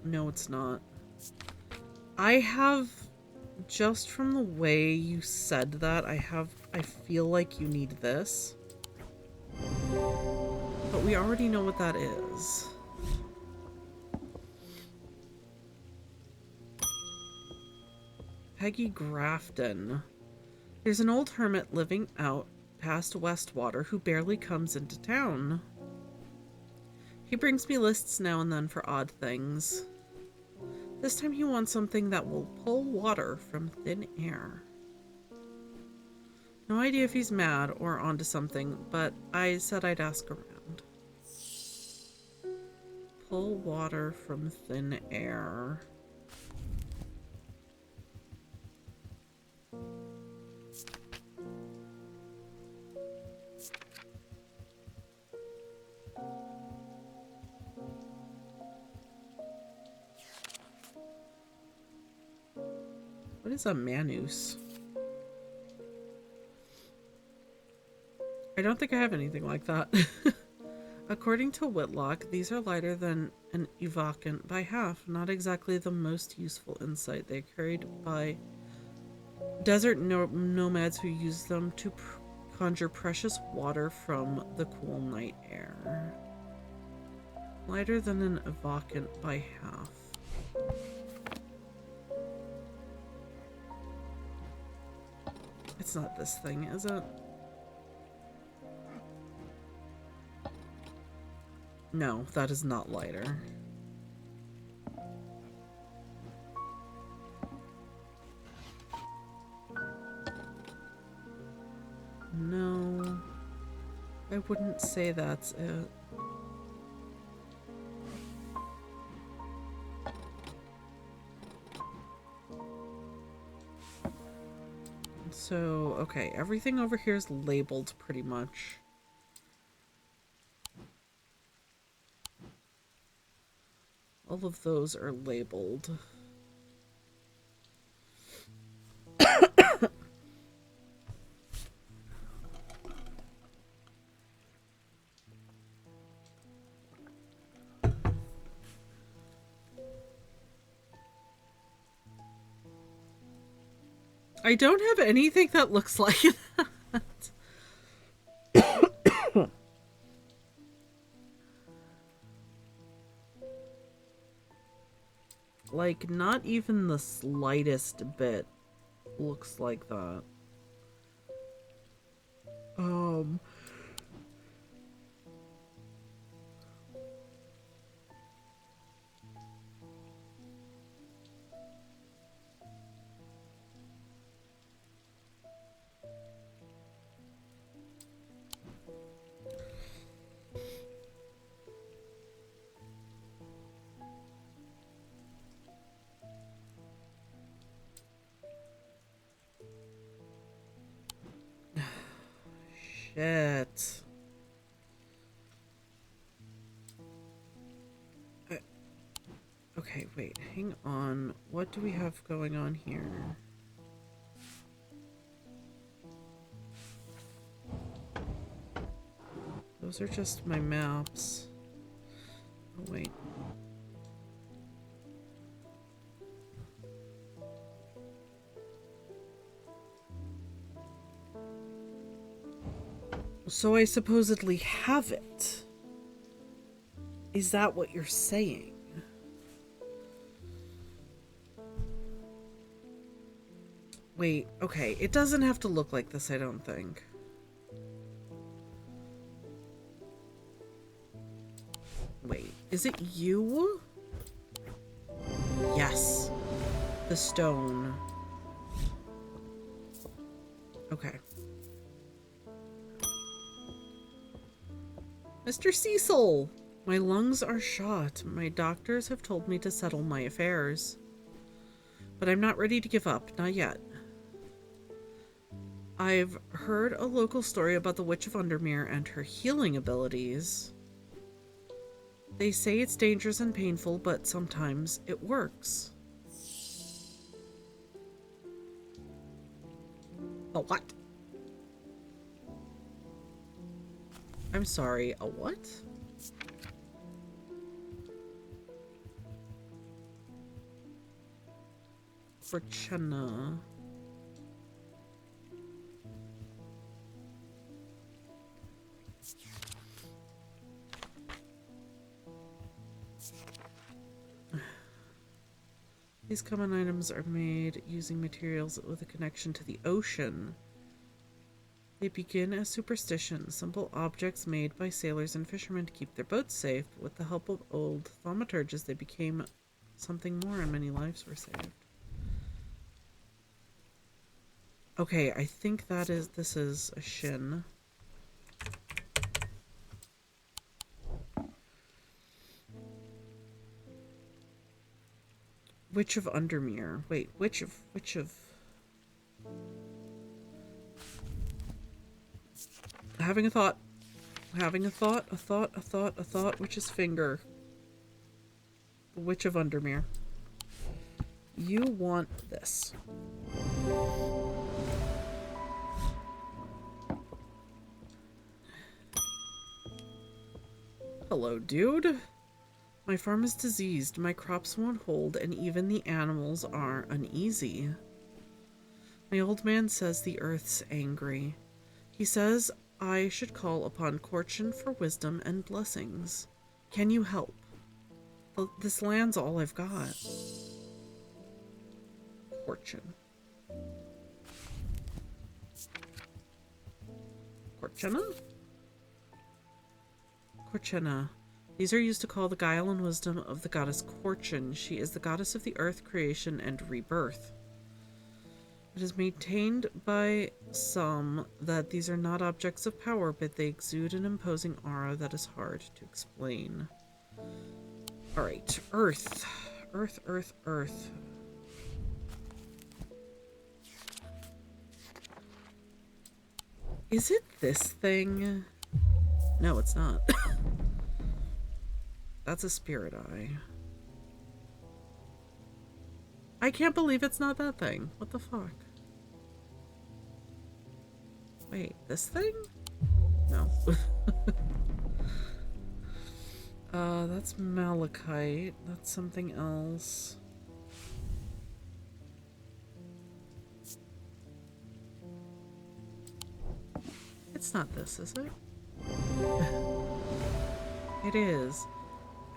No, it's not. I have just from the way you said that, I feel like you need this. But we already know what that is. Peggy Grafton. There's an old hermit living out past Westwater who barely comes into town. He brings me lists now and then for odd things. This time he wants something that will pull water from thin air. No idea if he's mad or onto something, but I said I'd ask around. Pull water from thin air. What is a manus? I don't think I have anything like that. According to Whitlock, these are lighter than an evocant by half. Not exactly the most useful insight. They're carried by desert nomads who use them to conjure precious water from the cool night air. Lighter than an evocant by half. It's not this thing, is it? No, that is not lighter. No, I wouldn't say that's it. So, okay, everything over here is labeled pretty much. All of those are labeled. I don't have anything that looks like that. Like, not even the slightest bit looks like that. Shit. Okay, wait, hang on. What do we have going on here? Those are just my maps. Oh, wait. So I supposedly have it. Is that what you're saying? Wait, okay. It doesn't have to look like this, I don't think. Wait, is it you? Yes. The stone. Okay. Mr. Cecil! My lungs are shot. My doctors have told me to settle my affairs. But I'm not ready to give up. Not yet. I've heard a local story about the Witch of Undermere and her healing abilities. They say it's dangerous and painful, but sometimes it works. A what? I'm sorry, a what? Fortuna. These common items are made using materials with a connection to the ocean. They begin as superstitions, simple objects made by sailors and fishermen to keep their boats safe. With the help of old thaumaturges, they became something more, and many lives were saved. Okay, I think this is a shin. Witch of Undermere. Wait, which of... Having a thought. Having a thought. Witch's finger. Witch of Undermere. You want this. Hello, dude. My farm is diseased, my crops won't hold, and even the animals are uneasy. My old man says the earth's angry. He says I should call upon Corchin for wisdom and blessings. Can you help? This land's all I've got. Corchin. Corchina? Corchina. These are used to call the guile and wisdom of the goddess Corchin. She is the goddess of the earth, creation, and rebirth. It is maintained by some that these are not objects of power, but they exude an imposing aura that is hard to explain. Alright, earth. Earth. Is it this thing? No, it's not. That's a spirit eye. I can't believe it's not that thing. What the fuck? Wait, this thing? No. That's malachite. That's something else. It's not this, is it? It is.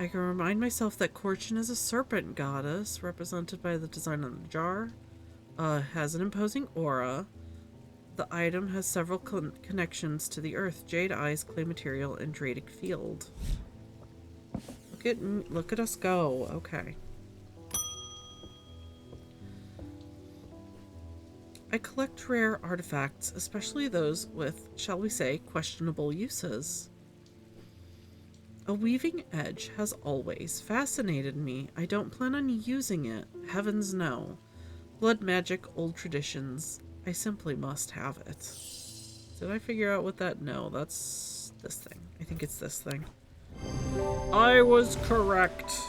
I can remind myself that Corchin is a serpent goddess, represented by the design on the jar. Has an imposing aura. The item has several connections to the earth: jade eyes, clay material, and Dradic field. Look at us go. Okay. I collect rare artifacts, especially those with, shall we say, questionable uses. A weaving edge has always fascinated me. I don't plan on using it. Heavens no. Blood magic, old traditions. I simply must have it. Did I figure out what that? No, that's this thing. I think it's this thing. I was correct.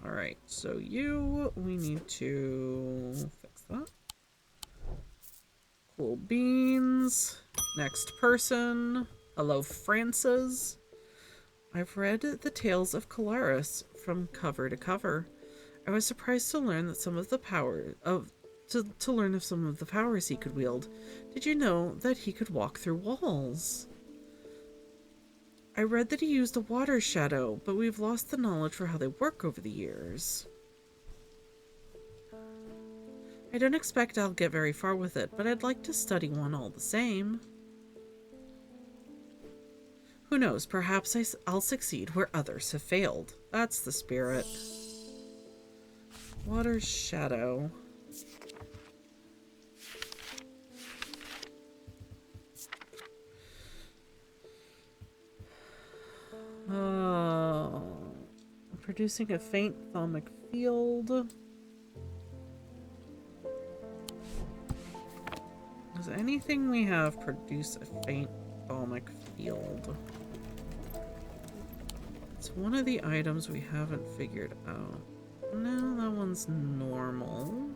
Alright, so we need to fix that. Cool beans. Next person. Hello, Francis. I've read the tales of Colaris from cover to cover. I was surprised to learn that some of the to learn of some of the powers he could wield. Did you know that he could walk through walls? I read that he used a water shadow, but we've lost the knowledge for how they work over the years. I don't expect I'll get very far with it, but I'd like to study one all the same. Who knows, perhaps I'll succeed where others have failed. That's the spirit. Water shadow. Producing a faint thalamic field. Does anything we have produce a faint thalamic field? It's one of the items we haven't figured out. No, that one's normal.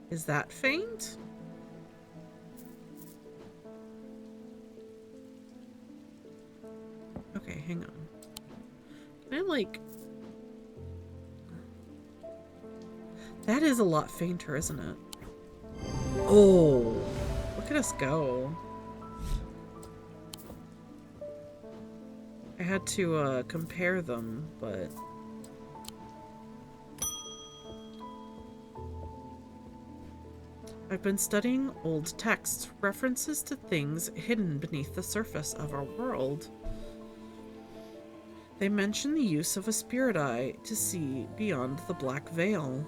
Is that faint? Okay, hang on. Can I, like... That is a lot fainter, isn't it? Oh, look at us go. I had to compare them, but... I've been studying old texts, references to things hidden beneath the surface of our world. They mention the use of a spirit eye to see beyond the black veil.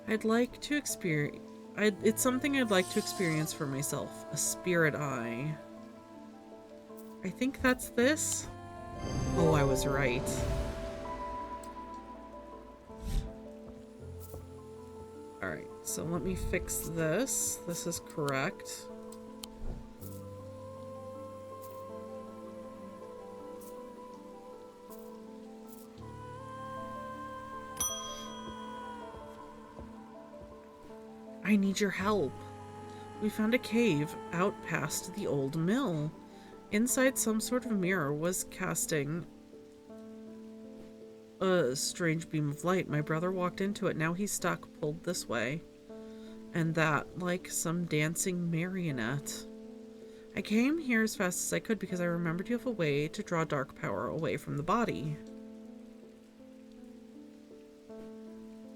I'd like to experience... it's something I'd like to experience for myself. A spirit eye. I think that's this. Oh, I was right. Alright, so let me fix this. This is correct. I need your help. We found a cave out past the old mill. Inside, some sort of mirror was casting a strange beam of light. My brother walked into it. Now he's stuck, pulled this way and that, like some dancing marionette. I came here as fast as I could because I remembered you have a way to draw dark power away from the body.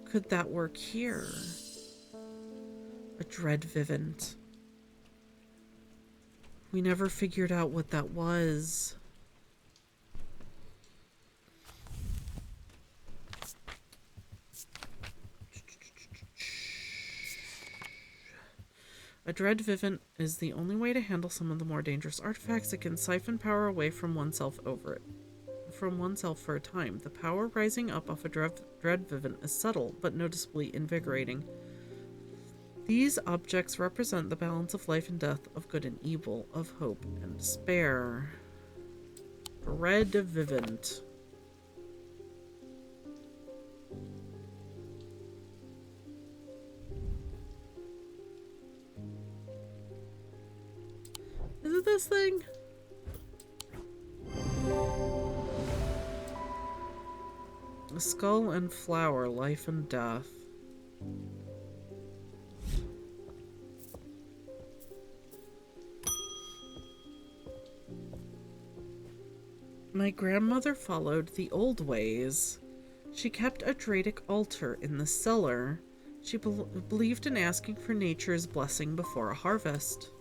Could that work here? A dread vivant. We never figured out what that was. A dread vivant is the only way to handle some of the more dangerous artifacts. It can siphon power away from oneself for a time. The power rising up off a dread vivant is subtle, but noticeably invigorating. These objects represent the balance of life and death, of good and evil, of hope and despair. Dread vivant. Is it this thing? A skull and flower, life and death. My grandmother followed the old ways. She kept a Dradic altar in the cellar. She believed in asking for nature's blessing before a harvest.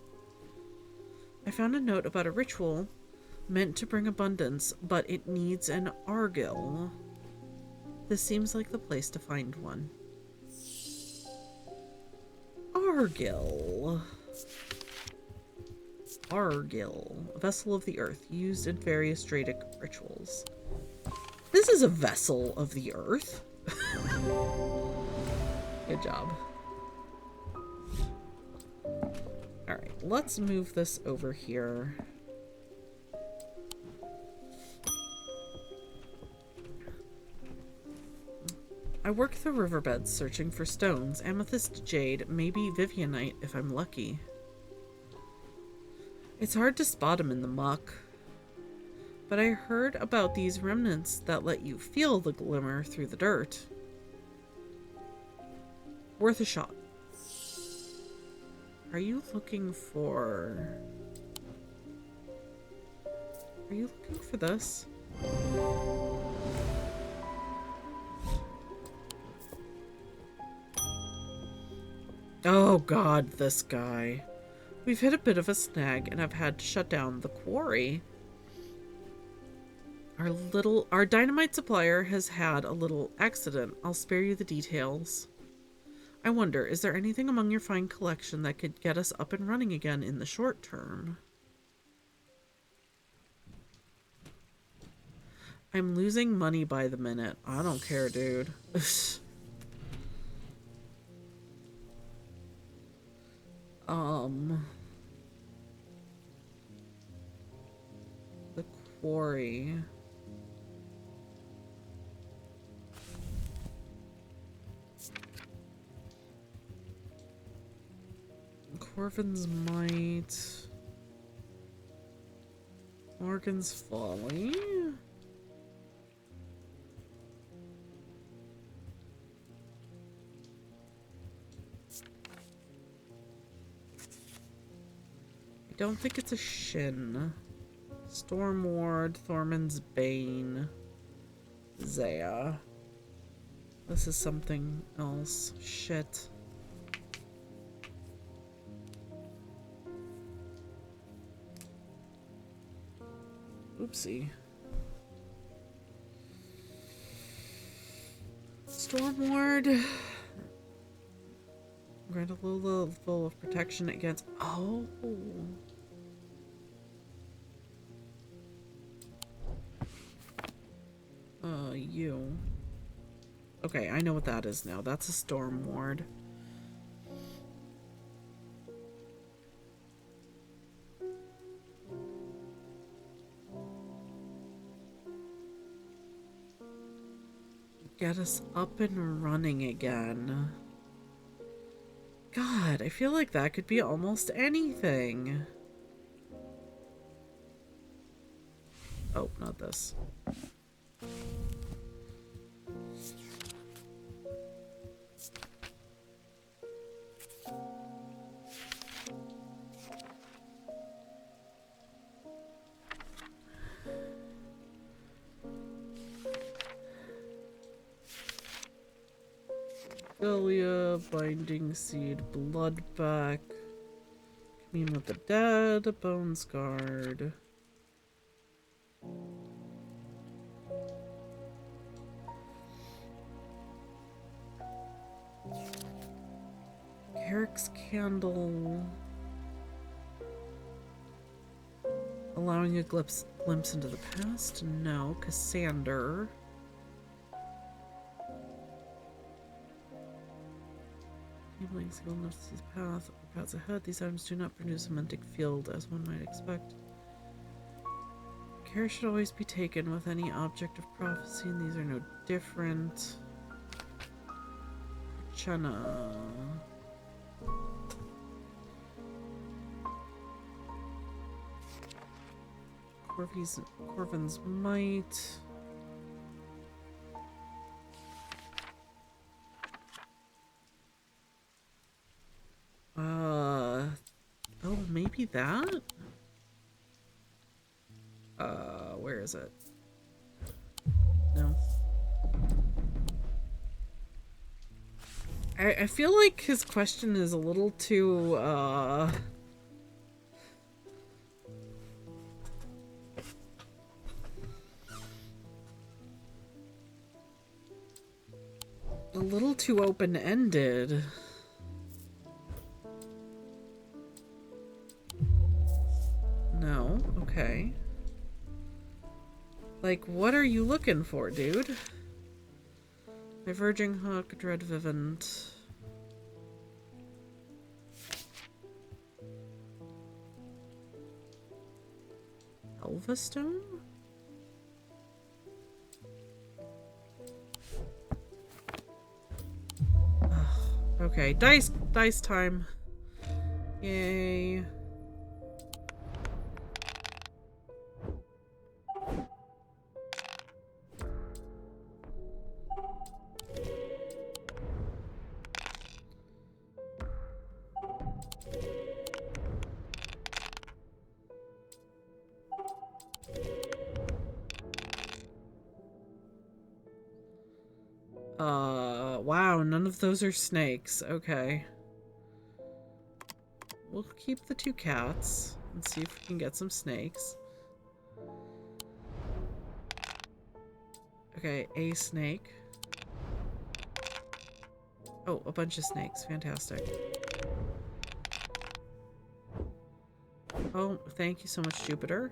I found a note about a ritual meant to bring abundance, but it needs an argil. This seems like the place to find one. Argil. Argil, a vessel of the earth, used in various Dradic rituals. This is a vessel of the earth. Good job. Alright, let's move this over here. I work the riverbeds searching for stones, amethyst, jade, maybe Vivianite if I'm lucky. It's hard to spot them in the muck. But I heard about these remnants that let you feel the glimmer through the dirt. Worth a shot. Are you looking for... Are you looking for this? Oh god, this guy. We've hit a bit of a snag and I've had to shut down the quarry. Our dynamite supplier has had a little accident. I'll spare you the details. I wonder, is there anything among your fine collection that could get us up and running again in the short term? I'm losing money by the minute. I don't care, dude. The quarry. Corvin's Might. Morgan's Folly. don't think it's a Shin. Storm Ward, Thorman's Bane, Zaya. This is something else. Shit. Oopsie. Storm Ward. Grant a low level of protection against. Oh. You. Okay, I know what that is now. That's a Storm Ward. Get us up and running again. God, I feel like that could be almost anything. Oh, not this. Delia, Binding Seed, Bloodback, Commune with the Dead, Bones Guard. Eric's Candle. Allowing a glimpse into the past? No. Cassander. Enabling skill enough to see the path or paths ahead. These items do not produce a mentic field, as one might expect. Care should always be taken with any object of prophecy, and these are no different. Chana. Corvin's Might. Oh, maybe that? Where is it? No. I feel like his question is a little too, a little too open-ended. No, okay. Like, what are you looking for, dude? Diverging Hook, Dread Vivint. Elvastone? Okay, dice time. Yay. Wow, none of those are snakes. Okay. We'll keep the 2 cats and see if we can get some snakes. Okay, a snake. Oh, a bunch of snakes. Fantastic. Oh, thank you so much, Jupiter.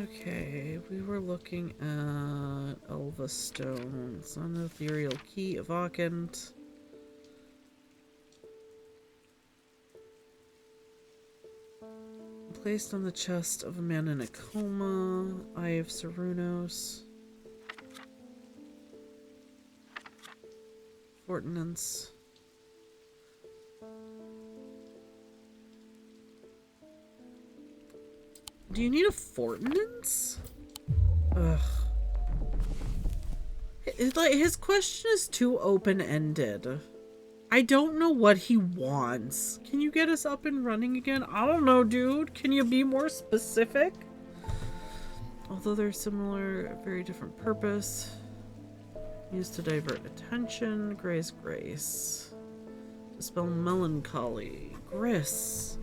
Okay, we were looking at Elvastone. It's an ethereal key, evocant. Placed on the chest of a man in a coma. Eye of Cernunnos. Ordnance. Do you need a Fortinance? Ugh. His question is too open-ended. I don't know what he wants. Can you get us up and running again? I don't know, dude. Can you be more specific? Although they're similar, very different purpose. Used to divert attention. Grace, grace. Dispel melancholy. Gris.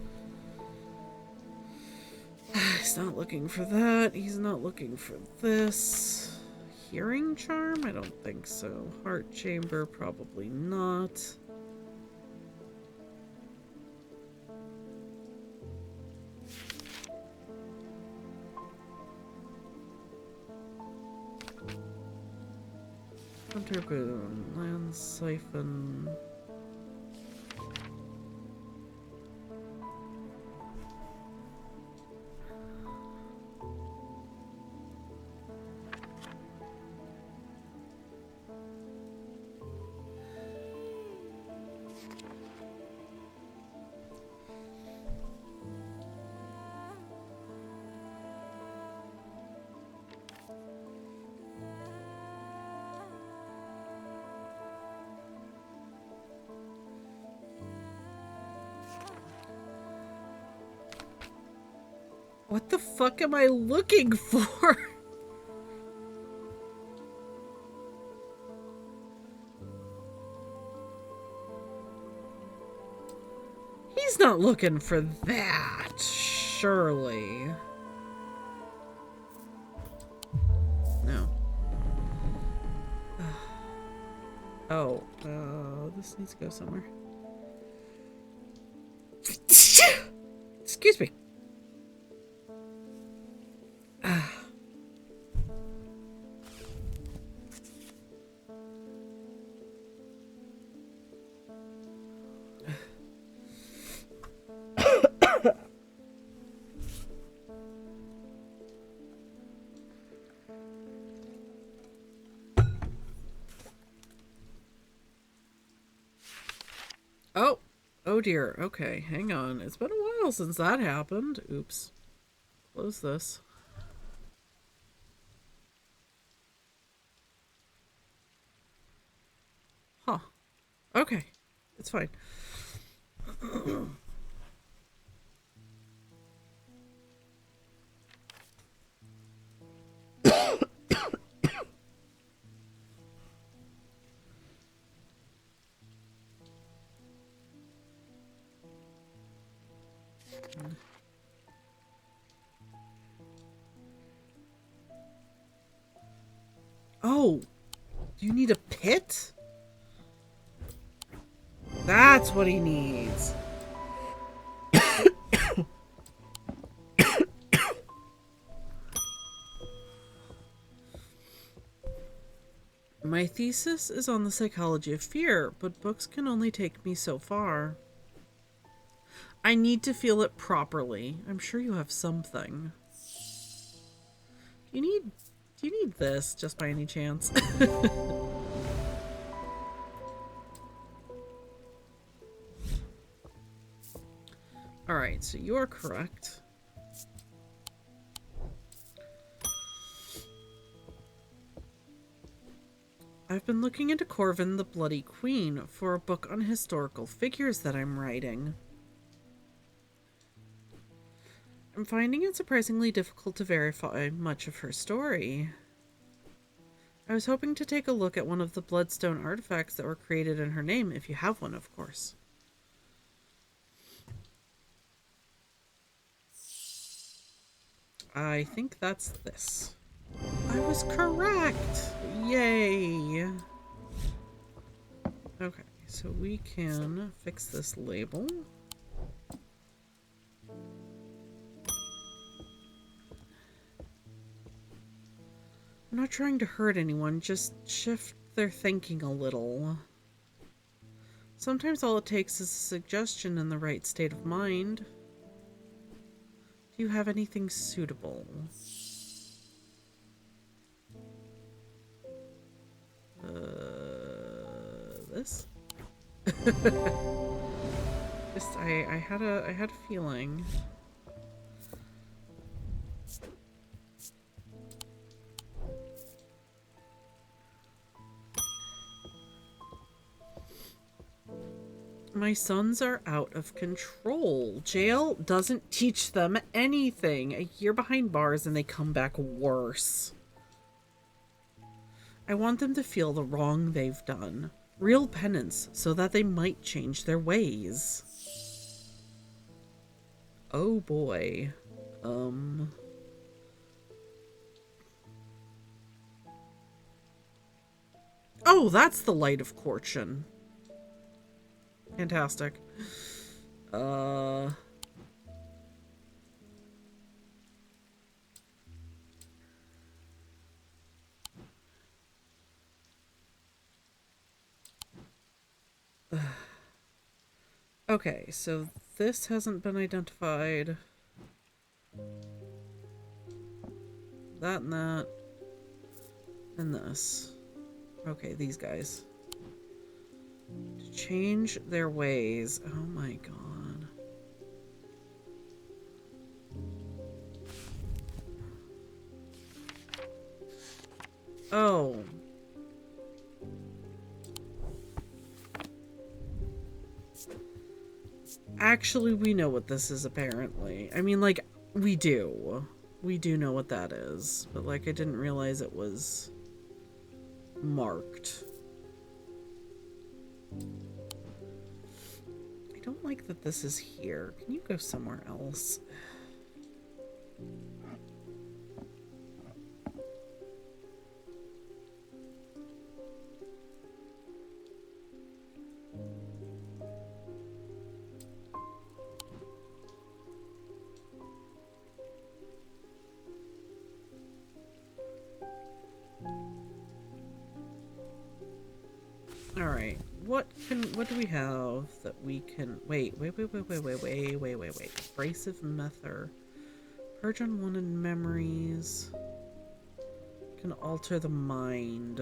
He's not looking for that. He's not looking for this. Hearing charm? I don't think so. Heart chamber? Probably not. Hunter boon. Land siphon. What the fuck am I looking for? He's not looking for that, surely. No. Oh, this needs to go somewhere. Excuse me. Oh. Oh dear. Okay, hang on. It's been a while since that happened. Oops. Close this. Huh. Okay. It's fine. Oh, do you need a pit? That's what he needs. My thesis is on the psychology of fear, but books can only take me so far. I need to feel it properly. I'm sure you have something. Do you need this just by any chance? Alright, so you are correct. I've been looking into Corvin the Bloody Queen for a book on historical figures that I'm writing. I'm finding it surprisingly difficult to verify much of her story. I was hoping to take a look at one of the bloodstone artifacts that were created in her name, if you have one, of course. I think that's this. I was correct! Yay! Okay, so we can fix this label. I'm not trying to hurt anyone, just shift their thinking a little. Sometimes all it takes is a suggestion in the right state of mind. Do you have anything suitable? this? Just I had a feeling. My sons are out of control. Jail doesn't teach them anything. A year behind bars and they come back worse. I want them to feel the wrong they've done. Real penance so that they might change their ways. Oh boy. Oh, that's the Light of Fortune. Fantastic. Okay, so this hasn't been identified. That and that. And this. Okay, these guys. To change their ways. Oh my god. Oh. Actually, we know what this is, apparently. I mean, like, we do. We do know what that is. But, like, I didn't realize it was marked. I don't like that this is here. Can you go somewhere else? Alright, what do we have that we can wait. Abrasive Mether. Purge unwanted memories. Can alter the mind.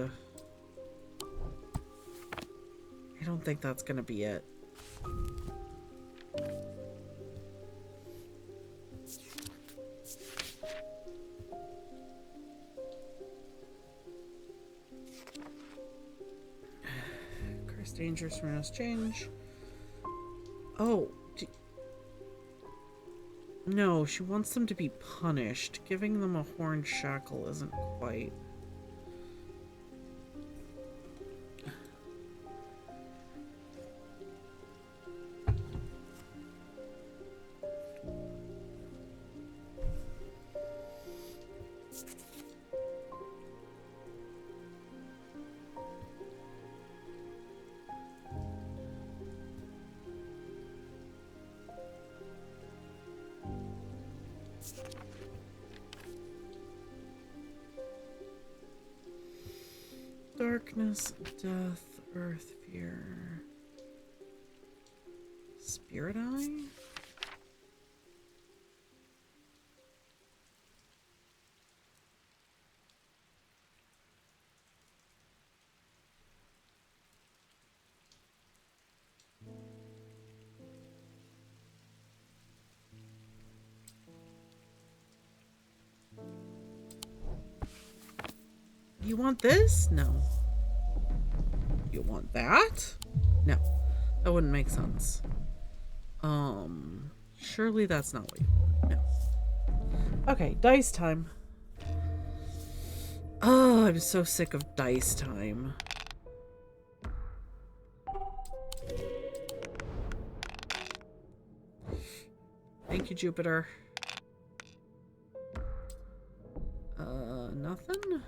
I don't think that's gonna be it. Dangerous from us change. Oh. No, she wants them to be punished. Giving them a horn shackle isn't quite. Darkness, death, earth, fear. Spirit Eye? You want this? No. You want that? No. That wouldn't make sense. Surely that's not what you want. No. Okay, dice time. Oh, I'm so sick of dice time. Thank you, Jupiter. Nothing?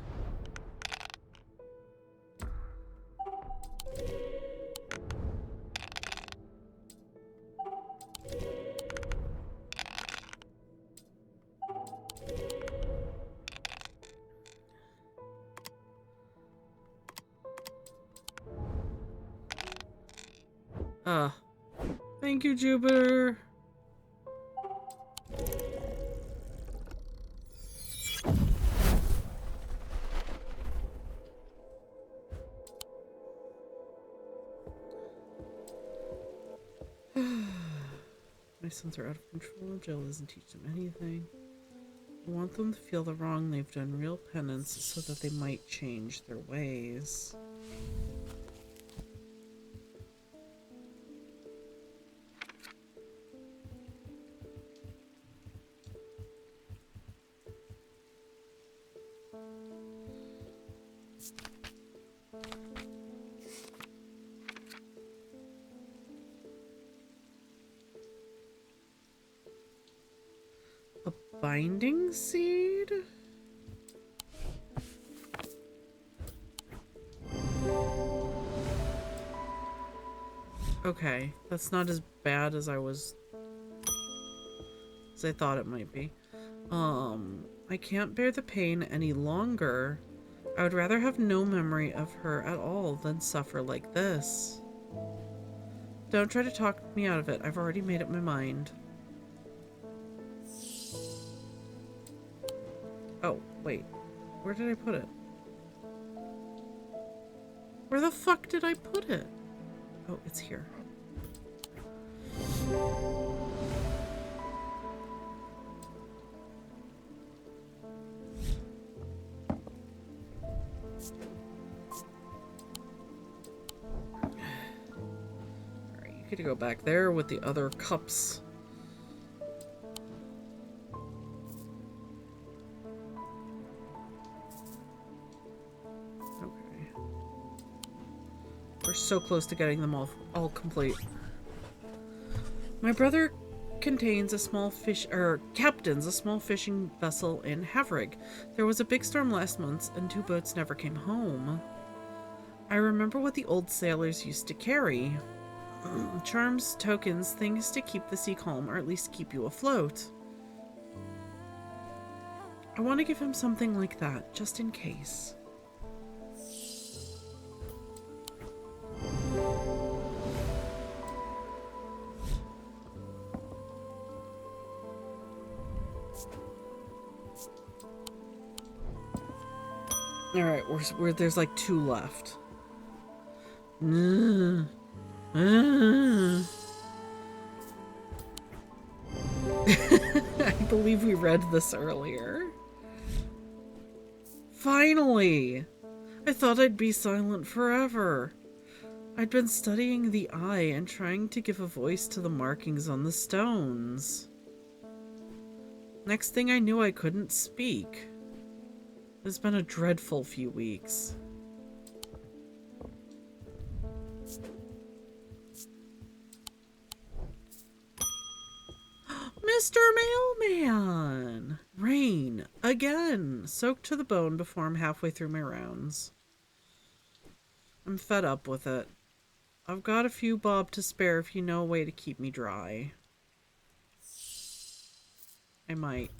Thank you, Jupiter. sons are out of control. Jail doesn't teach them anything. I want them to feel the wrong they've done, real penance, so that they might change their ways. A binding seed? Okay, that's not as bad as I thought it might be. I can't bear the pain any longer. I would rather have no memory of her at all than suffer like this. Don't try to talk me out of it. I've already made up my mind. Oh, wait. Where did I put it? Where the fuck did I put it? Oh, it's here. Alright, you get to go back there with the other cups. So close to getting them all complete. My brother captains a small fishing vessel in Havrig. There was a big storm last month and 2 boats never came home. I remember what the old sailors used to carry. Charms, tokens, things to keep the sea calm, or at least keep you afloat. I want to give him something like that, just in case. Alright, there's like 2 left. I believe we read this earlier. Finally! I thought I'd be silent forever. I'd been studying the eye and trying to give a voice to the markings on the stones. Next thing I knew, I couldn't speak. It's been a dreadful few weeks. Mr. Mailman! Rain, again! Soaked to the bone before I'm halfway through my rounds. I'm fed up with it. I've got a few bob to spare if you know a way to keep me dry. I might.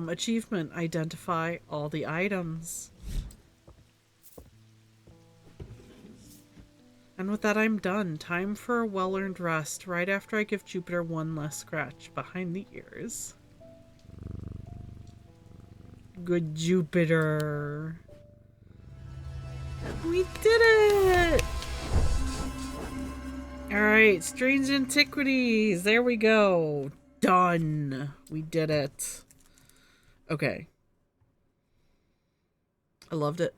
Achievement. Identify all the items. And with that, I'm done. Time for a well-earned rest, right after I give Jupiter one last scratch behind the ears. Good Jupiter. We did it! Alright, Strange Antiquities. There we go. Done. We did it. Okay. I loved it.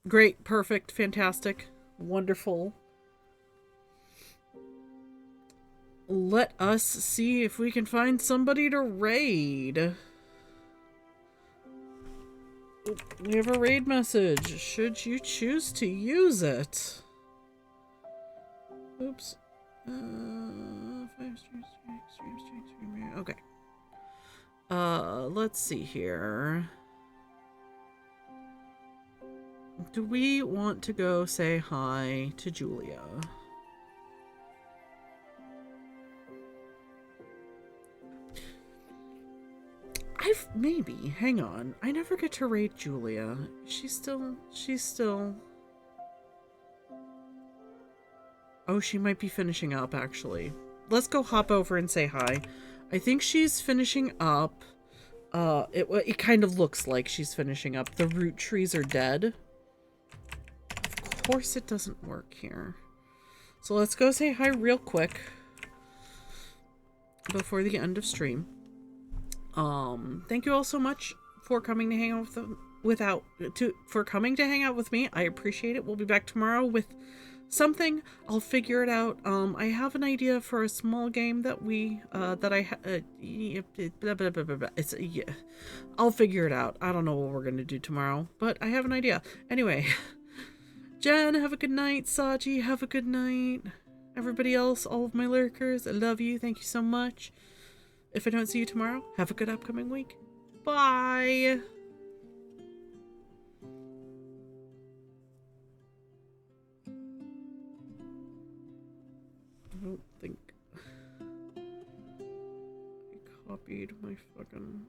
Great, perfect, fantastic, wonderful. Let us see if we can find somebody to raid. We have a raid message. Should you choose to use it? Oops. 5 streams, okay. Let's see here. Do we want to go say hi to Julia? Maybe. Hang on. I never get to raid Julia. She's still... Oh, she might be finishing up, actually. Let's go hop over and say hi. I think she's finishing up. It kind of looks like she's finishing up. The root trees are dead. Of course it doesn't work here. So let's go say hi real quick before the end of stream. Thank you all so much for coming to hang out hang out with me. I appreciate it. We'll be back tomorrow with something. I'll figure it out. I have an idea for a small game that I'll figure it out. I don't know what we're gonna do tomorrow, but I have an idea. Anyway, Jen, have a good night. Saji, have a good night. Everybody else, all of my lurkers, I love you. Thank you so much. If I don't see you tomorrow, have a good upcoming week. Bye. I don't think I copied my fucking...